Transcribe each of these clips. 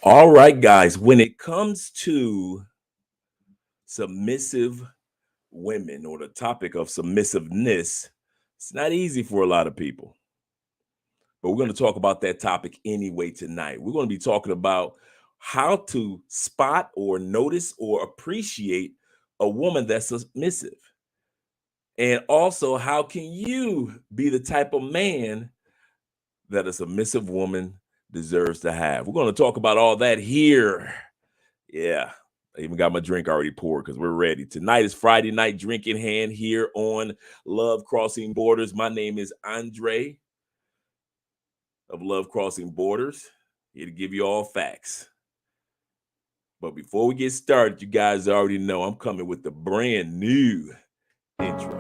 All right, guys, when it comes to submissive women or the topic of submissiveness, it's not easy for a lot of people. But we're going to talk about that topic anyway tonight. We're going to be talking about how to spot or notice or appreciate a woman that's submissive. And also, how can you be the type of man that a submissive woman deserves to have? We're going to talk about all that here. Yeah, I even got my drink already poured because we're ready. Tonight is Friday night drink in hand here on Love Crossing Borders. My name is Andre of Love Crossing Borders, here to give you all facts. But before we get started, you guys already know I'm coming with the brand new intro.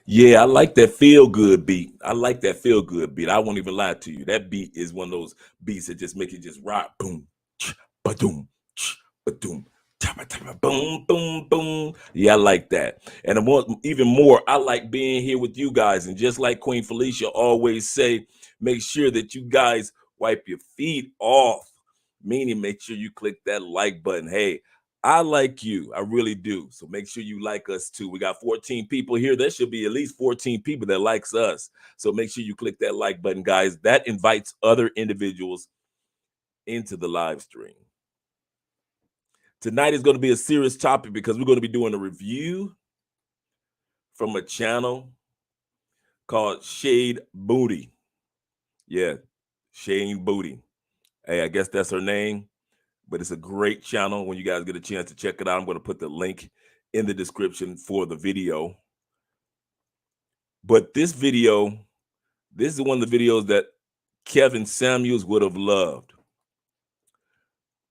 Yeah, I like that feel good beat. I like that feel good beat. I won't even lie to you. That beat is one of those beats that just make it just rock. Boom, ba-doom, ba-doom, boom, boom, boom. Yeah, I like that. And even more, I like being here with you guys. And just like Queen Felicia always say, make sure that you guys wipe your feet off. Meaning, make sure you click that like button. Hey, I like you. I really do. So make sure you like us too. We got 14 people here. There should be at least 14 people that likes us. So make sure you click that like button, guys. That invites other individuals into the live stream. Tonight is going to be a serious topic because we're going to be doing a review from a channel called Shade Booty. Yeah, Shade Booty. Hey, I guess that's her name. But it's a great channel. When you guys get a chance to check it out, I'm going to put the link in the description for the video. But this video, this is one of the videos that Kevin Samuels would have loved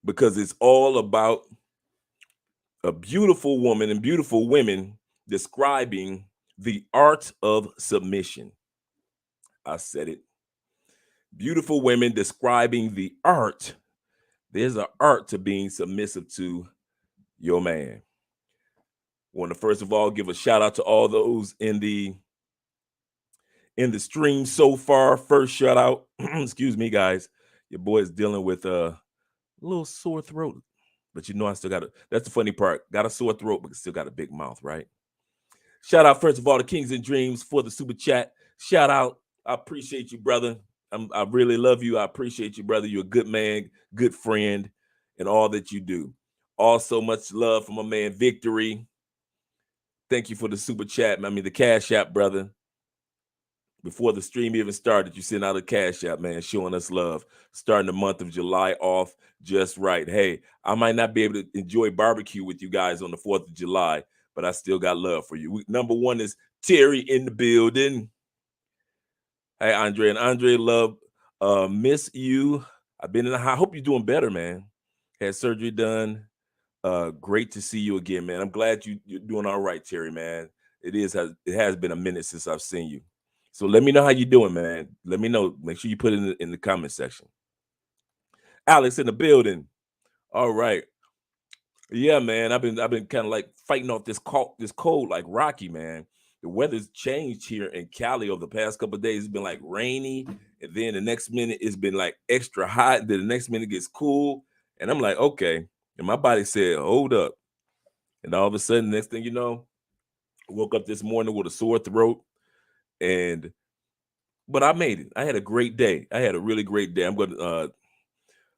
because it's all about a beautiful woman and beautiful women describing the art of submission. I said it. Beautiful women describing the art. There's an art to being submissive to your man. I want to first of all give a shout out to all those in the stream so far. First shout out, excuse me, guys. Your boy is dealing with a little sore throat. But you know, I still got that's the funny part. Got a sore throat, but still got a big mouth, right? Shout out, first of all, to Kings and Dreams for the super chat. Shout out. I appreciate you, brother. I really love you. I appreciate you, brother. You're a good man, good friend, and all that you do. Also, much love from my man, Victory. Thank you for the super chat. I mean, the Cash App, brother. Before the stream even started, you sent out a Cash App, man, showing us love. Starting the month of July off just right. Hey, I might not be able to enjoy barbecue with you guys on the 4th of July, but I still got love for you. Number one is Terry in the building. Hey, Andre. And Andre, love, miss you. I've been in the I hope you're doing better, man. Had surgery done. Great to see you again, man. I'm glad you're doing all right, Terry, man. It has been a minute since I've seen you. So let me know how you're doing, man. Let me know. Make sure you put it in the comment section. Alex in the building. All right. Yeah, man. I've been kind of like fighting off this cold like Rocky, man. The weather's changed here in Cali over the past couple of days. It's been like rainy, and then the next minute it's been like extra hot. Then the next minute gets cool, and I'm like, okay. And my body said, hold up. And all of a sudden, next thing you know, I woke up this morning with a sore throat, but I made it. I had a great day. I had a really great day. I'm going to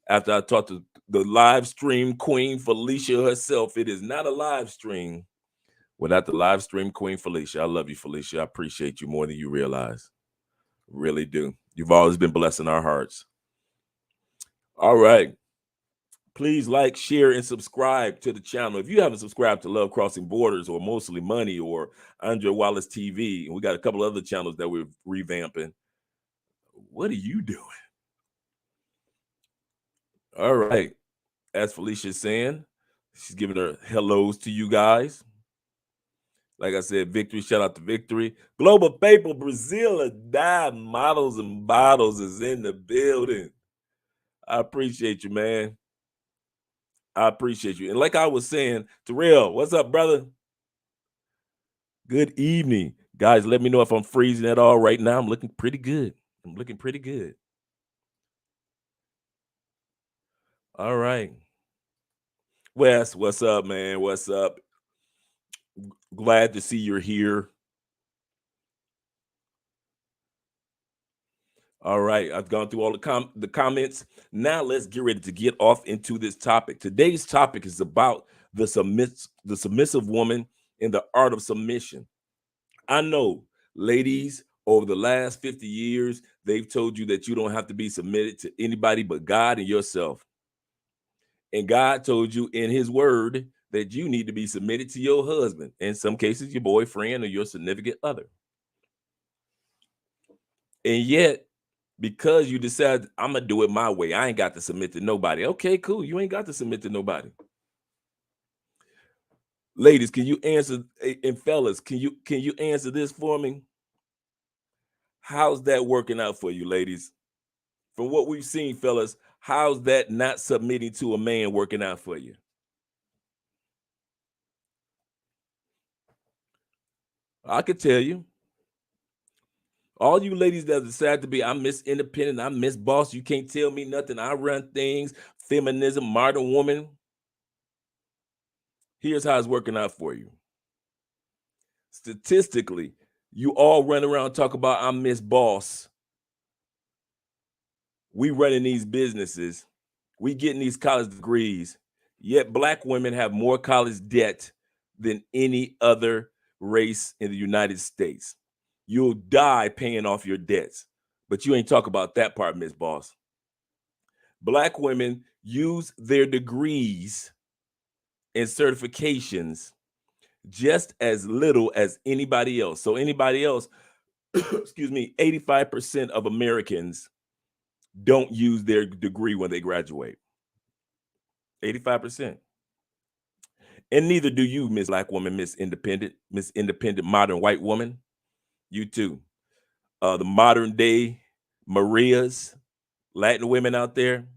after I talked to the live stream queen, Felicia herself. It is not a live stream without the live stream queen, Felicia. I love you, Felicia. I appreciate you more than you realize. Really do. You've always been blessing our hearts. All right. Please like, share, and subscribe to the channel. If you haven't subscribed to Love Crossing Borders or Mostly Money or Andre Wallace TV, and we got a couple other channels that we're revamping, what are you doing? All right. As Felicia's saying, she's giving her hellos to you guys. Like I said, Victory, shout out to Victory. Global Paper, Brazil, and Dive Models and Bottles is in the building. I appreciate you, man. I appreciate you. And like I was saying, Terrell, what's up, brother? Good evening. Guys, let me know if I'm freezing at all right now. I'm looking pretty good. I'm looking pretty good. All right. Wes, what's up, man? What's up? Glad to see you're here. All right. I've gone through all the comments. Now let's get ready to get off into this topic. Today's topic is about the submissive woman and the art of submission. I know, ladies, over the last 50 years, they've told you that you don't have to be submitted to anybody but God and yourself. And God told you in his word that you need to be submitted to your husband, in some cases, your boyfriend or your significant other. And yet, because you decide, I'm going to do it my way, I ain't got to submit to nobody. Okay, cool. You ain't got to submit to nobody. Ladies, can you answer, and fellas, can you answer this for me? How's that working out for you, ladies? From what we've seen, fellas, how's that not submitting to a man working out for you? I could tell you. All you ladies that decide to be, I'm Miss Independent, I'm Miss Boss, you can't tell me nothing, I run things, feminism, modern woman. Here's how it's working out for you. Statistically, you all run around talk about I'm Miss Boss. We running these businesses, we getting these college degrees, yet Black women have more college debt than any other race in the United States. You'll die paying off your debts, but you ain't talk about that part, Miss Boss. Black women use their degrees and certifications just as little as anybody else. So anybody else, excuse me, 85% of Americans don't use their degree when they graduate. 85%. And neither do you, Miss Black woman, Miss Independent modern white woman. You too. The modern day Marias, Latin women out there.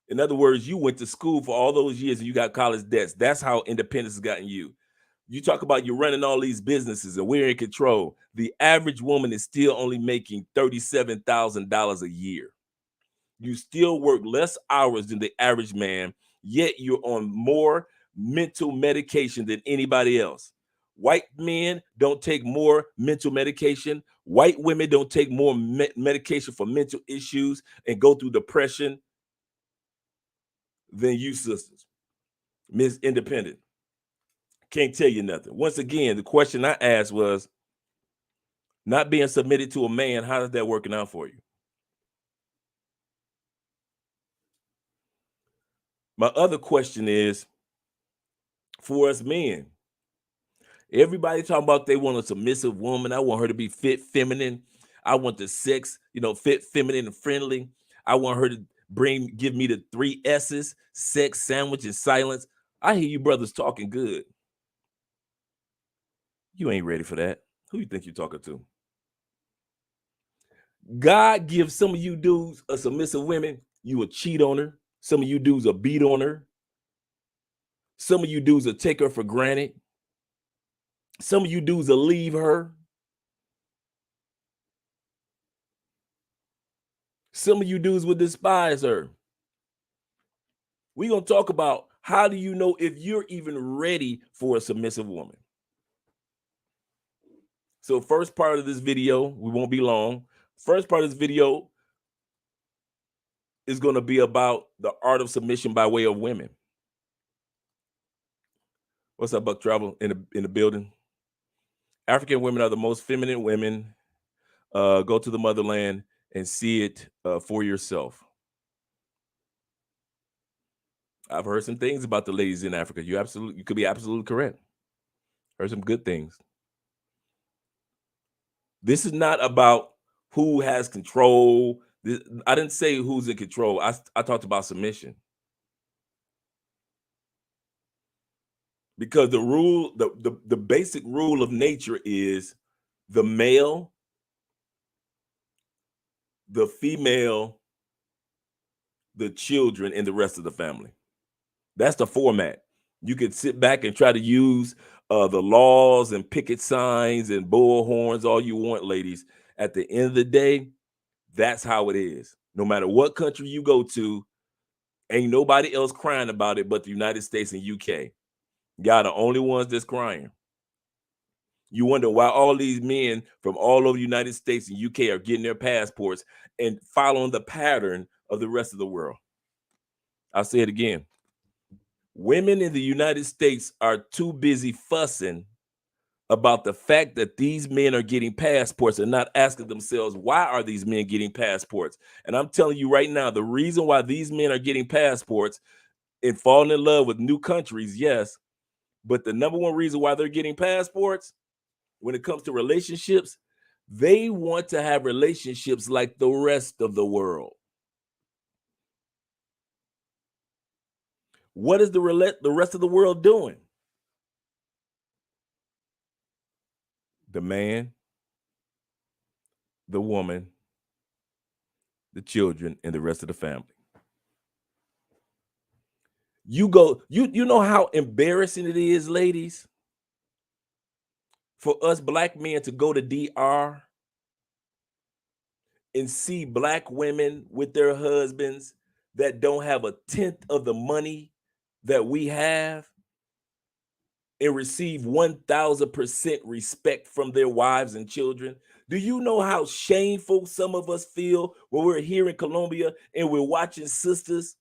In other words, you went to school for all those years and you got college debts. That's how independence has gotten you. You talk about you're running all these businesses and we're in control. The average woman is still only making $37,000 a year. You still work less hours than the average man, yet you're on more mental medication than anybody else. White men don't take more mental medication. White women don't take more medication for mental issues and go through depression than you sisters. Miss Independent. Can't tell you nothing. Once again, the question I asked was, not being submitted to a man, how is that working out for you? My other question is, for us men, everybody talking about they want a submissive woman. I want her to be fit, feminine. I want the sex, fit, feminine, and friendly. I want her to give me the 3 S's: sex, sandwich, and silence. I hear you brothers talking good. You ain't ready for that. Who you think you're talking to? God gives some of you dudes a submissive women, you will cheat on her. Some of you dudes will beat on her. Some of you dudes will take her for granted. Some of you dudes will leave her. Some of you dudes will despise her. We're going to talk about how do you know if you're even ready for a submissive woman. So first part of this video, we won't be long. First part of this video is going to be about the art of submission by way of women. What's up, Buck Travel in the building? African women are the most feminine women. Go to the motherland and see it for yourself. I've heard some things about the ladies in Africa. You could be absolutely correct. Heard some good things. This is not about who has control. I didn't say who's in control. I talked about submission. Because the rule, the basic rule of nature is the male, the female, the children, and the rest of the family. That's the format. You could sit back and try to use the laws and picket signs and bullhorns all you want, ladies. At the end of the day, that's how it is. No matter what country you go to, ain't nobody else crying about it but the United States and UK. Y'all the only ones that's crying. You wonder why all these men from all over the United States and UK are getting their passports and following the pattern of the rest of the world. I'll say it again. Women in the United States are too busy fussing about the fact that these men are getting passports and not asking themselves, why are these men getting passports? And I'm telling you right now, the reason why these men are getting passports and falling in love with new countries, yes, but the number one reason why they're getting passports when it comes to relationships, they want to have relationships like the rest of the world. What is the rest of the world doing? The man, the woman, the children, and the rest of the family. You know how embarrassing it is, ladies, for us black men to go to DR and see black women with their husbands that don't have a tenth of the money that we have and receive 1000% respect from their wives and children. Do you know how shameful some of us feel when we're here in Colombia and we're watching sisters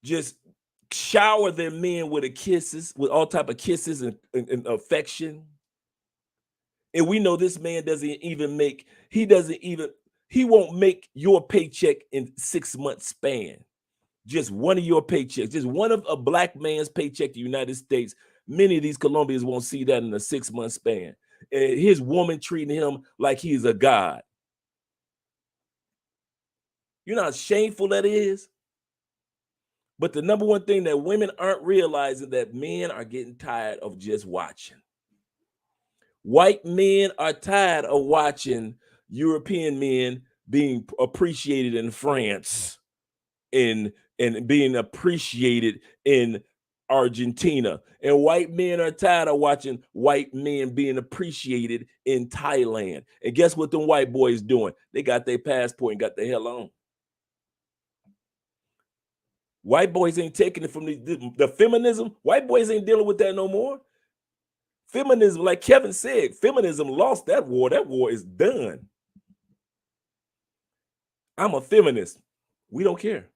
just shower their men with with all type of kisses and affection? And we know this man he won't make your paycheck in 6 month span. Just one of your paychecks, just one of a black man's paycheck in the United States. Many of these Colombians won't see that in a 6 month span. And his woman treating him like he's a god. You know how shameful that is? But the number one thing that women aren't realizing that men are getting tired of just watching. White men are tired of watching European men being appreciated in France and being appreciated in Argentina. And white men are tired of watching white men being appreciated in Thailand. And guess what them white boys doing? They got their passport and got the hell on. White boys ain't taking it from the feminism. White boys ain't dealing with that no more. Feminism, like Kevin said, feminism lost that war. That war is done. I'm a feminist. We don't care.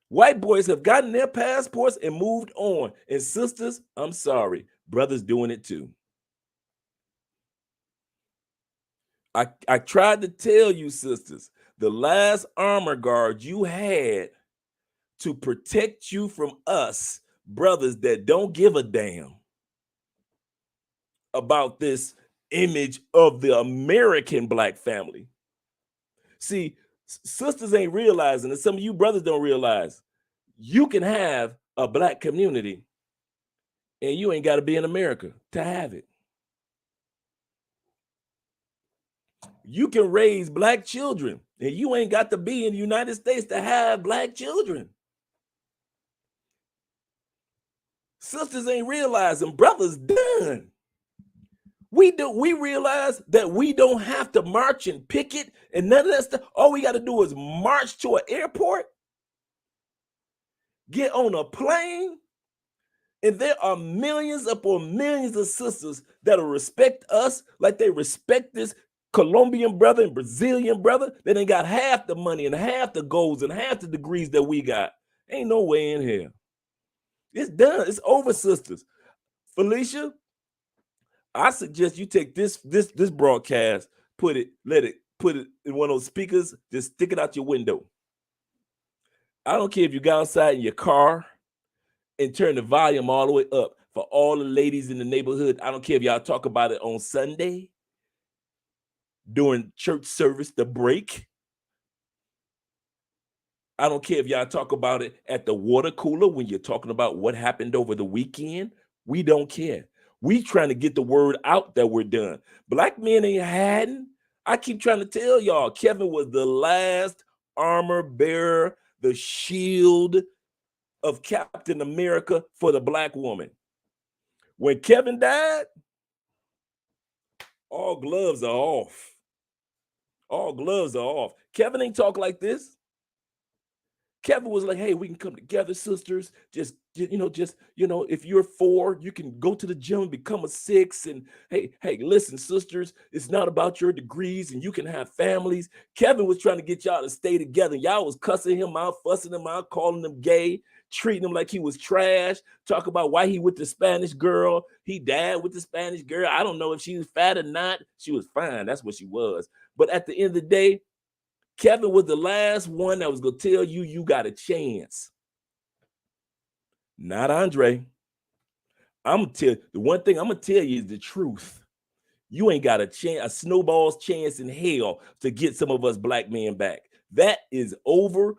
White boys have gotten their passports and moved on. And sisters, I'm sorry, brothers doing it too. I tried to tell you, sisters, the last armor guard you had to protect you from us, brothers that don't give a damn about this image of the American black family. See, sisters ain't realizing, and some of you brothers don't realize, you can have a black community and you ain't got to be in America to have it. You can raise black children and you ain't got to be in the United States to have black children. Sisters ain't realizing, brothers done. We realize that we don't have to march and picket and none of that stuff. All we got to do is march to an airport, get on a plane, and there are millions upon millions of sisters that'll respect us like they respect this Colombian brother and Brazilian brother that ain't got half the money and half the goals and half the degrees that we got. Ain't no way in here. It's done. It's over, sisters. Felicia, I suggest you take this broadcast, put it in one of those speakers, just stick it out your window. I don't care if you go outside in your car and turn the volume all the way up for all the ladies in the neighborhood. I don't care if y'all talk about it on Sunday during church service, the break. I don't care if y'all talk about it at the water cooler when you're talking about what happened over the weekend. We don't care. We trying to get the word out that we're done. Black men ain't hiding. I keep trying to tell y'all, Kevin was the last armor bearer, the shield of Captain America for the black woman. When Kevin died, all gloves are off. All gloves are off. Kevin ain't talk like this. Kevin was like, hey, we can come together, sisters. Just, if you're 4, you can go to the gym and become a 6. And hey, listen, sisters, it's not about your degrees and you can have families. Kevin was trying to get y'all to stay together. Y'all was cussing him out, fussing him out, calling him gay, treating him like he was trash, talk about why he with the Spanish girl. He died with the Spanish girl. I don't know if she was fat or not. She was fine. That's what she was. But at the end of the day, Kevin was the last one that was going to tell you you got a chance. Not Andre. The one thing I'm going to tell you is the truth. You ain't got a chance, a snowball's chance in hell to get some of us black men back. That is over.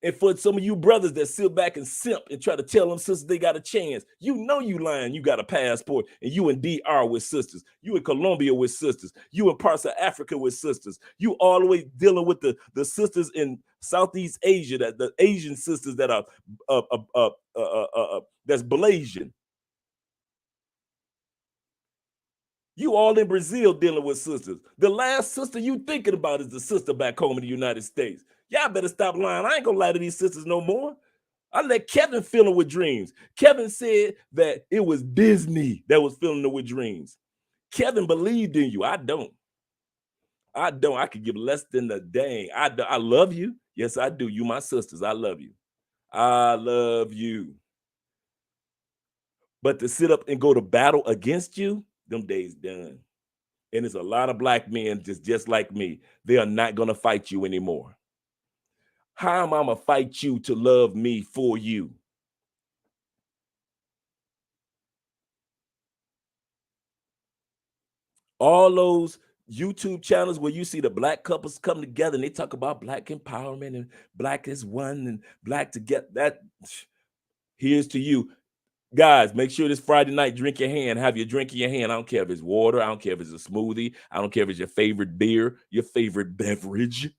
And for some of you brothers that sit back and simp and try to tell them sisters they got a chance, you know you lying. You got a passport and you in DR with sisters. You in Colombia with sisters. You in parts of Africa with sisters. You all the way dealing with the sisters in Southeast Asia, that the Asian sisters that are that's Blasian. You all in Brazil dealing with sisters. The last sister you thinking about is the sister back home in the United States. Y'all better stop lying. I ain't gonna lie to these sisters no more. I let Kevin fill them with dreams. Kevin said that it was Disney that was filling them with dreams. Kevin believed in you. I don't. I could give less than a dang. I love you. Yes, I do. You my sisters. I love you. I love you. But to sit up and go to battle against you, them days done. And there's a lot of black men just like me. They are not gonna fight you anymore. How am I gonna fight you to love me for you? All those YouTube channels where you see the black couples come together and they talk about black empowerment and black is one and black to get that. Here's to you. Guys, make sure this Friday night, drink your hand, have your drink in your hand. I don't care if it's water. I don't care if it's a smoothie. I don't care if it's your favorite beer, your favorite beverage.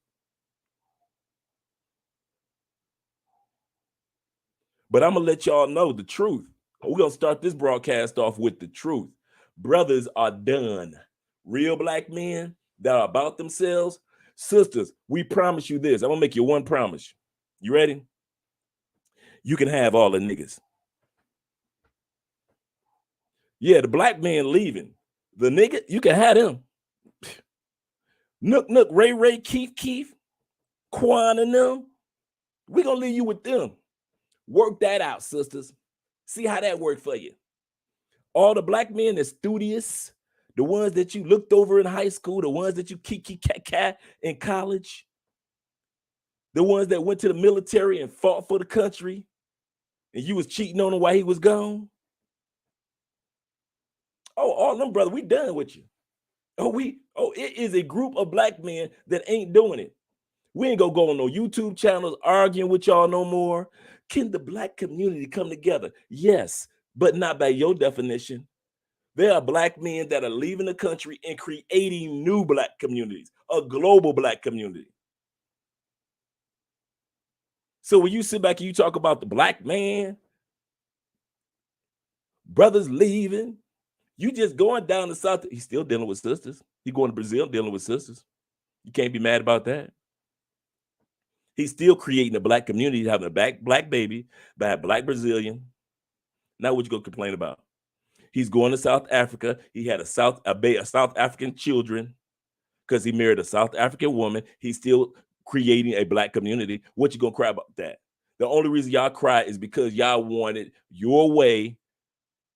But I'm going to let y'all know the truth. We're going to start this broadcast off with the truth. Brothers are done. Real black men that are about themselves, Sisters, we promise you this. I'm gonna make you one promise. You ready? You can have all the niggas. Yeah, the black man leaving. The nigga, you can have them. Nook Nook, Ray Ray, Keith Keith, Quan and them. We gonna leave you with them. Work that out, sisters. See how that worked for you. All the black men that's studious, the ones that you looked over in high school, the ones that you kiki cat in college, the ones that went to the military and fought for the country, and you was cheating on him while he was gone. Oh, all them brother, we done with you. It is a group of black men that ain't doing it. We ain't gonna go on no YouTube channels arguing with y'all no more. Can the black community come together? Yes, but not by your definition. There are black men that are leaving the country and creating new black communities, a global black community. So when you sit back and you talk about the black man, brothers leaving, you just going down the south. He's still dealing with sisters. He going to Brazil dealing with sisters. You can't be mad about that. He's still creating a black community, having a black baby by a black Brazilian. Now what you gonna complain about? He's going to South Africa. He had a South African children because he married a South African woman. He's still creating a black community. What you gonna cry about that? The only reason y'all cry is because y'all want it your way.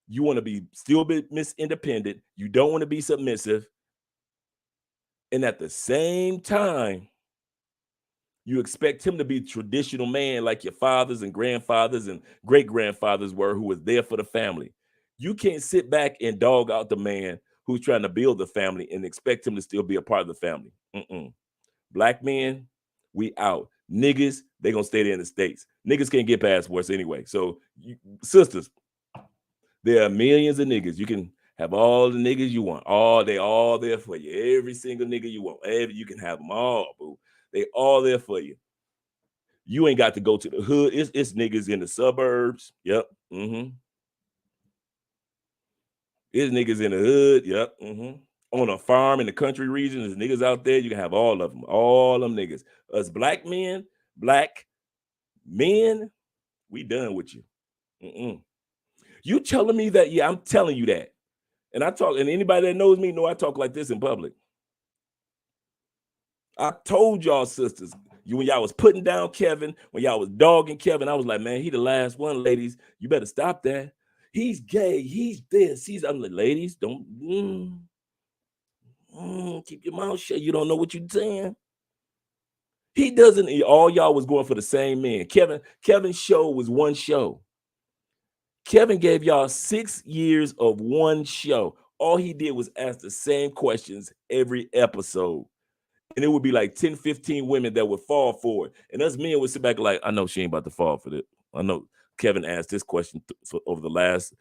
You want to be still be Miss Independent. You don't want to be submissive. And at the same time, you expect him to be traditional man like your fathers and grandfathers and great grandfathers were, who was there for the family. You can't sit back and dog out the man who's trying to build the family and expect him to still be a part of the family. Black men, we out. Niggas, they gonna stay there in the States. Niggas can't get passports anyway. So sisters, there are millions of niggas. You can have all the niggas you want. They all there for you. Every single nigga you want. You can have them all, boo. They all there for you. You ain't got to go to the hood. It's niggas in the suburbs. Yep. It's niggas in the hood. Yep. On a farm in the country region, there's niggas out there. You can have all of them. All them niggas. Us black men, we done with you. You telling me that? Yeah, I'm telling you that. And I talk, and anybody that knows me know I talk like this in public. I told y'all, sisters, when y'all was putting down Kevin, when y'all was dogging Kevin, I was like, man, he the last one, ladies. You better stop that. He's gay. He's this. I'm like, ladies, don't keep your mouth shut. You don't know what you're saying. He doesn't. All y'all was going for the same man. Kevin's show was one show. Kevin gave y'all 6 years of one show. All he did was ask the same questions every episode. And it would be like 10, 15 women that would fall for it. And us men would sit back like, I know she ain't about to fall for this. I know Kevin asked this question over the last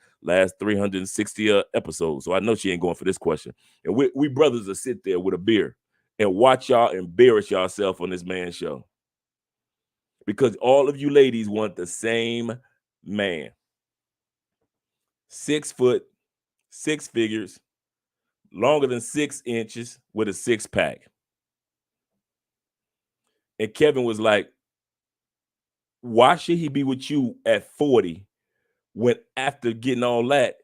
360 episodes. So I know she ain't going for this question. And we brothers will sit there with a beer and watch y'all embarrass yourself on this man's show. Because all of you ladies want the same man. 6 foot, 6 figures, longer than 6 inches with a 6-pack. And Kevin was like, why should he be with you at 40 when after getting all that,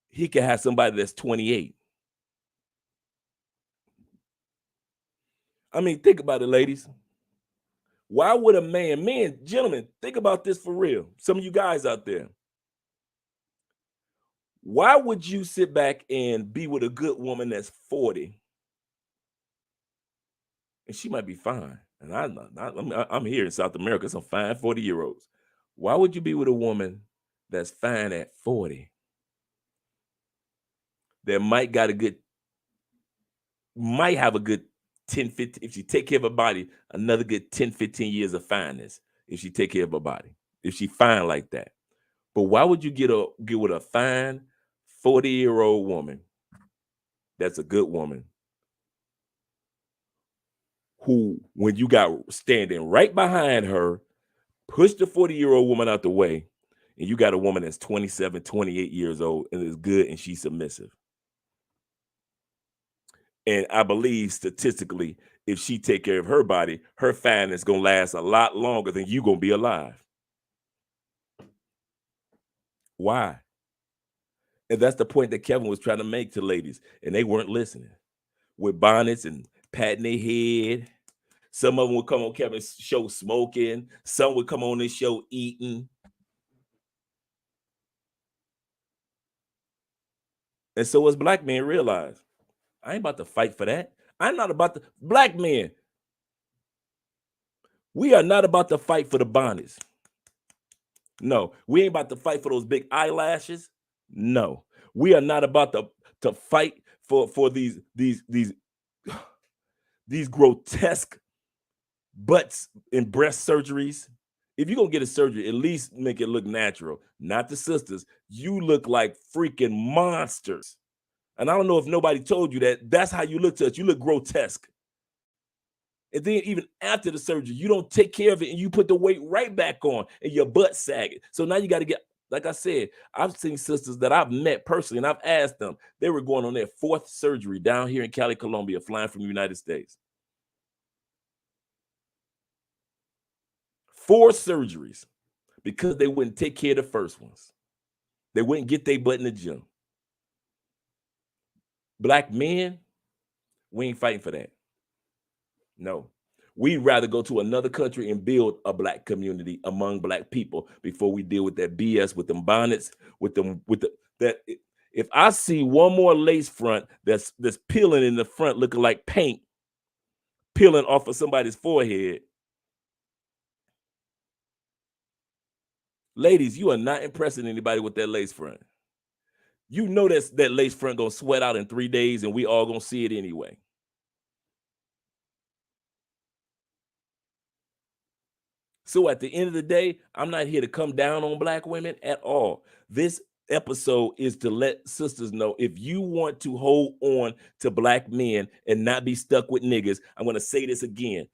he can have somebody that's 28? I mean, think about it, ladies. Why would a man, gentlemen, think about this for real. Some of you guys out there. Why would you sit back and be with a good woman that's 40? And she might be fine. And I'm here in South America, some fine 40-year-olds. Why would you be with a woman that's fine at 40? That might have a good 10, 15, if she take care of her body, another good 10, 15 years of fineness if she take care of her body, if she fine like that. But why would you get with a fine 40-year-old woman that's a good woman who, when you got standing right behind her, push the 40-year-old woman out the way, and you got a woman that's 27, 28 years old and is good and she's submissive? And I believe statistically, if she take care of her body, her fan is gonna last a lot longer than you gonna be alive. Why? And that's the point that Kevin was trying to make to ladies, and they weren't listening. With bonnets and patting their head. Some of them would come on Kevin's show smoking. Some would come on this show eating. And so as black men realize, I ain't about to fight for that. I'm not about to, black men, we are not about to fight for the bonnets. No, we ain't about to fight for those big eyelashes. No, we are not about to fight for these grotesque butts and breast surgeries. If you're gonna get a surgery, at least make it look natural. Not the sisters. You look like freaking monsters. And I don't know if nobody told you that. That's how you look to us. You look grotesque. And then even after the surgery, you don't take care of it and you put the weight right back on and your butt sagging. So now you got to get, like I said, I've seen sisters that I've met personally and I've asked them, they were going on their 4th surgery down here in Cali, Colombia, flying from the United States. 4 surgeries because they wouldn't take care of the first ones. They wouldn't get their butt in the gym. Black men, we ain't fighting for that. No, we'd rather go to another country and build a black community among black people before we deal with that BS with them bonnets, that. If I see one more lace front that's peeling in the front, looking like paint peeling off of somebody's forehead, ladies, you are not impressing anybody with that lace front. You know that lace front gonna sweat out in 3 days, and we all gonna see it anyway. So at the end of the day, I'm not here to come down on black women at all. This episode is to let sisters know, if you want to hold on to black men and not be stuck with niggas, I'm going to say this again.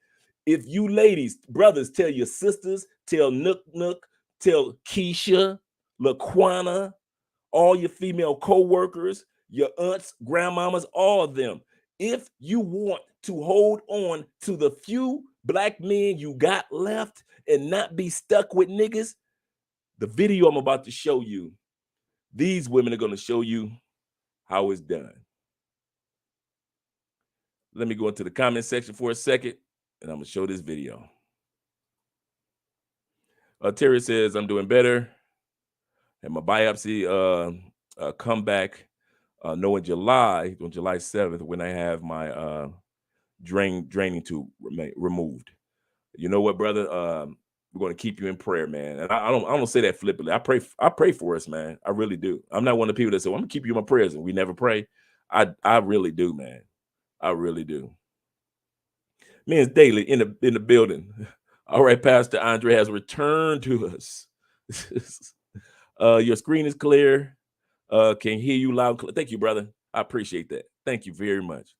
If you ladies, brothers, tell your sisters, tell Nook Nook, tell Keisha, Laquana, all your female co-workers, your aunts, grandmamas, all of them. If you want to hold on to the few black men you got left and not be stuck with niggas, the video I'm about to show you, these women are going to show you how it's done. Let me go into the comment section for a second, and I'm going to show this video. Terry says, I'm doing better. And my biopsy come back no in July, on July 7th, when I have my draining tube removed. You know what, brother? We're going to keep you in prayer, man. And I don't say that flippantly. I pray for us, man. I really do. I'm not one of the people that say, well, I'm gonna keep you in my prayers, and we never pray. I really do, man. I really do. Men's Daily in the building. All right, Pastor Andre has returned to us. Your screen is clear. Can hear you loud and clear. Thank you, brother. I appreciate that. Thank you very much.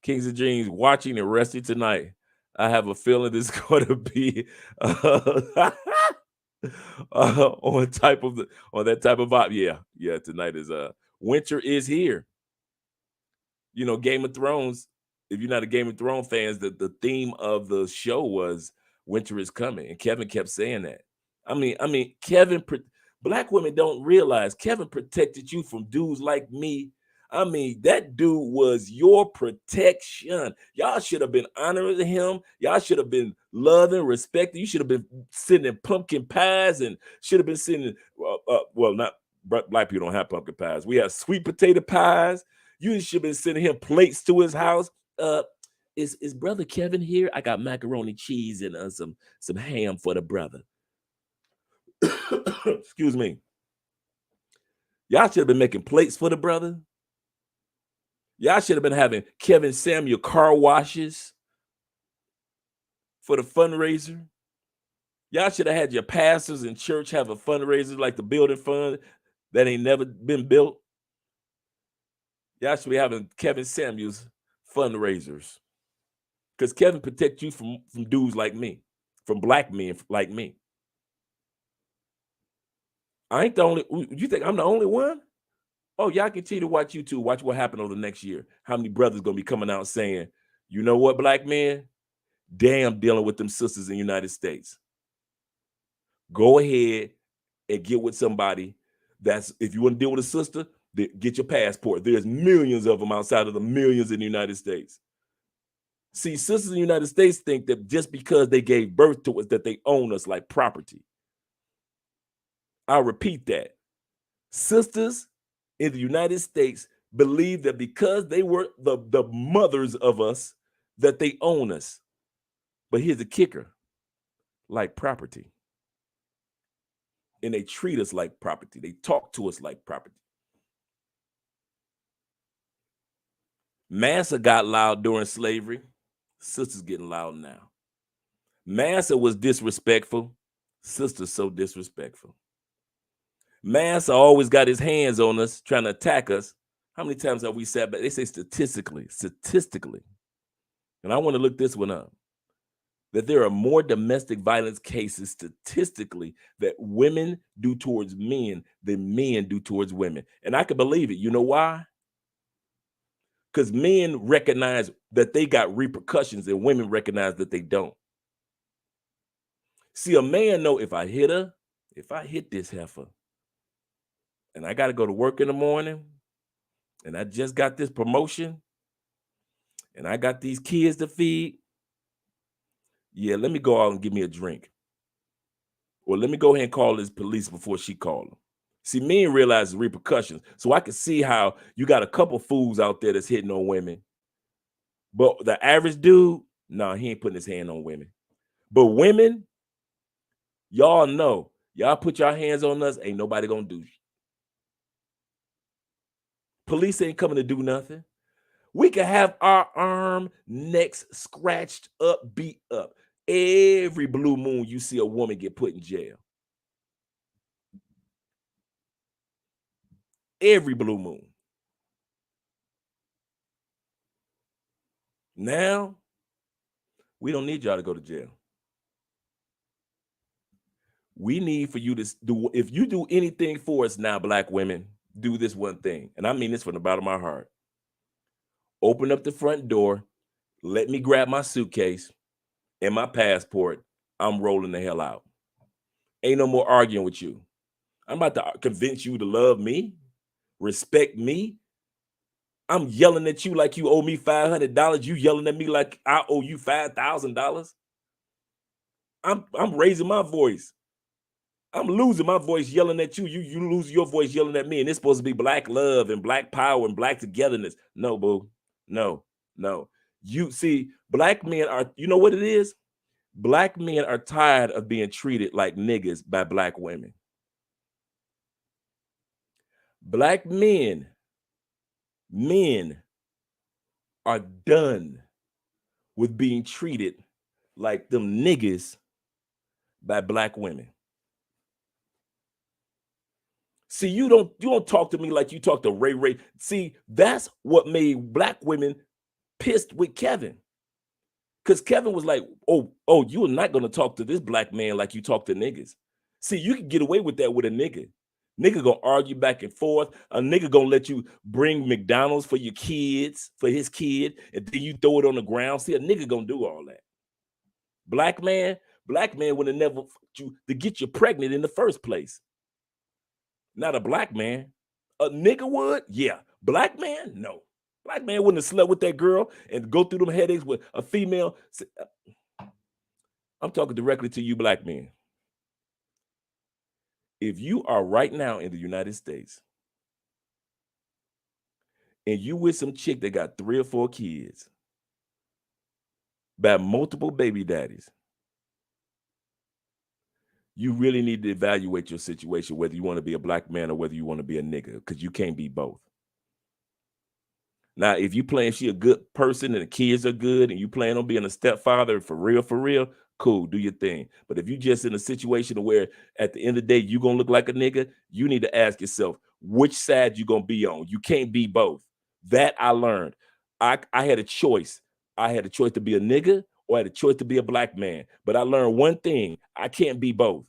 Kings and Jeans watching and resting tonight. I have a feeling this is going to be on that type of vibe. Yeah. Tonight is winter is here. You know, Game of Thrones. If you're not a Game of Thrones fans, the theme of the show was winter is coming, and Kevin kept saying that. I mean, Kevin. Black women don't realize Kevin protected you from dudes like me. I mean, that dude was your protection. Y'all should have been honoring him. Y'all should have been loving, respecting. You should have been sitting in pumpkin pies and should have been sitting, well, not black people don't have pumpkin pies. We have sweet potato pies. You should have been sending him plates to his house. Is brother Kevin here? I got macaroni cheese and some ham for the brother. Excuse me. Y'all should have been making plates for the brother. Y'all should have been having Kevin Samuel car washes for the fundraiser. Y'all should have had your pastors in church have a fundraiser like the building fund that ain't never been built. Y'all should be having Kevin Samuel's fundraisers, because Kevin protects you from dudes like me, from black men like me. I ain't the only. You think I'm the only one? Oh, y'all continue to watch YouTube. Watch what happened over the next year. How many brothers gonna be coming out saying, You know what, black men? Damn dealing with them sisters in the United States. Go ahead and get with somebody that's, if you want to deal with a sister, get your passport. There's millions of them outside of the millions in the United States. See, sisters in the United States think that just because they gave birth to us, that they own us like property. I'll repeat that. Sisters in the United States believe that because they were the mothers of us, that they own us. But here's the kicker: like property. And they treat us like property. They talk to us like property. Massa got loud during slavery. Sisters getting loud now. Massa was disrespectful. Sisters so disrespectful. Massa always got his hands on us, trying to attack us. How many times have we sat back? They say statistically, and I want to look this one up, that there are more domestic violence cases statistically that women do towards men than men do towards women. And I can believe it. You know why? Because men recognize that they got repercussions and women recognize that they don't. See, a man know, if I hit her, if I hit this heifer, and I got to go to work in the morning, and I just got this promotion, and I got these kids to feed, yeah, let me go out and give me a drink. Or let me go ahead and call this police before she called them. See, men realize the repercussions. So I can see how you got a couple fools out there that's hitting on women. But the average dude, nah, he ain't putting his hand on women. But women, y'all know, y'all put your hands on us, ain't nobody gonna do shit. Police ain't coming to do nothing. We can have our arm, necks scratched up, beat up. Every blue moon, you see a woman get put in jail. Every blue moon. Now, we don't need y'all to go to jail. We need for you to do, if you do anything for us now, black women, do this one thing. And I mean this from the bottom of my heart. Open up the front door. Let me grab my suitcase and my passport. I'm rolling the hell out. Ain't no more arguing with you. I'm about to convince you to love me, respect me. I'm yelling at you like you owe me $500. You yelling at me like I owe you $5,000. I'm raising my voice. I'm losing my voice yelling at you. You lose your voice yelling at me. And it's supposed to be black love and black power and black togetherness. No, boo. No. You see, black men are, you know what it is? Black men are tired of being treated like niggas by black women. Black men are done with being treated like them niggas by black women. See, you don't talk to me like you talk to Ray Ray. See, that's what made black women pissed with Kevin. Because Kevin was like, oh, you are not going to talk to this black man like you talk to niggas. See, you can get away with that with a nigga. Nigga gonna argue back and forth. A nigga gonna let you bring McDonald's for your kids, for his kid, and then you throw it on the ground. See, a nigga gonna do all that. Black man would have never fucked you to get you pregnant in the first place. Not a black man. A nigga would? Yeah. Black man? No. Black man wouldn't have slept with that girl and go through them headaches with a female. I'm talking directly to you, black men. If you are right now in the United States and you with some chick that got 3 or 4 kids by multiple baby daddies, you really need to evaluate your situation, whether you want to be a black man or whether you want to be a nigga, because you can't be both. Now, if you plan she a good person and the kids are good and you plan on being a stepfather for real, cool, do your thing. But if you just in a situation where at the end of the day, you're going to look like a nigga, you need to ask yourself, which side you going to be on? You can't be both. That I learned. I had a choice. I had a choice to be a nigga or I had a choice to be a black man. But I learned one thing. I can't be both.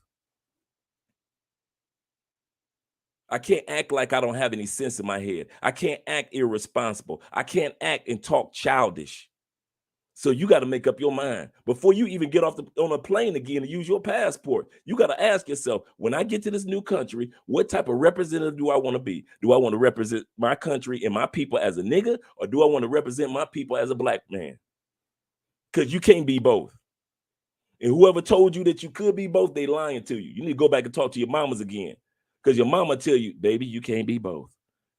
I can't act like I don't have any sense in my head. I can't act irresponsible. I can't act and talk childish. So you got to make up your mind before you even get on a plane again to use your passport. You got to ask yourself, when I get to this new country, what type of representative do I want to be? Do I want to represent my country and my people as a nigga, or do I want to represent my people as a black man? Because you can't be both. And whoever told you that you could be both, they lying to you. You need to go back and talk to your mamas again. Because your mama tell you, baby, you can't be both.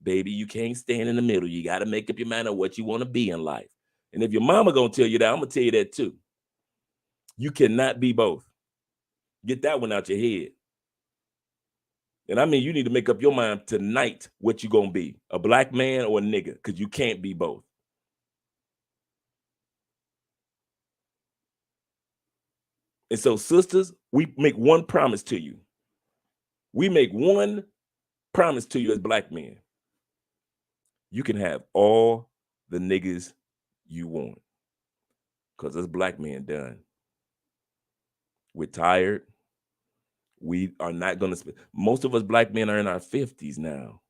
Baby, you can't stand in the middle. You got to make up your mind on what you want to be in life. And if your mama gonna tell you that, I'm gonna tell you that too. You cannot be both. Get that one out your head. And I mean, you need to make up your mind tonight what you gonna be, a black man or a nigga, because you can't be both. And so, sisters, we make one promise to you. We make one promise to you as black men. You can have all the niggas you want. Because us black men done. We're tired. We are not going to spend. Most of us black men are in our 50s now.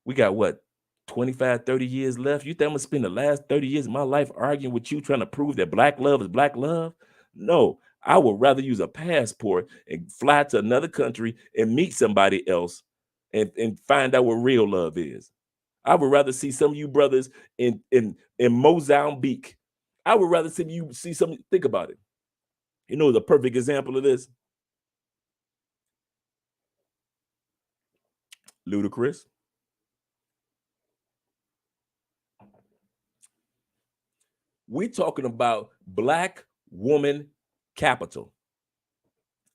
We got what, 25, 30 years left? You think I'm going to spend the last 30 years of my life arguing with you, trying to prove that black love is black love? No, I would rather use a passport and fly to another country and meet somebody else and find out what real love is. I would rather see some of you brothers in Mozambique. I would rather see some, think about it. You know the perfect example of this? Ludacris. We're talking about black woman capital,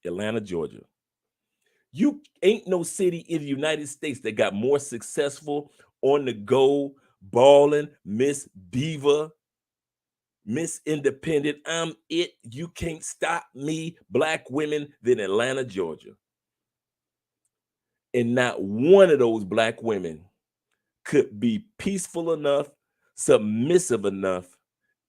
Atlanta, Georgia. You ain't no city in the United States that got more successful on the go, balling, Miss Diva, Miss Independent, I'm it, you can't stop me, black women than Atlanta, Georgia. And not one of those black women could be peaceful enough, submissive enough,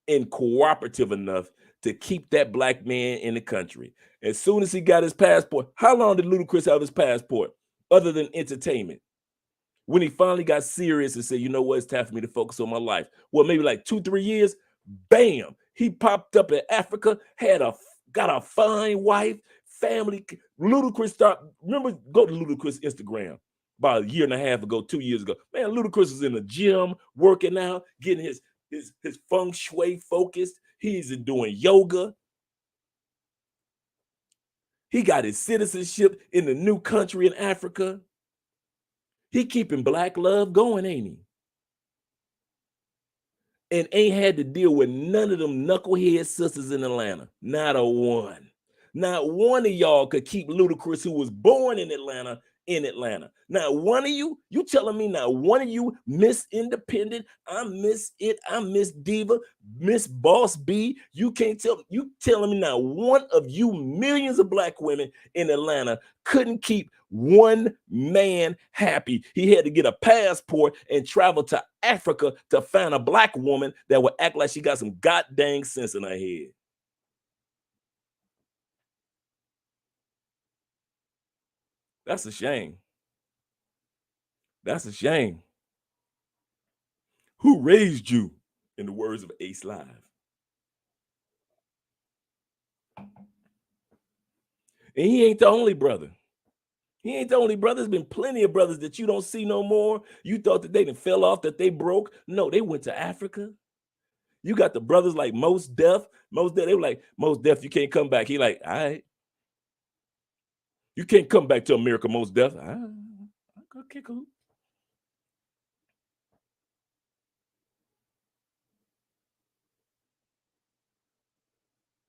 and cooperative enough to keep that black man in the country. As soon as he got his passport, how long did Ludacris have his passport other than entertainment? When he finally got serious and said, you know what, it's time for me to focus on my life. Well, maybe like 2-3 years, bam, he popped up in Africa, got a fine wife, family. Ludacris remember, go to Ludacris Instagram about a year and a half ago, 2 years ago. Man, Ludacris is in the gym, working out, getting his feng shui focused. He's doing yoga. He got his citizenship in the new country in Africa. He keeping black love going, ain't he? And ain't had to deal with none of them knucklehead sisters in Atlanta. Not a one. Not one of y'all could keep Ludacris, who was born in Atlanta, in Atlanta. Not one of you telling me not one of you, Miss Independent, I'm Miss It, I'm Miss Diva, Miss Boss B, you can't tell, you telling me not one of you millions of black women in Atlanta couldn't keep one man happy. He had to get a passport and travel to Africa to find a black woman that would act like she got some goddamn sense in her head. That's a shame. That's a shame. Who raised you? In the words of Ace Live. And he ain't the only brother. He ain't the only brother. There's been plenty of brothers that you don't see no more. You thought that they done fell off, that they broke. No, they went to Africa. You got the brothers like Most Def. They were like, Most Def, you can't come back. He like, all right. You can't come back to America, Most Def. Okay, cool.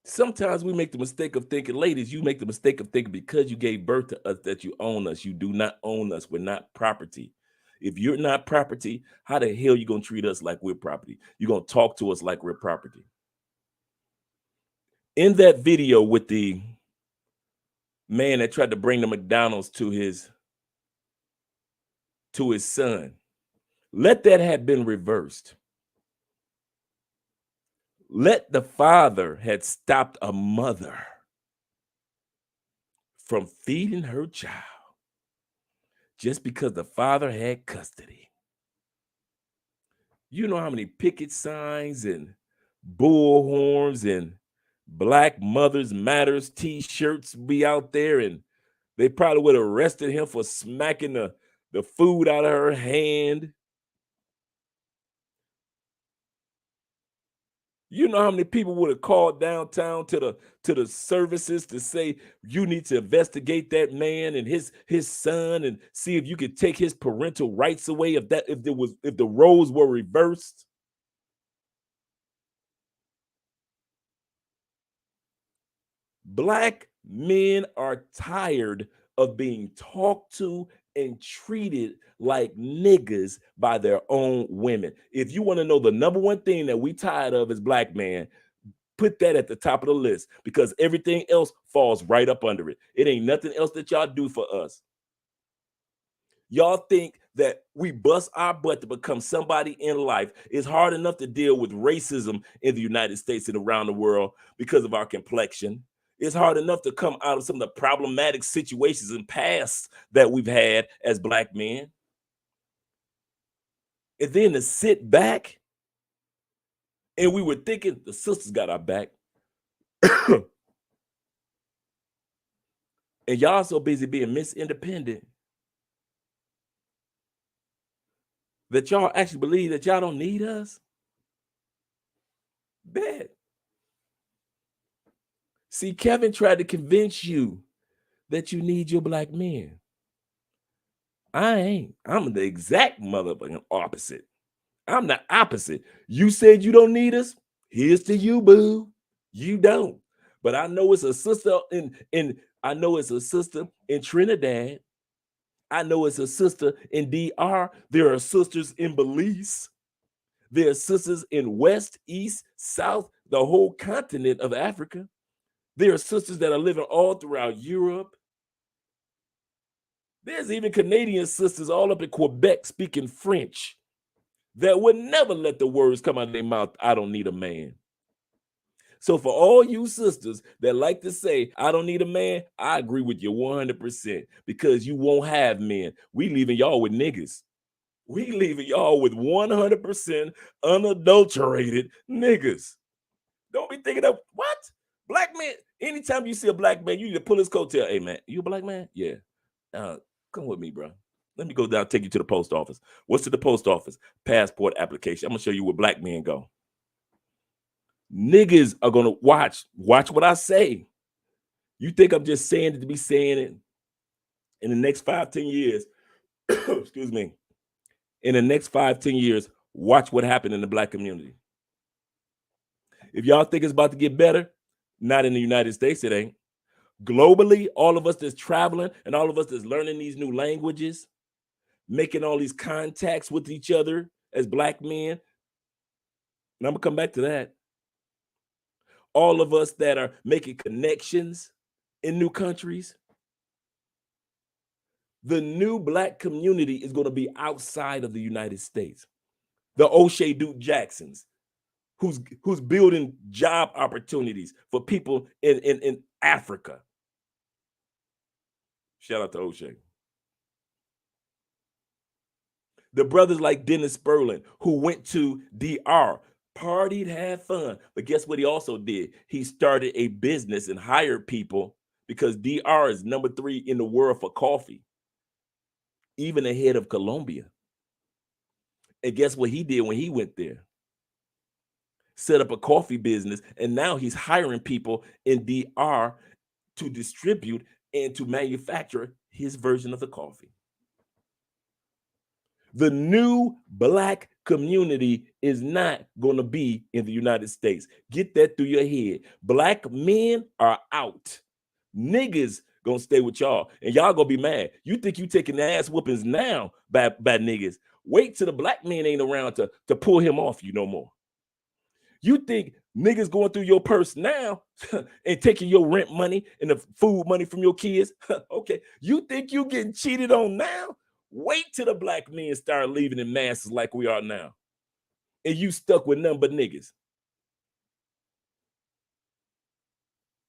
Sometimes we make the mistake of thinking, ladies, you make the mistake of thinking because you gave birth to us that you own us. You do not own us. We're not property. If you're not property, how the hell you gonna treat us like we're property? You're gonna talk to us like we're property. In that video with the man that tried to bring the McDonald's to his son, let that have been reversed. Let the father had stopped a mother from feeding her child just because the father had custody. You know how many picket signs and bullhorns and Black Mothers Matters t-shirts be out there, and they probably would have arrested him for smacking the food out of her hand. You know how many people would have called downtown to the services to say you need to investigate that man and his son and see if you could take his parental rights away if the roles were reversed. Black men are tired of being talked to and treated like niggas by their own women. If you want to know the number one thing that we tired of as black men, put that at the top of the list because everything else falls right up under it. It ain't nothing else that y'all do for us. Y'all think that we bust our butt to become somebody in life. It's hard enough to deal with racism in the United States and around the world because of our complexion. It's hard enough to come out of some of the problematic situations and past that we've had as black men. And then to sit back and we were thinking the sisters got our back. And y'all so busy being Miss Independent that y'all actually believe that y'all don't need us. Bet. See, Kevin tried to convince you that you need your black men. I ain't. I'm the exact motherfucking opposite. I'm the opposite. You said you don't need us. Here's to you, boo. You don't. But I know it's a sister in I know it's a sister in Trinidad. I know it's a sister in DR. There are sisters in Belize. There are sisters in West, East, South, the whole continent of Africa. There are sisters that are living all throughout Europe. There's even Canadian sisters all up in Quebec speaking French that would never let the words come out of their mouth, I don't need a man. So for all you sisters that like to say, I don't need a man, I agree with you 100% because you won't have men. We leaving y'all with niggas. We leaving y'all with 100% unadulterated niggas. Don't be thinking of what? Black man, anytime you see a black man, you need to pull his coattail. Hey man, you a black man? Yeah. Come with me, bro. Let me go down, take you to the post office. What's to the post office? Passport application. I'm gonna show you where black men go. Niggas are gonna watch what I say. You think I'm just saying it to be saying it? In the next 5-10 years, excuse me, in the next 5-10 years, watch what happened in the black community. If y'all think it's about to get better, not in the United States, it ain't. Globally, all of us that's traveling and all of us that's learning these new languages, making all these contacts with each other as black men, and I'm gonna come back to that. All of us that are making connections in new countries, the new black community is going to be outside of the United States. The O'Shea Duke Jacksons, who's building job opportunities for people in Africa. Shout out to O'Shea. The brothers like Dennis Sperling, who went to DR, partied, had fun. But guess what he also did? He started a business and hired people because DR is number 3 in the world for coffee, even ahead of Colombia. And guess what he did when he went there? Set up a coffee business, and now he's hiring people in DR to distribute and to manufacture his version of the coffee. The new black community is not going to be in the United States. Get that through your head. Black men are out. Niggas gonna stay with y'all, and y'all gonna be mad. You think you taking the ass whoopings now by niggas. Wait till the black man ain't around to pull him off you no more. You think niggas going through your purse now and taking your rent money and the food money from your kids? Okay. You think you getting cheated on now? Wait till the black men start leaving in masses like we are now. And you stuck with nothing but niggas.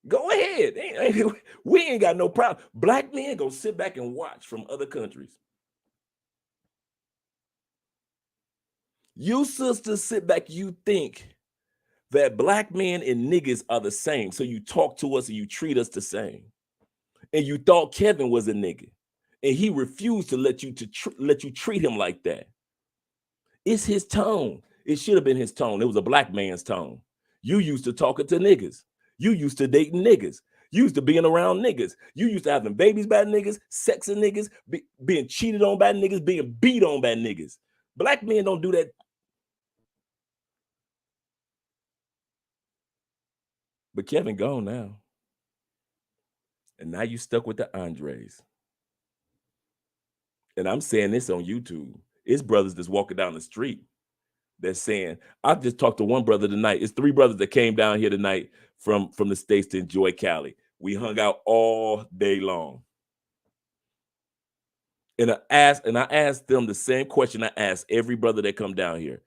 Go ahead. We ain't got no problem. Black men gonna sit back and watch from other countries. You sisters sit back, you think that black men and niggas are the same. So you talk to us and you treat us the same. And you thought Kevin was a nigga, and he refused to let you let you treat him like that. It's his tone. It should have been his tone. It was a black man's tone. You used to talking to niggas. You used to dating niggas. You used to being around niggas. You used to having babies by niggas, sexing niggas, being cheated on by niggas, being beat on by niggas. Black men don't do that. But Kevin gone now. And now you stuck with the Andres. And I'm saying this on YouTube. It's brothers that's walking down the street that's saying, I just talked to one brother tonight. It's 3 brothers that came down here tonight from the States to enjoy Cali. We hung out all day long. And I asked them the same question I asked every brother that come down here.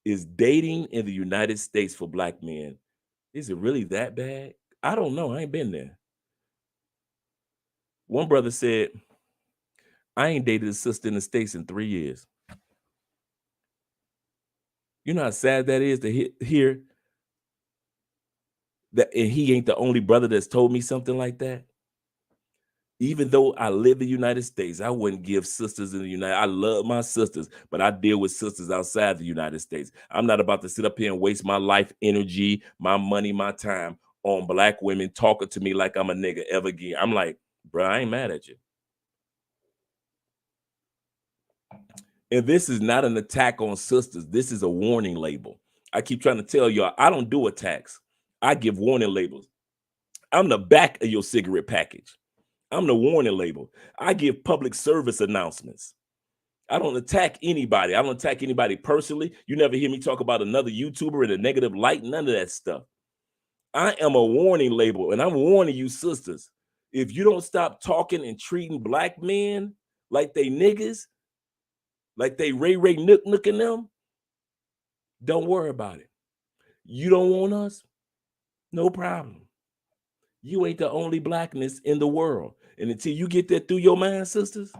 Is dating in the United States for black men, is it really that bad? I don't know. I ain't been there. One brother said, I ain't dated a sister in the States in 3 years. You know how sad that is to hear that, and he ain't the only brother that's told me something like that. Even though I live in the United States, I wouldn't give sisters in the United. I love my sisters, but I deal with sisters outside the United States. I'm not about to sit up here and waste my life, energy, my money, my time on black women talking to me like I'm a nigga ever again. I'm like, bro, I ain't mad at you. And this is not an attack on sisters. This is a warning label. I keep trying to tell y'all, I don't do attacks. I give warning labels. I'm the back of your cigarette package. I'm the warning label. I give public service announcements. I don't attack anybody. I don't attack anybody personally. You never hear me talk about another YouTuber in a negative light, none of that stuff. I am a warning label, and I'm warning you sisters. If you don't stop talking and treating black men like they niggas, like they Ray Nook and them, don't worry about it. You don't want us? No problem. You ain't the only blackness in the world. And until you get that through your mind, sisters,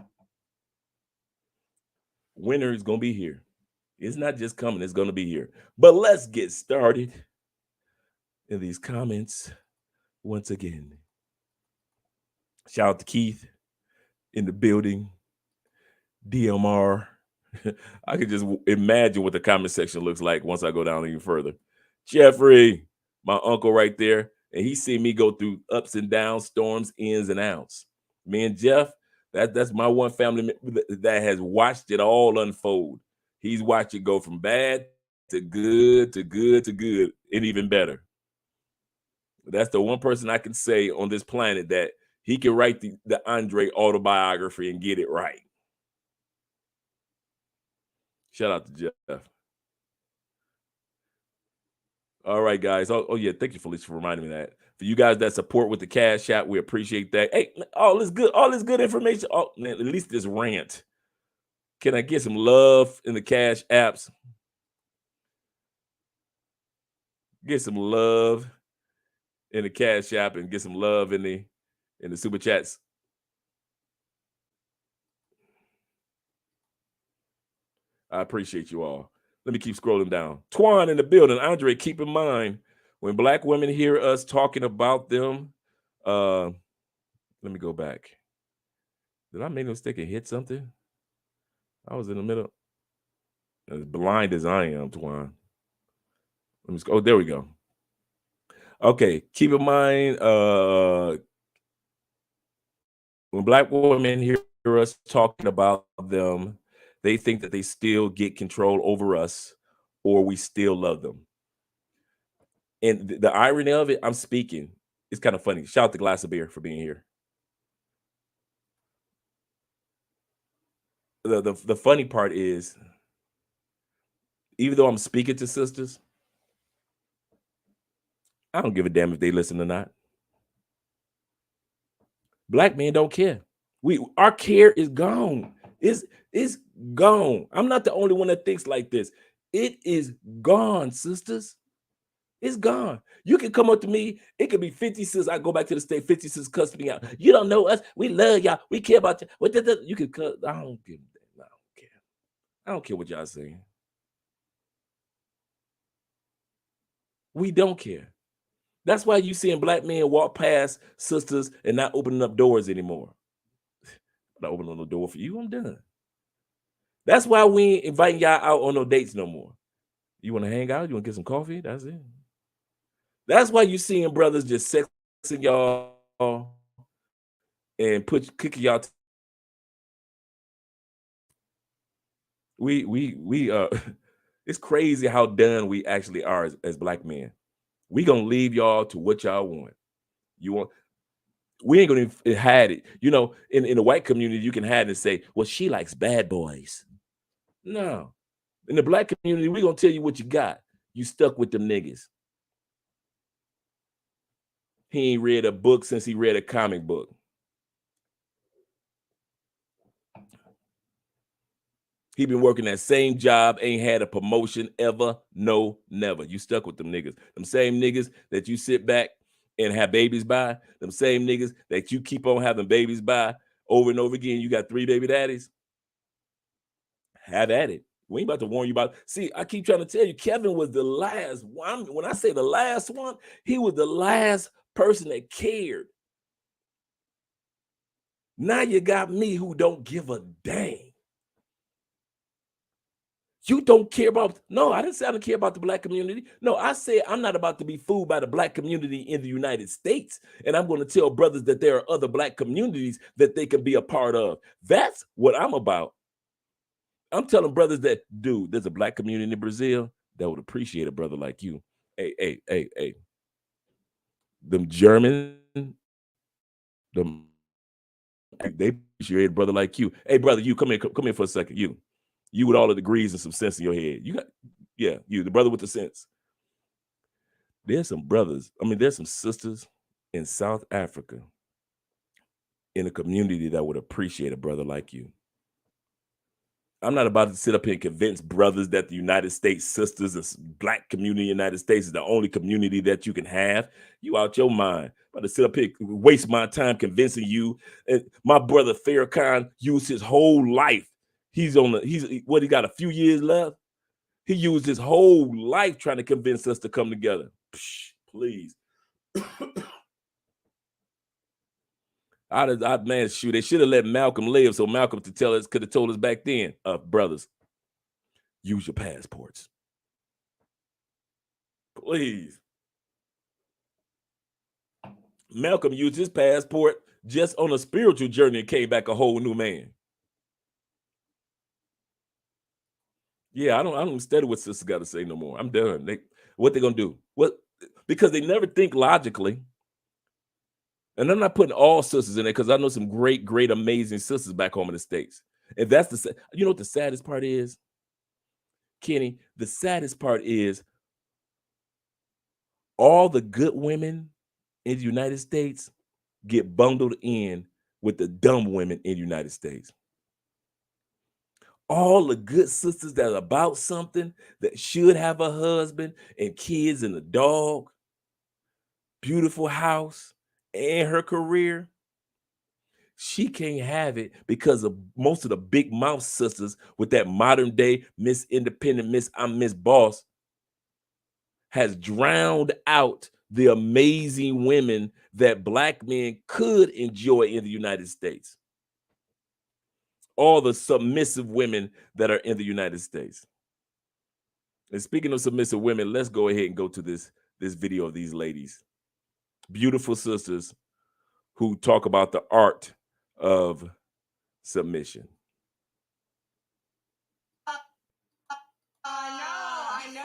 winter is going to be here. It's not just coming, it's going to be here. But let's get started in these comments once again. Shout out to Keith in the building. DMR. I can just imagine what the comment section looks like once I go down even further. Jeffrey, my uncle right there. And he seen me go through ups and downs, storms, ins and outs. Me and Jeff, that's my one family that has watched it all unfold. He's watched it go from bad to good to good to good and even better. That's the one person I can say on this planet that he can write the Andre autobiography and get it right. Shout out to Jeff. All right, guys. Oh yeah, thank you, Felicia, for reminding me that. For you guys that support with the Cash App, we appreciate that. Hey, all this good information. Oh, man, at least this rant. Can I get some love in the Cash Apps? Get some love in the Cash App and get some love in the Super Chats. I appreciate you all. Let me keep scrolling down. Twan in the building. Andre, keep in mind, when black women hear us talking about them, let me go back. Did I make a mistake and hit something? I was in the middle. As blind as I am, Twan. Let me go. Oh, there we go. Okay, keep in mind, when black women hear us talking about them, they think that they still get control over us or we still love them. And the irony of it, I'm speaking. It's kind of funny. Shout out to Glass of Beer for being here. The funny part is, even though I'm speaking to sisters, I don't give a damn if they listen or not. Black men don't care. Our care is gone. It's gone. I'm not the only one that thinks like this. It is gone, sisters. It's gone. You can come up to me. It could be 50 cents. I go back to the state. 50 cents cuss me out. You don't know us. We love y'all. We care about you. What you can cut. I don't give a damn. I don't care. I don't care what y'all saying. We don't care. That's why you seeing black men walk past sisters and not opening up doors anymore. I'm not opening the door for you. I'm done. That's why we ain't inviting y'all out on no dates no more. You want to hang out? You want to get some coffee? That's it. That's why you seeing brothers just sexing y'all and kicking y'all. We it's crazy how done we actually are as black men. We gonna leave y'all to what y'all want. You want we ain't gonna hide it. You know, in the white community, you can hide and say, well, she likes bad boys. No. In the black community, we gonna tell you what you got. You stuck with them niggas. He ain't read a book since he read a comic book. He been working that same job, ain't had a promotion ever. No, never. You stuck with them niggas. Them same niggas that you sit back and have babies by. Them same niggas that you keep on having babies by over and over again. You got 3 baby daddies. Have at it. We ain't about to warn you about. See, I keep trying to tell you, Kevin was the last one. When I say the last one, he was the last person that cared. Now you got me who don't give a damn. You don't care about, no, I didn't say I don't care about the black community. No, I said I'm not about to be fooled by the black community in the United States. And I'm going to tell brothers that there are other black communities that they can be a part of. That's what I'm about. I'm telling brothers that, dude, there's a black community in Brazil that would appreciate a brother like you. Hey. Them German, they appreciate a brother like you. Hey, brother, you come here for a second. You with all the degrees and some sense in your head. You got, yeah, you, the brother with the sense. There's some brothers, there's some sisters in South Africa in a community that would appreciate a brother like you. I'm not about to sit up here and convince brothers that the United States sisters, the black community in the United States is the only community that you can have. You out your mind. I'm about to sit up here, waste my time convincing you. And my brother Farrakhan used his whole life. He got a few years left. He used his whole life trying to convince us to come together. Psh, please. Man, shoot, they should have let Malcolm live so Malcolm could have told us back then, brothers, use your passports. Please. Malcolm used his passport just on a spiritual journey and came back a whole new man. Yeah, I don't study what sisters got to say no more. I'm done. What they gonna do? What? Because they never think logically. And I'm not putting all sisters in there because I know some great, great, amazing sisters back home in the States. And that's you know what the saddest part is, Kenny? The saddest part is all the good women in the United States get bundled in with the dumb women in the United States. All the good sisters that are about something, that should have a husband and kids and a dog, beautiful house, and her career, she can't have it because of most of the big mouth sisters with that modern day Miss Independent, I'm Miss Boss, has drowned out the amazing women that black men could enjoy in the United States. All the submissive women that are in the United States. And speaking of submissive women, let's go ahead and go to this video of these ladies. Beautiful sisters who talk about the art of submission. I know.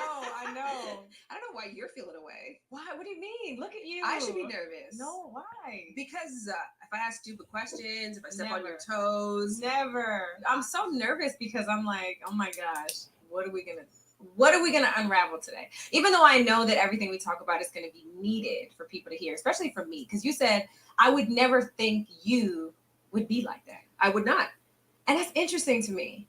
I don't know why you're feeling away. Why? What do you mean? Look at you. I should be nervous. No, why? Because if I ask stupid questions, if I step on Never. your toes. Never. I'm so nervous because I'm like, oh my gosh, what are we gonna unravel today? Even though I know that everything we talk about is gonna be needed for people to hear, especially for me. Because you said I would never think you would be like that. I would not. And that's interesting to me.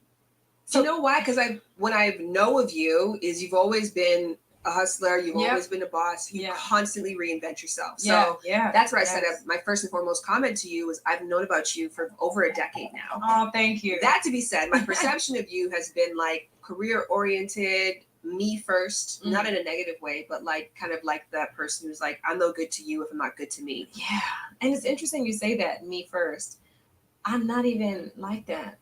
So, you know why? Because when I know of you is you've always been a hustler. You've always been a boss. You constantly reinvent yourself. So that's where I said my first and foremost comment to you was I've known about you for over a decade now. Oh, thank you. That to be said, my perception of you has been like career oriented, me first, not in a negative way, but like kind of like that person who's like, I'm no good to you if I'm not good to me. Yeah. And it's interesting you say that, me first. I'm not even like that.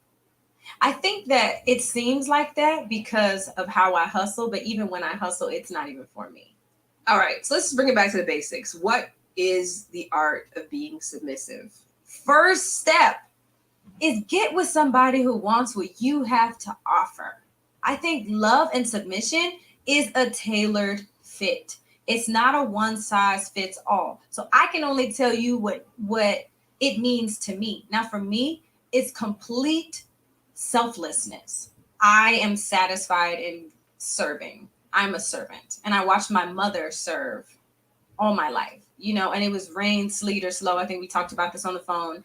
I think that it seems like that because of how I hustle, but even when I hustle, it's not even for me. All right, so let's just bring it back to the basics. What is the art of being submissive? First step is get with somebody who wants what you have to offer. I think love and submission is a tailored fit. It's not a one size fits all. So I can only tell you what it means to me. Now for me, it's complete selflessness. I am satisfied in serving. I'm a servant. And I watched my mother serve all my life, and it was rain, sleet, or slow. I think we talked about this on the phone.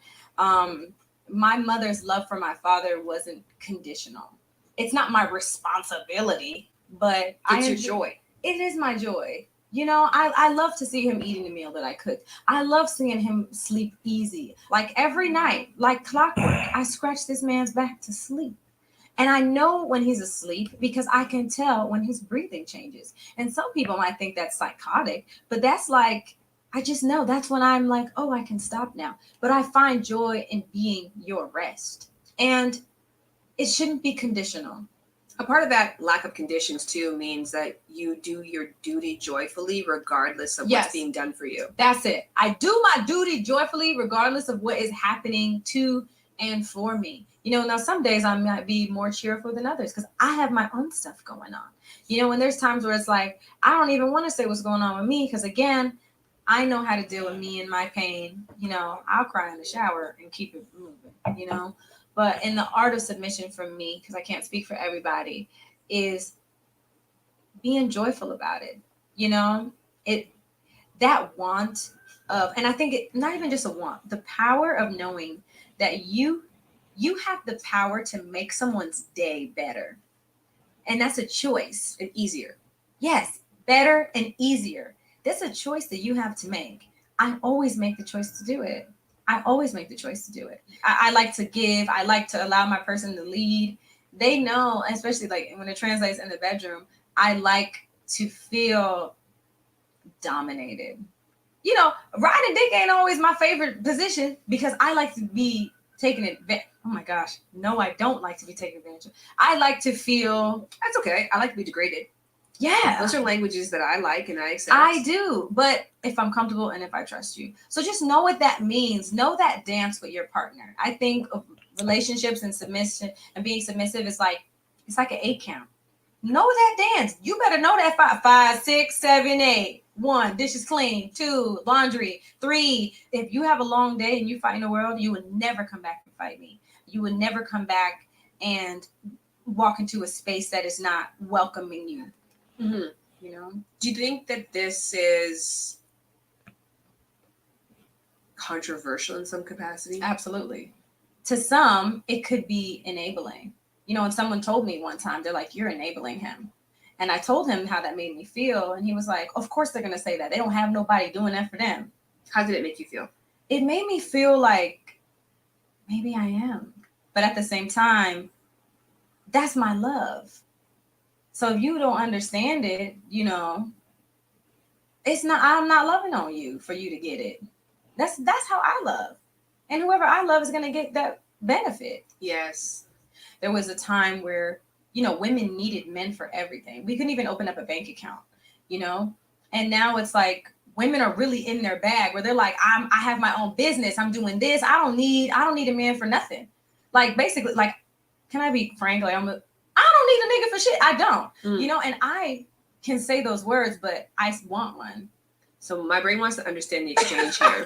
My mother's love for my father wasn't conditional. It's not my responsibility, but it's your joy. It is my joy. I love to see him eating the meal that I cooked. I love seeing him sleep easy. Like every night, like clockwork, I scratch this man's back to sleep. And I know when he's asleep because I can tell when his breathing changes. And some people might think that's psychotic, but that's like, I just know that's when I'm like, oh, I can stop now. But I find joy in being your rest. And it shouldn't be conditional. A part of that lack of conditions too means that you do your duty joyfully regardless of what's being done for you. That's it. I do my duty joyfully regardless of what is happening to and for me. Now some days I might be more cheerful than others because I have my own stuff going on. And there's times where it's like, I don't even want to say what's going on with me because again, I know how to deal with me and my pain. I'll cry in the shower and keep it moving, But in the art of submission for me, because I can't speak for everybody, is being joyful about it. That want of, and I think not even just a want, the power of knowing that you have the power to make someone's day better. And that's a choice. And easier. Yes, better and easier. That's a choice that you have to make. I always make the choice to do it. I like to give. I like to allow my person to lead. They know, especially like when it translates in the bedroom, I like to feel dominated. Riding dick ain't always my favorite position because I like to be taken advantage. Oh my gosh. No, I don't like to be taken advantage of. I like to feel. That's okay. I like to be degraded. Yeah. Those are languages that I like and I accept. I do. But if I'm comfortable and if I trust you. So just know what that means. Know that dance with your partner. I think of relationships and submission and being submissive is like, it's like an 8 count. Know that dance. You better know that 5, 6, 7, 8. 1, dishes clean. 2, laundry. 3, if you have a long day and you fight in the world, you would never come back and fight me. You would never come back and walk into a space that is not welcoming you. Mm-hmm. Do you think that this is controversial in some capacity? Absolutely. To some, it could be enabling. And someone told me one time, they're like, you're enabling him. And I told him how that made me feel. And he was like, of course they're going to say that. They don't have nobody doing that for them. How did it make you feel? It made me feel like maybe I am. But at the same time, that's my love. So if you don't understand it, it's not, I'm not loving on you for you to get it. That's how I love. And whoever I love is going to get that benefit. Yes. There was a time where, women needed men for everything. We couldn't even open up a bank account, and now it's like women are really in their bag where they're like, I have my own business. I'm doing this. I don't need a man for nothing. Like basically, like, can I be frank? Like I don't need a nigga for shit. I don't, and I can say those words, but I want one. So my brain wants to understand the exchange here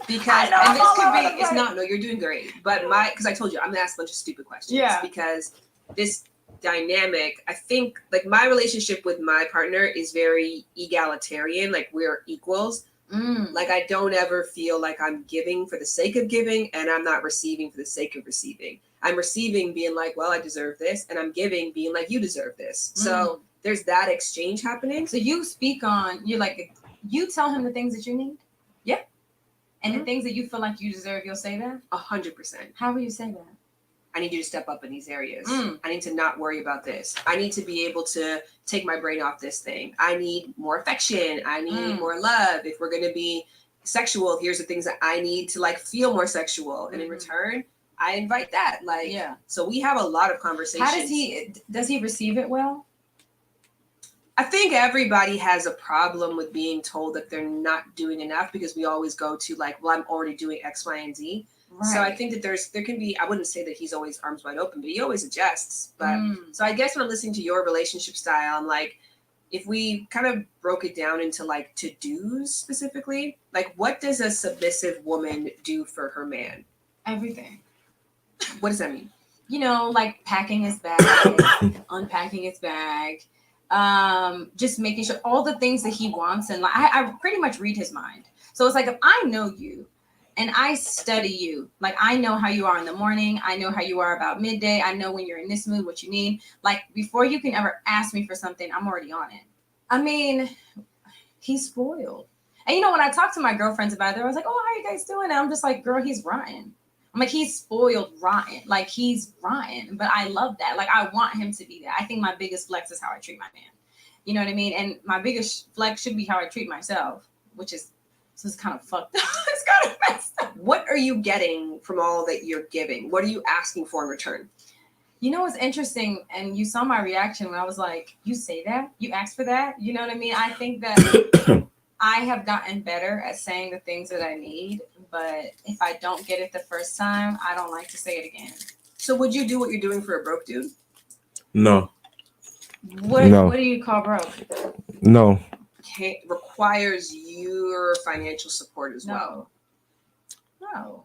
because and this could be, it's not, no, you're doing great. But because I told you, I'm gonna ask a bunch of stupid questions. Yeah. Because this dynamic, I think like my relationship with my partner is very egalitarian. Like we're equals. Like I don't ever feel like I'm giving for the sake of giving and I'm not receiving for the sake of receiving. I'm receiving being like, well, I deserve this. And I'm giving being like, you deserve this. So there's that exchange happening. So you speak on, you're like, you tell him the things that you need. Yeah. And the things that you feel like you deserve, you'll say that? 100%. How will you say that? I need you to step up in these areas. I need to not worry about this. I need to be able to take my brain off this thing. I need more affection. I need more love. If we're going to be sexual, here's the things that I need to like feel more sexual. And in return, I invite that. Like, yeah. So we have a lot of conversations. How does he receive it well? I think everybody has a problem with being told that they're not doing enough, because we always go to like, well, I'm already doing X, Y, and Z. Right. So I think that there can be, I wouldn't say that he's always arms wide open, but he always adjusts. But so I guess when I'm listening to your relationship style, I'm like, if we kind of broke it down into like to-dos specifically, like what does a submissive woman do for her man? Everything. What does that mean? You know, like packing his bag, unpacking his bag, just making sure all the things that he wants. And like, I pretty much read his mind. So it's like, if I know you, and I study you, like I know how you are in the morning. I know how you are about midday. I know when you're in this mood, what you need. Like before you can ever ask me for something, I'm already on it. I mean, he's spoiled. And you know, when I talk to my girlfriends about it, I was like, oh, how are you guys doing? And I'm just like, girl, he's rotten. I'm like, he's spoiled rotten. Like he's rotten, but I love that. Like I want him to be that. I think my biggest flex is how I treat my man. You know what I mean? And my biggest flex should be how I treat myself, which is, so it's kind of fucked up. It's kind of messed up. What are you getting from all that you're giving? What are you asking for in return? You know what's interesting? And you saw my reaction when I was like, you say that? You asked for that? You know what I mean? I think that I have gotten better at saying the things that I need. But if I don't get it the first time, I don't like to say it again. So would you do what you're doing for a broke dude? No. What do you call broke? No. Requires your financial support as well. No.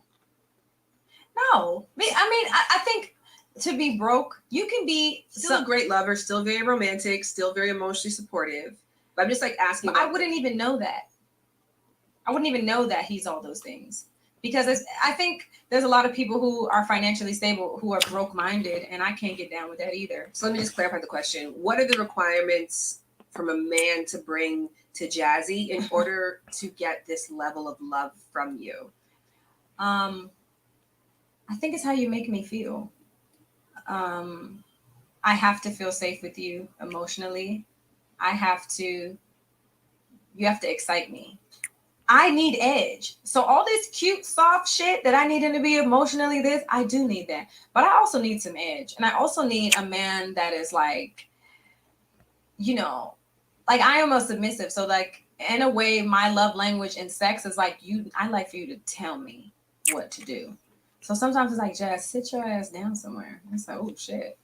I mean, I think to be broke, you can be still a great lover, still very romantic, still very emotionally supportive. But I'm just like asking. I wouldn't even know that. I wouldn't even know that he's all those things, because I think there's a lot of people who are financially stable who are broke-minded, and I can't get down with that either. So let me just clarify the question. What are the requirements from a man to bring to Jazzy in order to get this level of love from you? I think it's how you make me feel. I have to feel safe with you emotionally. You have to excite me. I need edge. So all this cute, soft shit that I need him to be emotionally this, I do need that. But I also need some edge. And I also need a man that is like, you know, like I am a submissive. So like, in a way, my love language in sex is like, I like for you to tell me what to do. So sometimes it's like, Jazz, sit your ass down somewhere. And it's like, oh shit,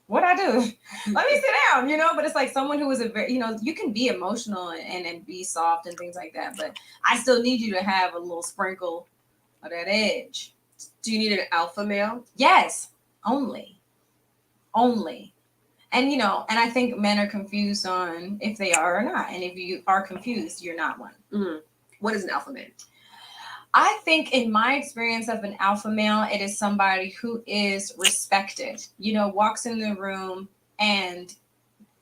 what'd I do? Let me sit down, you know? But it's like someone who is a very, you know, you can be emotional and be soft and things like that, but I still need you to have a little sprinkle of that edge. Do you need an alpha male? Yes, only. And, you know, and I think men are confused on if they are or not. And if you are confused, you're not one. Mm-hmm. What is an alpha man? I think in my experience of an alpha male, it is somebody who is respected, you know, walks in the room and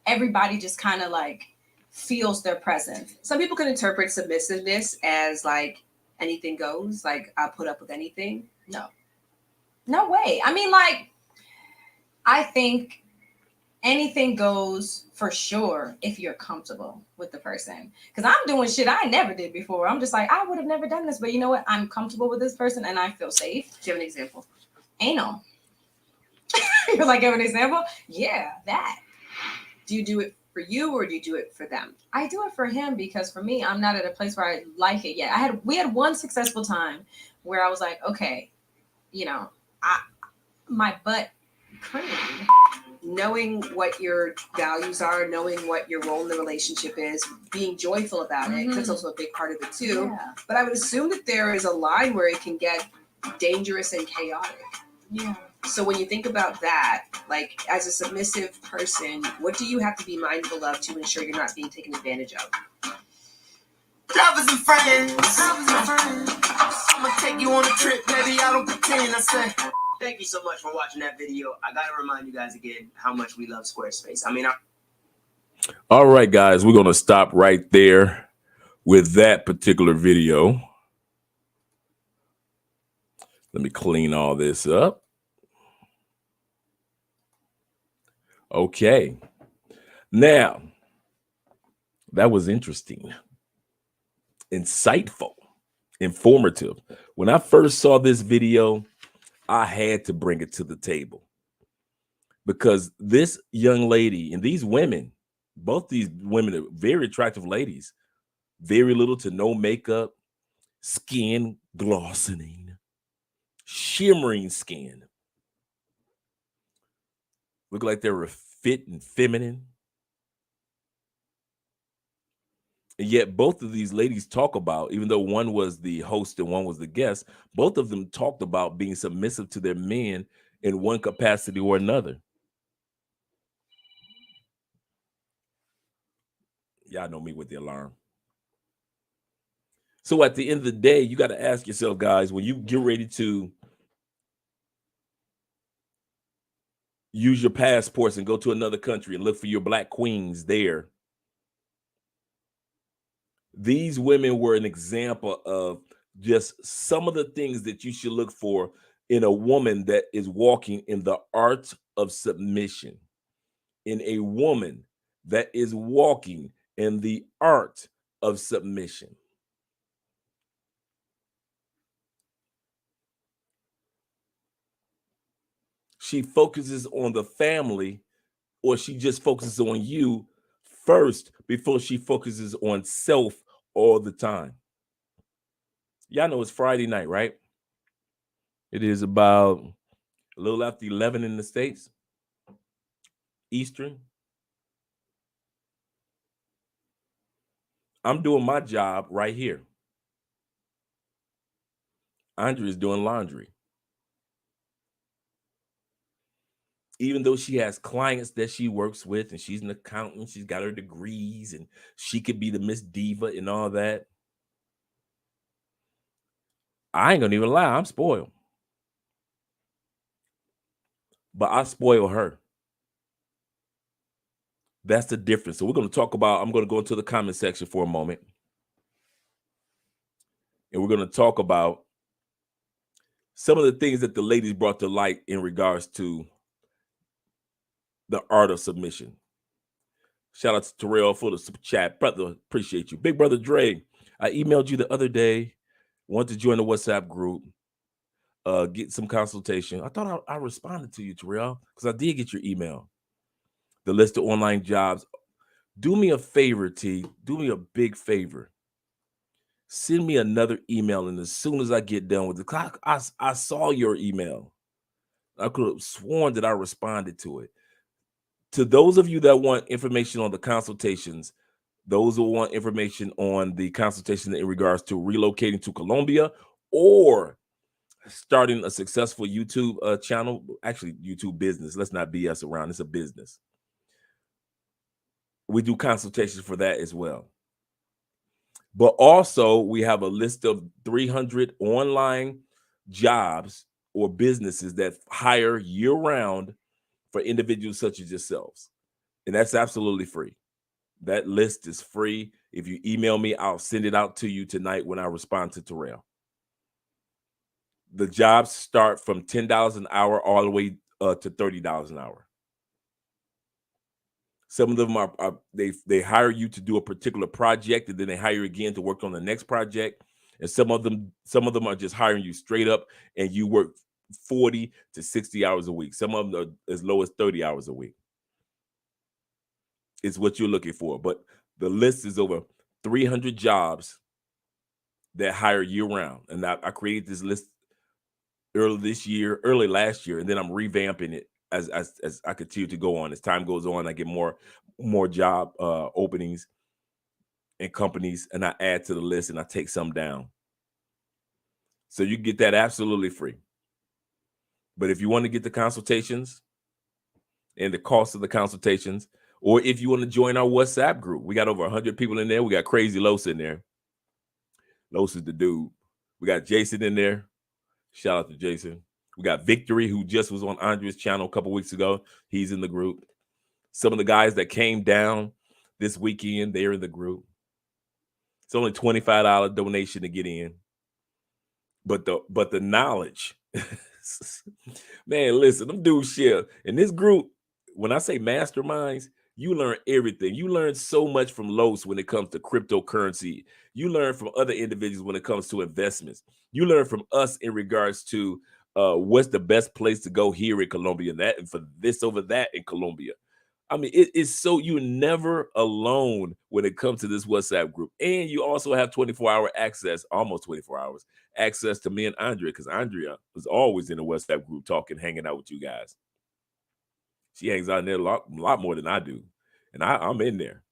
everybody just kind of like feels their presence. Some people can interpret submissiveness as like anything goes, like I'll put up with anything. No way. I mean, like, I think anything goes for sure if you're comfortable with the person. Because I'm doing shit I never did before. I'm just like, I would have never done this, but you know what? I'm comfortable with this person and I feel safe. Do you have an example? Anal. You're like, give an example? Yeah, that. Do you do it for you or do you do it for them? I do it for him because for me, I'm not at a place where I like it yet. We had one successful time where I was like, okay, you know, my butt creamed. Knowing what your values are, knowing what your role in the relationship is, being joyful about it, that's also a big part of it too. Yeah. But I would assume that there is a line where it can get dangerous and chaotic. Yeah. So when you think about that, like as a submissive person, what do you have to be mindful of to ensure you're not being taken advantage of? Lovers and friends. I'm gonna take you on a trip, baby. I don't pretend. I say. Thank you so much for watching that video. I gotta remind you guys again how much we love Squarespace. All right, guys, we're gonna stop right there with that particular video. Let me clean all this up. Okay. Now, that was interesting, insightful, informative. When I first saw this video, I had to bring it to the table because this young lady and these women, both these women are very attractive ladies, very little to no makeup, skin glossing, shimmering skin. Look like they were fit and feminine. And yet both of these ladies talk about, even though one was the host and one was the guest, both of them talked about being submissive to their men in one capacity or another. Y'all know me with the alarm. So at the end of the day, you got to ask yourself, guys, when you get ready to use your passports and go to another country and look for your black queens there, these women were an example of just some of the things that you should look for in a woman that is walking in the art of submission, in a woman that is walking in the art of submission. She focuses on the family, or she just focuses on you first before she focuses on self all the time. Y'all know it's Friday night, right? It is about a little after 11 in the States, Eastern. I'm doing my job right here. Andrea is doing laundry. Even though she has clients that she works with and she's an accountant, she's got her degrees and she could be the Miss Diva and all that. I ain't gonna even lie, I'm spoiled. But I spoil her. That's the difference. So we're going to talk about, I'm going to go into the comment section for a moment. And we're going to talk about some of the things that the ladies brought to light in regards to the art of submission. Shout out to Terrell for the super chat. Brother, appreciate you. Big Brother Dre, I emailed you the other day. Want to join the WhatsApp group, get some consultation. I thought I responded to you, Terrell, because I did get your email. The list of online jobs. Do me a favor, T. Do me a big favor. Send me another email, and as soon as I get done with it, I saw your email. I could have sworn that I responded to it. To those of you that want information on the consultations, those who want information on the consultation in regards to relocating to Colombia or starting a successful YouTube channel, actually YouTube business. Let's not BS around. It's a business. We do consultations for that as well. But also we have a list of 300 online jobs or businesses that hire year-round for individuals such as yourselves. And that's absolutely free. That list is free. If you email me, I'll send it out to you tonight when I respond to Terrell. The jobs start from $10 an hour all the way to $30 an hour. Some of them are they hire you to do a particular project, and then they hire you again to work on the next project. And some of them are just hiring you straight up, and you work 40 to 60 hours a week. Some of them are as low as 30 hours a week. It's what you're looking for. But the list is over 300 jobs that hire year round. And I created this list early last year, and then I'm revamping it as I continue to go on. As time goes on, I get more job openings and companies, and I add to the list and I take some down. So you get that absolutely free. But if you want to get the consultations and the cost of the consultations, or if you want to join our WhatsApp group, we got over 100 people in there. We got Crazy Los in there. Los is the dude. We got Jason in there. Shout out to Jason. We got Victory, who just was on Andrea's channel a couple weeks ago. He's in the group. Some of the guys that came down this weekend, they're in the group. It's only $25 donation to get in. But the knowledge, man, listen, them dudes share. In this group, when I say masterminds, you learn everything. You learn so much from Los when it comes to cryptocurrency. You learn from other individuals when it comes to investments. You learn from us in regards to what's the best place to go here in Colombia, and for this over that in Colombia. I mean, it's so you're never alone when it comes to this WhatsApp group. And you also have 24-hour access, almost 24 hours, access to me and Andrea, because Andrea was always in the WhatsApp group talking, hanging out with you guys. She hangs out in there a lot more than I do. And I'm in there.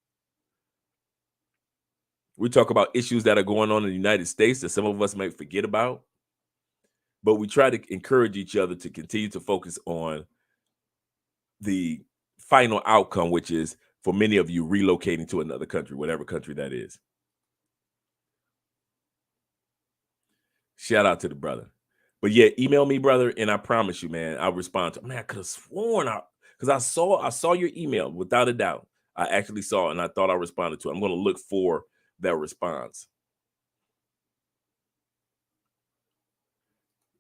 We talk about issues that are going on in the United States that some of us might forget about. But we try to encourage each other to continue to focus on the final outcome, which is for many of you relocating to another country, whatever country that is. Shout out to the brother. But yeah, email me, brother, and I promise you, man, I'll respond to. Man, I could have sworn because I saw your email without a doubt. I actually saw it and I thought I responded to it. I'm going to look for that response.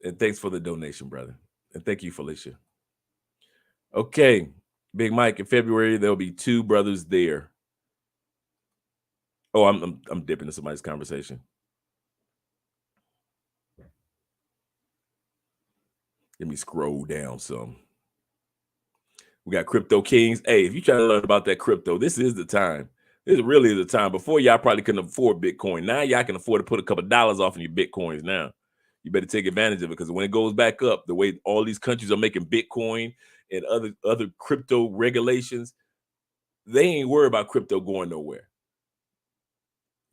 And thanks for the donation, brother. And thank you, Felicia. Okay, Big Mike, in February, there'll be 2 brothers there. Oh, I'm dipping into somebody's conversation. Let me scroll down some. We got Crypto Kings. Hey, if you try to learn about that crypto, this is the time. This really is the time. Before, y'all probably couldn't afford Bitcoin. Now y'all can afford to put a couple of dollars off in your Bitcoins now. You better take advantage of it, because when it goes back up, the way all these countries are making Bitcoin and other crypto regulations, they ain't worried about crypto going nowhere.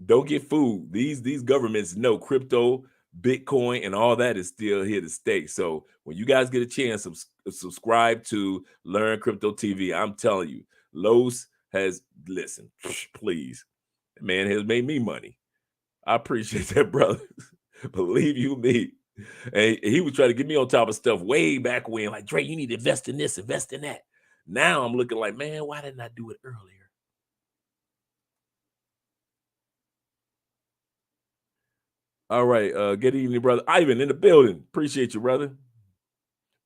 Don't get fooled. These governments know crypto, Bitcoin, and all that is still here to stay. So when you guys get a chance, subscribe to Learn Crypto TV. I'm telling you, Los has, listen, please, man has made me money. I appreciate that, brother. Believe you me. And he was trying to get me on top of stuff way back when, like, Dre, you need to invest in this, invest in that. Now I'm looking like, man, why didn't I do it earlier? All right. Good evening, brother. Ivan in the building. Appreciate you, brother.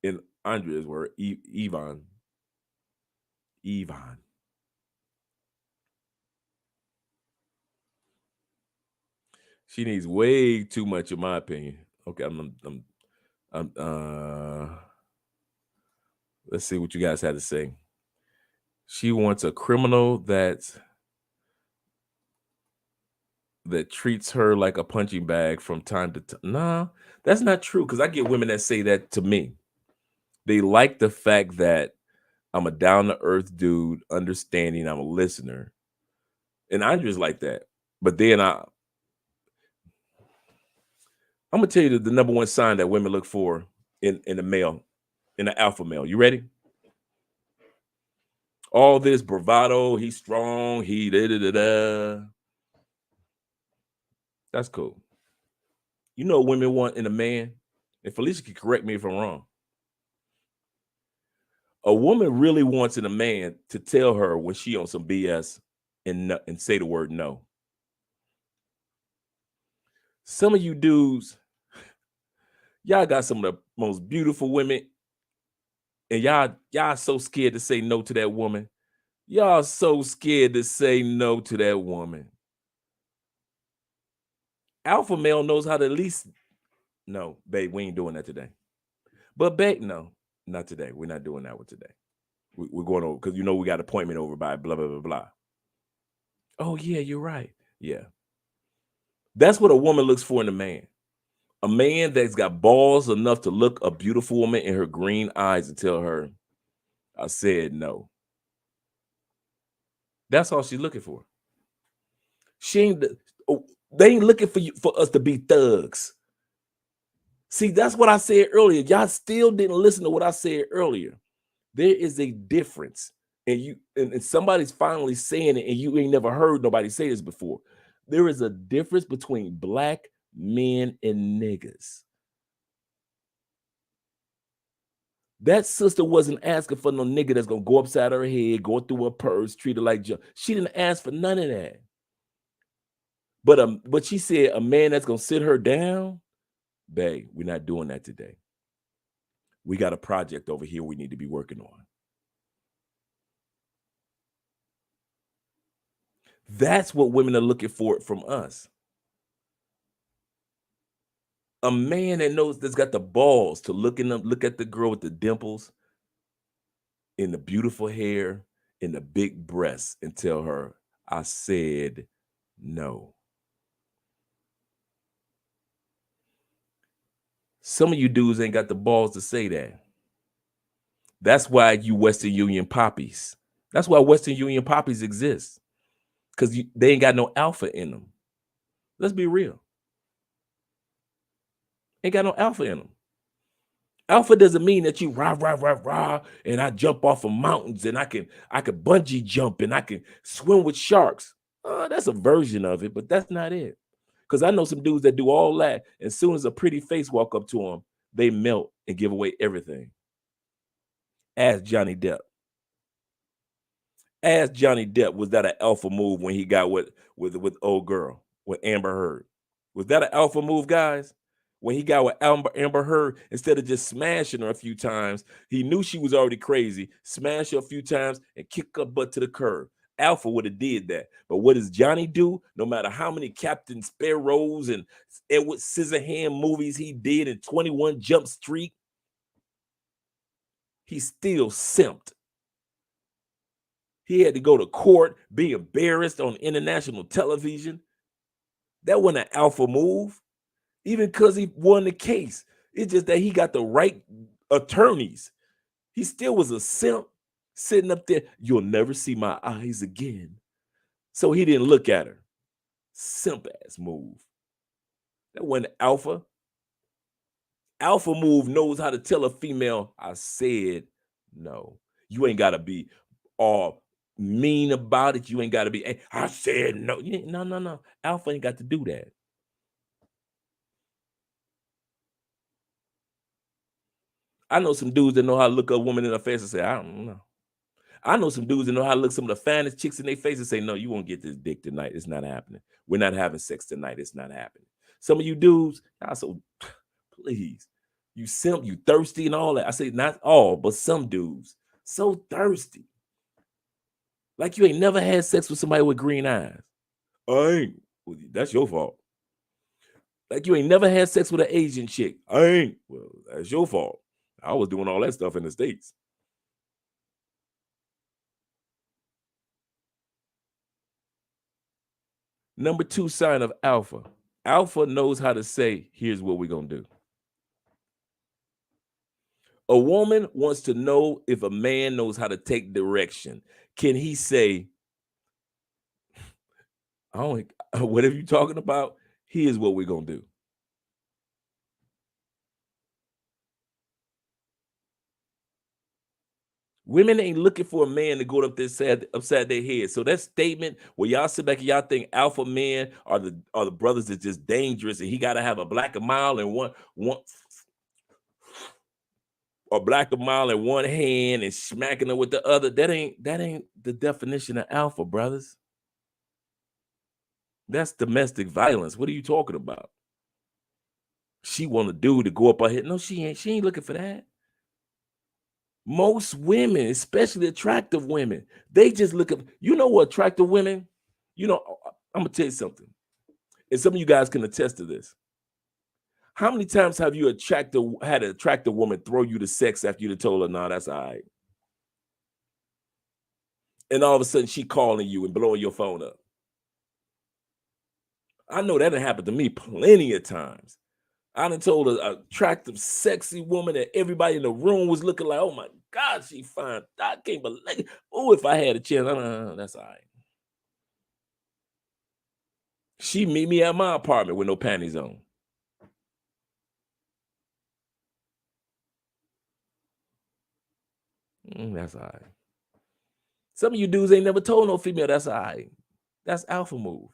And Andrea's word, Yvonne. She needs way too much, in my opinion. Okay, let's see what you guys had to say. She wants a criminal that treats her like a punching bag from time to time. Nah, that's not true, because I get women that say that to me. They like the fact that I'm a down-to-earth dude, understanding, I'm a listener. And Andrea's like that. But then I'm going to tell you the number one sign that women look for in a male, in an alpha male. You ready? All this bravado, he's strong, he da-da-da-da. That's cool. You know what women want in a man? And Felicia can correct me if I'm wrong. A woman really wants in a man to tell her when she on some BS and say the word no. Some of you dudes, y'all got some of the most beautiful women, and y'all so scared to say no to that woman. Y'all so scared to say no to that woman. Alpha male knows how to at least, no, babe, we ain't doing that today. But babe, no, not today. We're not doing that one today. We're going over, because you know we got an appointment over by blah, blah, blah, blah. Oh, yeah, you're right. Yeah. That's what a woman looks for in a man. A man that's got balls enough to look a beautiful woman in her green eyes and tell her, I said no. That's all she's looking for. They ain't looking for us to be thugs. See, that's what I said earlier. Y'all still didn't listen to what I said earlier. There is a difference. And somebody's finally saying it, and you ain't never heard nobody say this before. There is a difference between black men and niggas. That sister wasn't asking for no nigga that's gonna go upside her head, go through her purse, treat her like junk. She didn't ask for none of that. But she said a man that's gonna sit her down, babe, we're not doing that today. We got a project over here we need to be working on. That's what women are looking for from us. A man that knows, that's got the balls to look at the girl with the dimples and the beautiful hair and the big breasts and tell her, I said no. Some of you dudes ain't got the balls to say that. That's why you Western Union poppies. That's why Western Union poppies exist. Because they ain't got no alpha in them. Let's be real. Ain't got no alpha in them. Alpha doesn't mean that you rah, rah, rah, rah, and I jump off of mountains and I can bungee jump and I can swim with sharks. That's a version of it, but that's not it. Because I know some dudes that do all that, and as soon as a pretty face walk up to them, they melt and give away everything. Ask Johnny Depp. Ask Johnny Depp, was that an alpha move when he got with old girl, with Amber Heard? Was that an alpha move, guys? When he got with Amber Heard, instead of just smashing her a few times, he knew she was already crazy, smash her a few times and kick her butt to the curb. Alpha would have did that. But what does Johnny do? No matter how many Captain Sparrows and Edward Scissorhand movies he did in 21 Jump Street, he still simped. He had to go to court, be embarrassed on international television. That wasn't an alpha move. Even because he won the case. It's just that he got the right attorneys. He still was a simp sitting up there. You'll never see my eyes again. So he didn't look at her. Simp ass move. That wasn't alpha. Alpha move knows how to tell a female, I said no. You ain't got to be all mean about it. You ain't got to be, hey, I said no. No. Alpha ain't got to do that. I know some dudes that know how to look a woman in her face and say, I don't know. I know some dudes that know how to look some of the finest chicks in their face and say, no, you won't get this dick tonight. It's not happening. We're not having sex tonight. It's not happening. Some of you dudes, so please, you simp, you thirsty and all that. I say not all, but some dudes, so thirsty. Like you ain't never had sex with somebody with green eyes. I ain't. Well, that's your fault. Like you ain't never had sex with an Asian chick. I ain't. Well, that's your fault. I was doing all that stuff in the States. Number 2 sign of alpha. Alpha knows how to say, here's what we're going to do. A woman wants to know if a man knows how to take direction. Can he say, whatever you're talking about, here's what we're going to do. Women ain't looking for a man to go up there upside their head. So that statement where y'all sit back and y'all think alpha men are the brothers that's just dangerous and he got to have a black a mile and one or black a mile in one hand and smacking her with the other. That ain't the definition of alpha, brothers. That's domestic violence. What are you talking about? She want a dude to go up her head. No, she ain't. She ain't looking for that. Most women, especially attractive women, they just look at, what attractive women, I'm going to tell you something. And some of you guys can attest to this. How many times have you had an attractive woman throw you to sex after you told her, nah, that's all right? And all of a sudden she calling you and blowing your phone up. I know that done happened to me plenty of times. I done told an attractive, sexy woman that everybody in the room was looking like, oh my God, she fine. I can't believe it. Oh, if I had a chance, that's all right. She meet me at my apartment with no panties on. That's all right. Some of you dudes ain't never told no female that's all right. That's alpha move.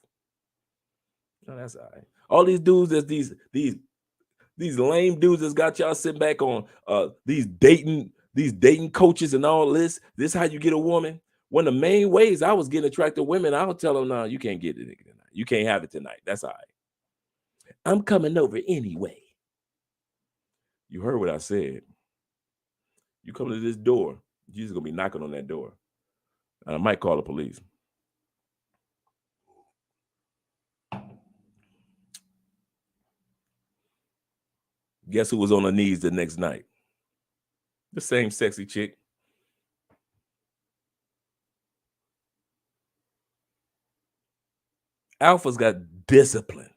No, that's all right. All these dudes, that's these lame dudes that's got y'all sitting back on these dating coaches and all this. This is how you get a woman. One of the main ways I was getting attractive women, I would tell them, no, you can't get it tonight. You can't have it tonight. That's all right. I'm coming over anyway. You heard what I said. You come to this door, you're just gonna be knocking on that door. And I might call the police. Guess who was on her knees the next night? The same sexy chick. Alpha's got discipline.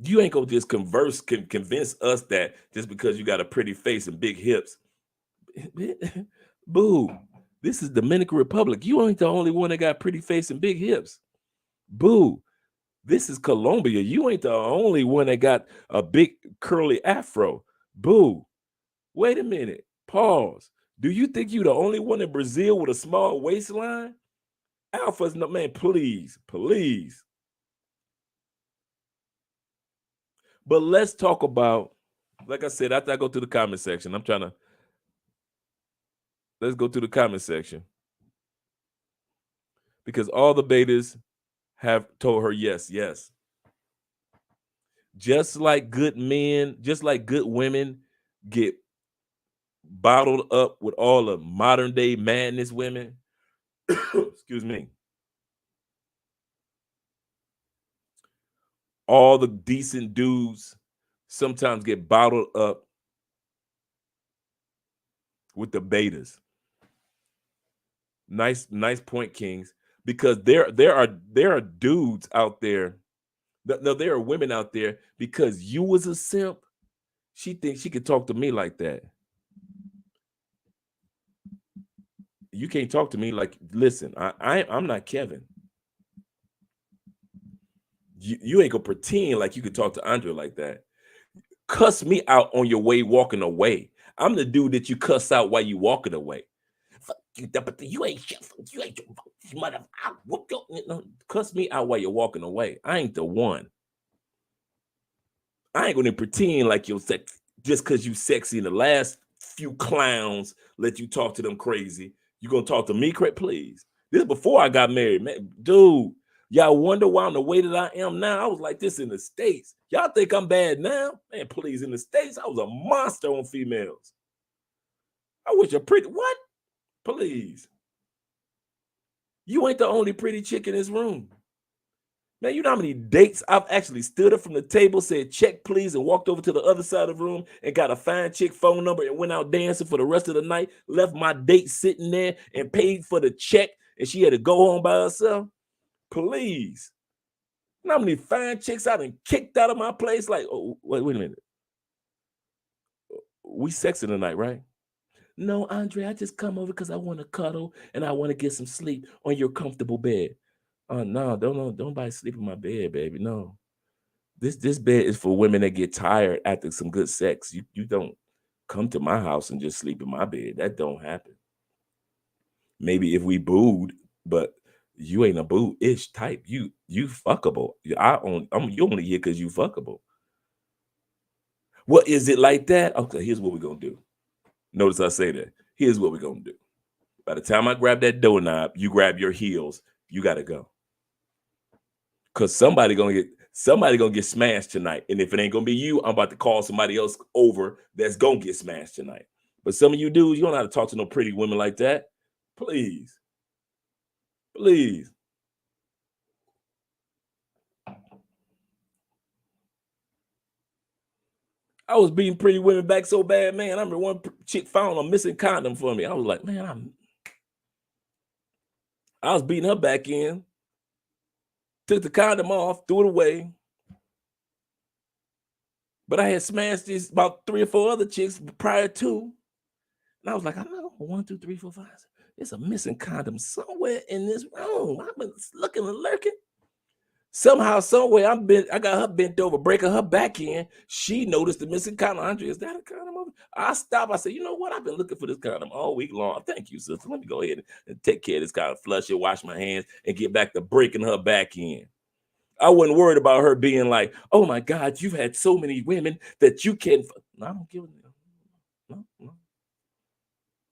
You ain't gonna just convince us that just because you got a pretty face and big hips. Boo, this is Dominican Republic. You ain't the only one that got pretty face and big hips. Boo, this is Colombia. You ain't the only one that got a big curly afro. Boo, wait a minute, pause. Do you think you the only one in Brazil with a small waistline? Alpha's no, man, please. But let's talk about, like I said, after I go to the comment section, let's go to the comment section. Because all the betas have told her yes. Just like good men, just like good women get bottled up with all the modern day madness women. Excuse me. All the decent dudes sometimes get bottled up with the betas. Nice point, Kings. Because there are dudes out there. No, there are women out there, because you was a simp, she thinks she could talk to me like that. You can't talk to me like, listen, I'm not Kevin. You ain't gonna pretend like you could talk to Andre like that. Cuss me out on your way walking away. I'm the dude that you cuss out while you walking away. Fuck you, but you ain't mother. I whoop your, cuss me out while you're walking away. I ain't the one. I ain't gonna pretend like you're sex just because you sexy and the last few clowns let you talk to them crazy. You gonna talk to me crazy? Please. This is before I got married, man. Dude, y'all wonder why I'm the way that I am now? I was like this in the States. Y'all think I'm bad now? Man, please, in the States, I was a monster on females. I wish a pretty, what? Please. You ain't the only pretty chick in this room. Man, you know how many dates I've actually stood up from the table, said check please, and walked over to the other side of the room and got a fine chick phone number and went out dancing for the rest of the night, left my date sitting there and paid for the check, and she had to go home by herself? Please. You know how many fine chicks I done kicked out of my place? Like, oh, wait a minute. We sexing tonight, right? No, Andre, I just come over because I want to cuddle and I want to get some sleep on your comfortable bed. No, don't nobody sleep in my bed, baby. No. This bed is for women that get tired after some good sex. You don't come to my house and just sleep in my bed. That don't happen. Maybe if we booed, but you ain't a boo-ish type. You fuckable. You only here because you fuckable. Well, is it like that? Okay, here's what we're gonna do. Notice I say that. Here's what we're gonna do. By the time I grab that doorknob, you grab your heels. You gotta go. Cause somebody gonna get smashed tonight. And if it ain't gonna be you, I'm about to call somebody else over that's gonna get smashed tonight. But some of you dudes, you don't know how to talk to no pretty women like that. Please. Please. I was beating pretty women back so bad, man. I remember one chick found a missing condom for me. I was like, man, I was beating her back in. Took the condom off, threw it away. But I had smashed this about 3 or 4 other chicks prior to. And I was like, I know 1, 2, 3, 4, 5. There's a missing condom somewhere in this room. I've been looking and lurking. Somehow, somewhere, I got her bent over, breaking her back in. She noticed the missing condom. Andre, is that a condom over? I stopped. I said, you know what? I've been looking for this condom all week long. Thank you, sister. Let me go ahead and take care of this condom, flush it, wash my hands, and get back to breaking her back in. I wasn't worried about her being like, oh my God, you've had so many women that you can't. No, I don't give a damn. No.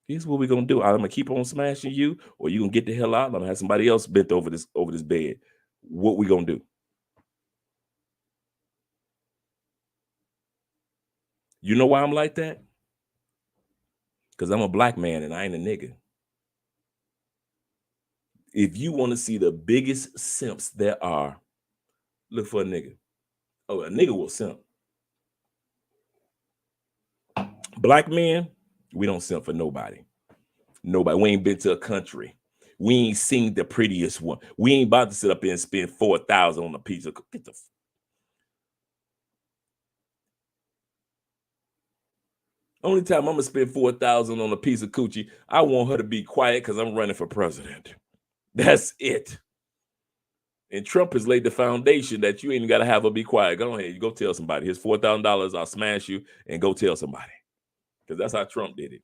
Here's what we're gonna do. I'm gonna keep on smashing you, or you're gonna get the hell out. I'm gonna have somebody else bent over this bed. What we gonna do? You know why I'm like that? Because I'm a black man and I ain't a nigga. If you want to see the biggest simps there are, look for a nigga. Oh, a nigga will simp. Black men, we don't simp for nobody. Nobody. We ain't been to a country. We ain't seen the prettiest one. We ain't about to sit up here and spend $4,000 on a pizza. Get the only time I'm gonna spend $4,000 on a piece of coochie, I want her to be quiet because I'm running for president. That's it. And Trump has laid the foundation that you ain't gotta have her be quiet. Go ahead, you go tell somebody. Here's $4,000. I'll smash you and go tell somebody. Because that's how Trump did it.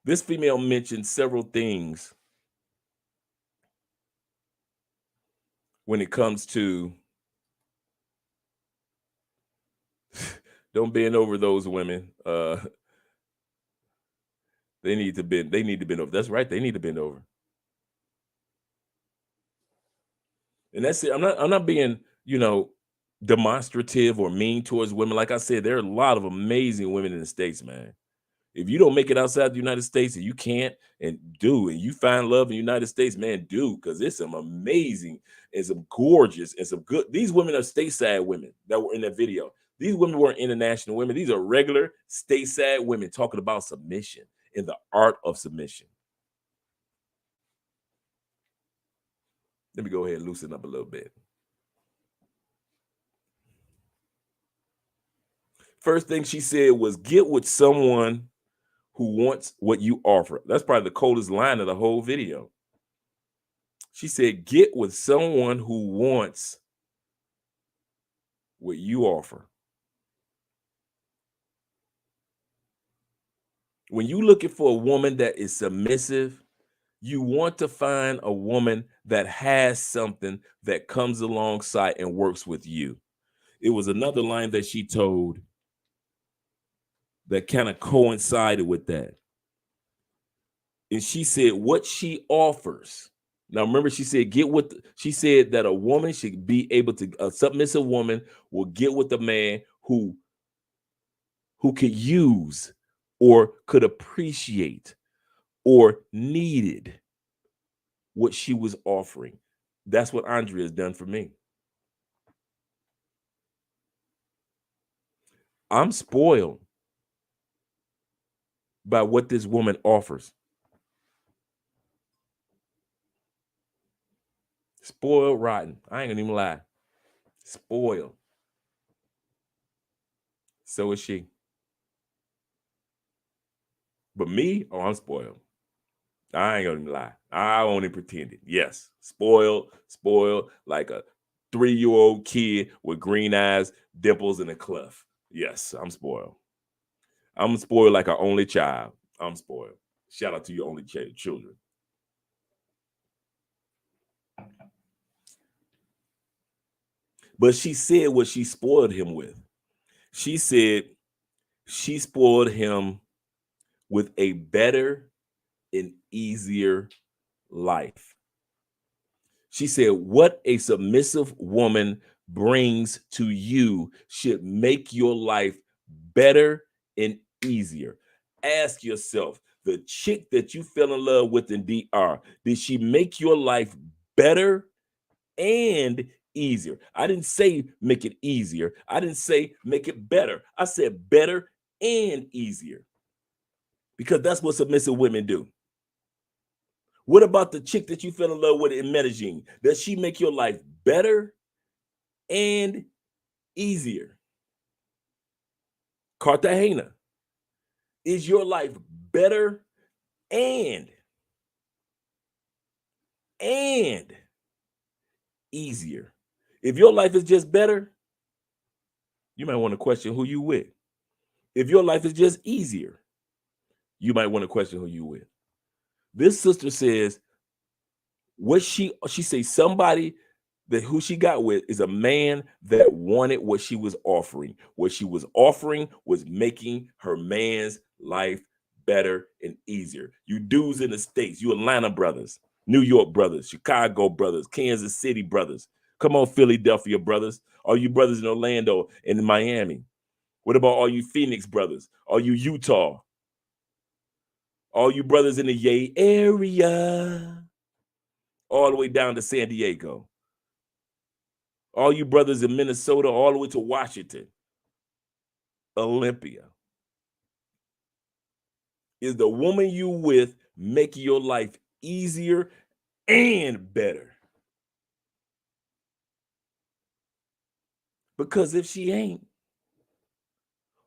This female mentioned several things when it comes to don't bend over those women. They need to bend over. That's right, they need to bend over. And that's it. I'm not being, demonstrative or mean towards women. Like I said, there are a lot of amazing women in the States, man. If you don't make it outside the United States and you can't and you find love in the United States, man, do, because there's some amazing and some gorgeous and some good. These women are stateside women that were in that video. These women weren't international women. These are regular stateside women talking about submission and the art of submission. Let me go ahead and loosen up a little bit. First thing she said was, get with someone who wants what you offer. That's probably the coldest line of the whole video. She said, get with someone who wants what you offer. When you're looking for a woman that is submissive, you want to find a woman that has something that comes alongside and works with you. It was another line that she told that kind of coincided with that. And she said what she offers. Now, remember, she said, she said that a woman should be able to, a submissive woman will get with a man who could use or could appreciate or needed what she was offering. That's what Andrea has done for me. I'm spoiled by what this woman offers. Spoiled rotten. I ain't gonna even lie. Spoiled. So is she. But me, oh, I'm spoiled. I ain't gonna even lie. I only pretended. Yes, spoiled like a 3-year-old kid with green eyes, dimples, and a cleft. Yes, I'm spoiled. I'm spoiled like an only child. I'm spoiled. Shout out to your only children. But she said what she spoiled him with. She said she spoiled him with a better and easier life. She said what a submissive woman brings to you should make your life better and easier. Ask yourself, the chick that you fell in love with in DR, did she make your life better and easier? I didn't say make it easier. I didn't say make it better. I said better and easier, because that's what submissive women do. What about the chick that you fell in love with in Medellin? Does she make your life better and easier? Cartagena, is your life better and easier? If your life is just better, you might want to question who you with. If your life is just easier, you might want to question who you with. This sister says what she says somebody that who she got with is a man that wanted what she was offering. What she was offering was making her man's life better and easier. You dudes in the States, you Atlanta brothers, New York brothers, Chicago brothers, Kansas City brothers. Come on, Philadelphia brothers. All you brothers in Orlando and in Miami. What about all you Phoenix brothers? All you Utah? All you brothers in the Yay area? all the way down to San Diego. All you brothers in Minnesota, all the way to Washington. Olympia. Is the woman you with making your life easier and better? Because if she ain't,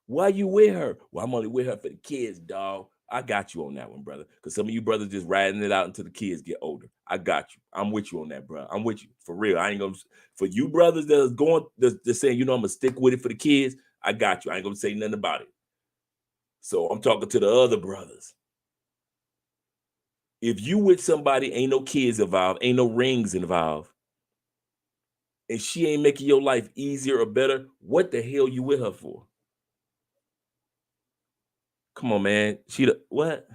why you with her? Well, I'm only with her for the kids, dog. I got you on that one, brother. Because some of you brothers just riding it out until the kids get older. I got you. I'm with you on that, bro. I'm with you for real. I ain't gonna, for you brothers that's going, that's saying, you know, I'm gonna stick with it for the kids. I got you. I ain't gonna say nothing about it. So I'm talking to the other brothers. If you with somebody, ain't no kids involved, ain't no rings involved, and she ain't making your life easier or better, what the hell you with her for? Come on, man. She the what?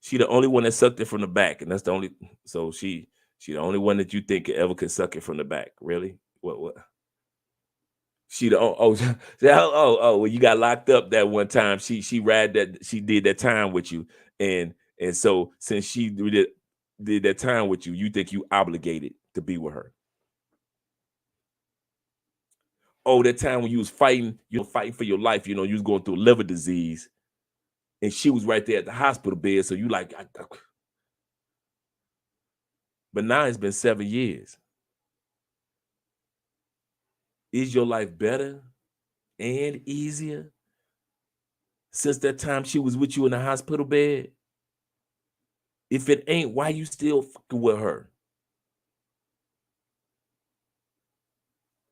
She the only one that sucked it from the back, and that's the only. So she the only one that you think ever could suck it from the back. Really? What? She the well, you got locked up that one time. She did that time with you, and so since she did that time with you, you think you obligated to be with her. Oh, that time when you was fighting, fighting for your life, you was going through liver disease, and she was right there at the hospital bed. So you like, but now it's been 7 years. Is your life better and easier since that time she was with you in the hospital bed? If it ain't, why you still fucking with her?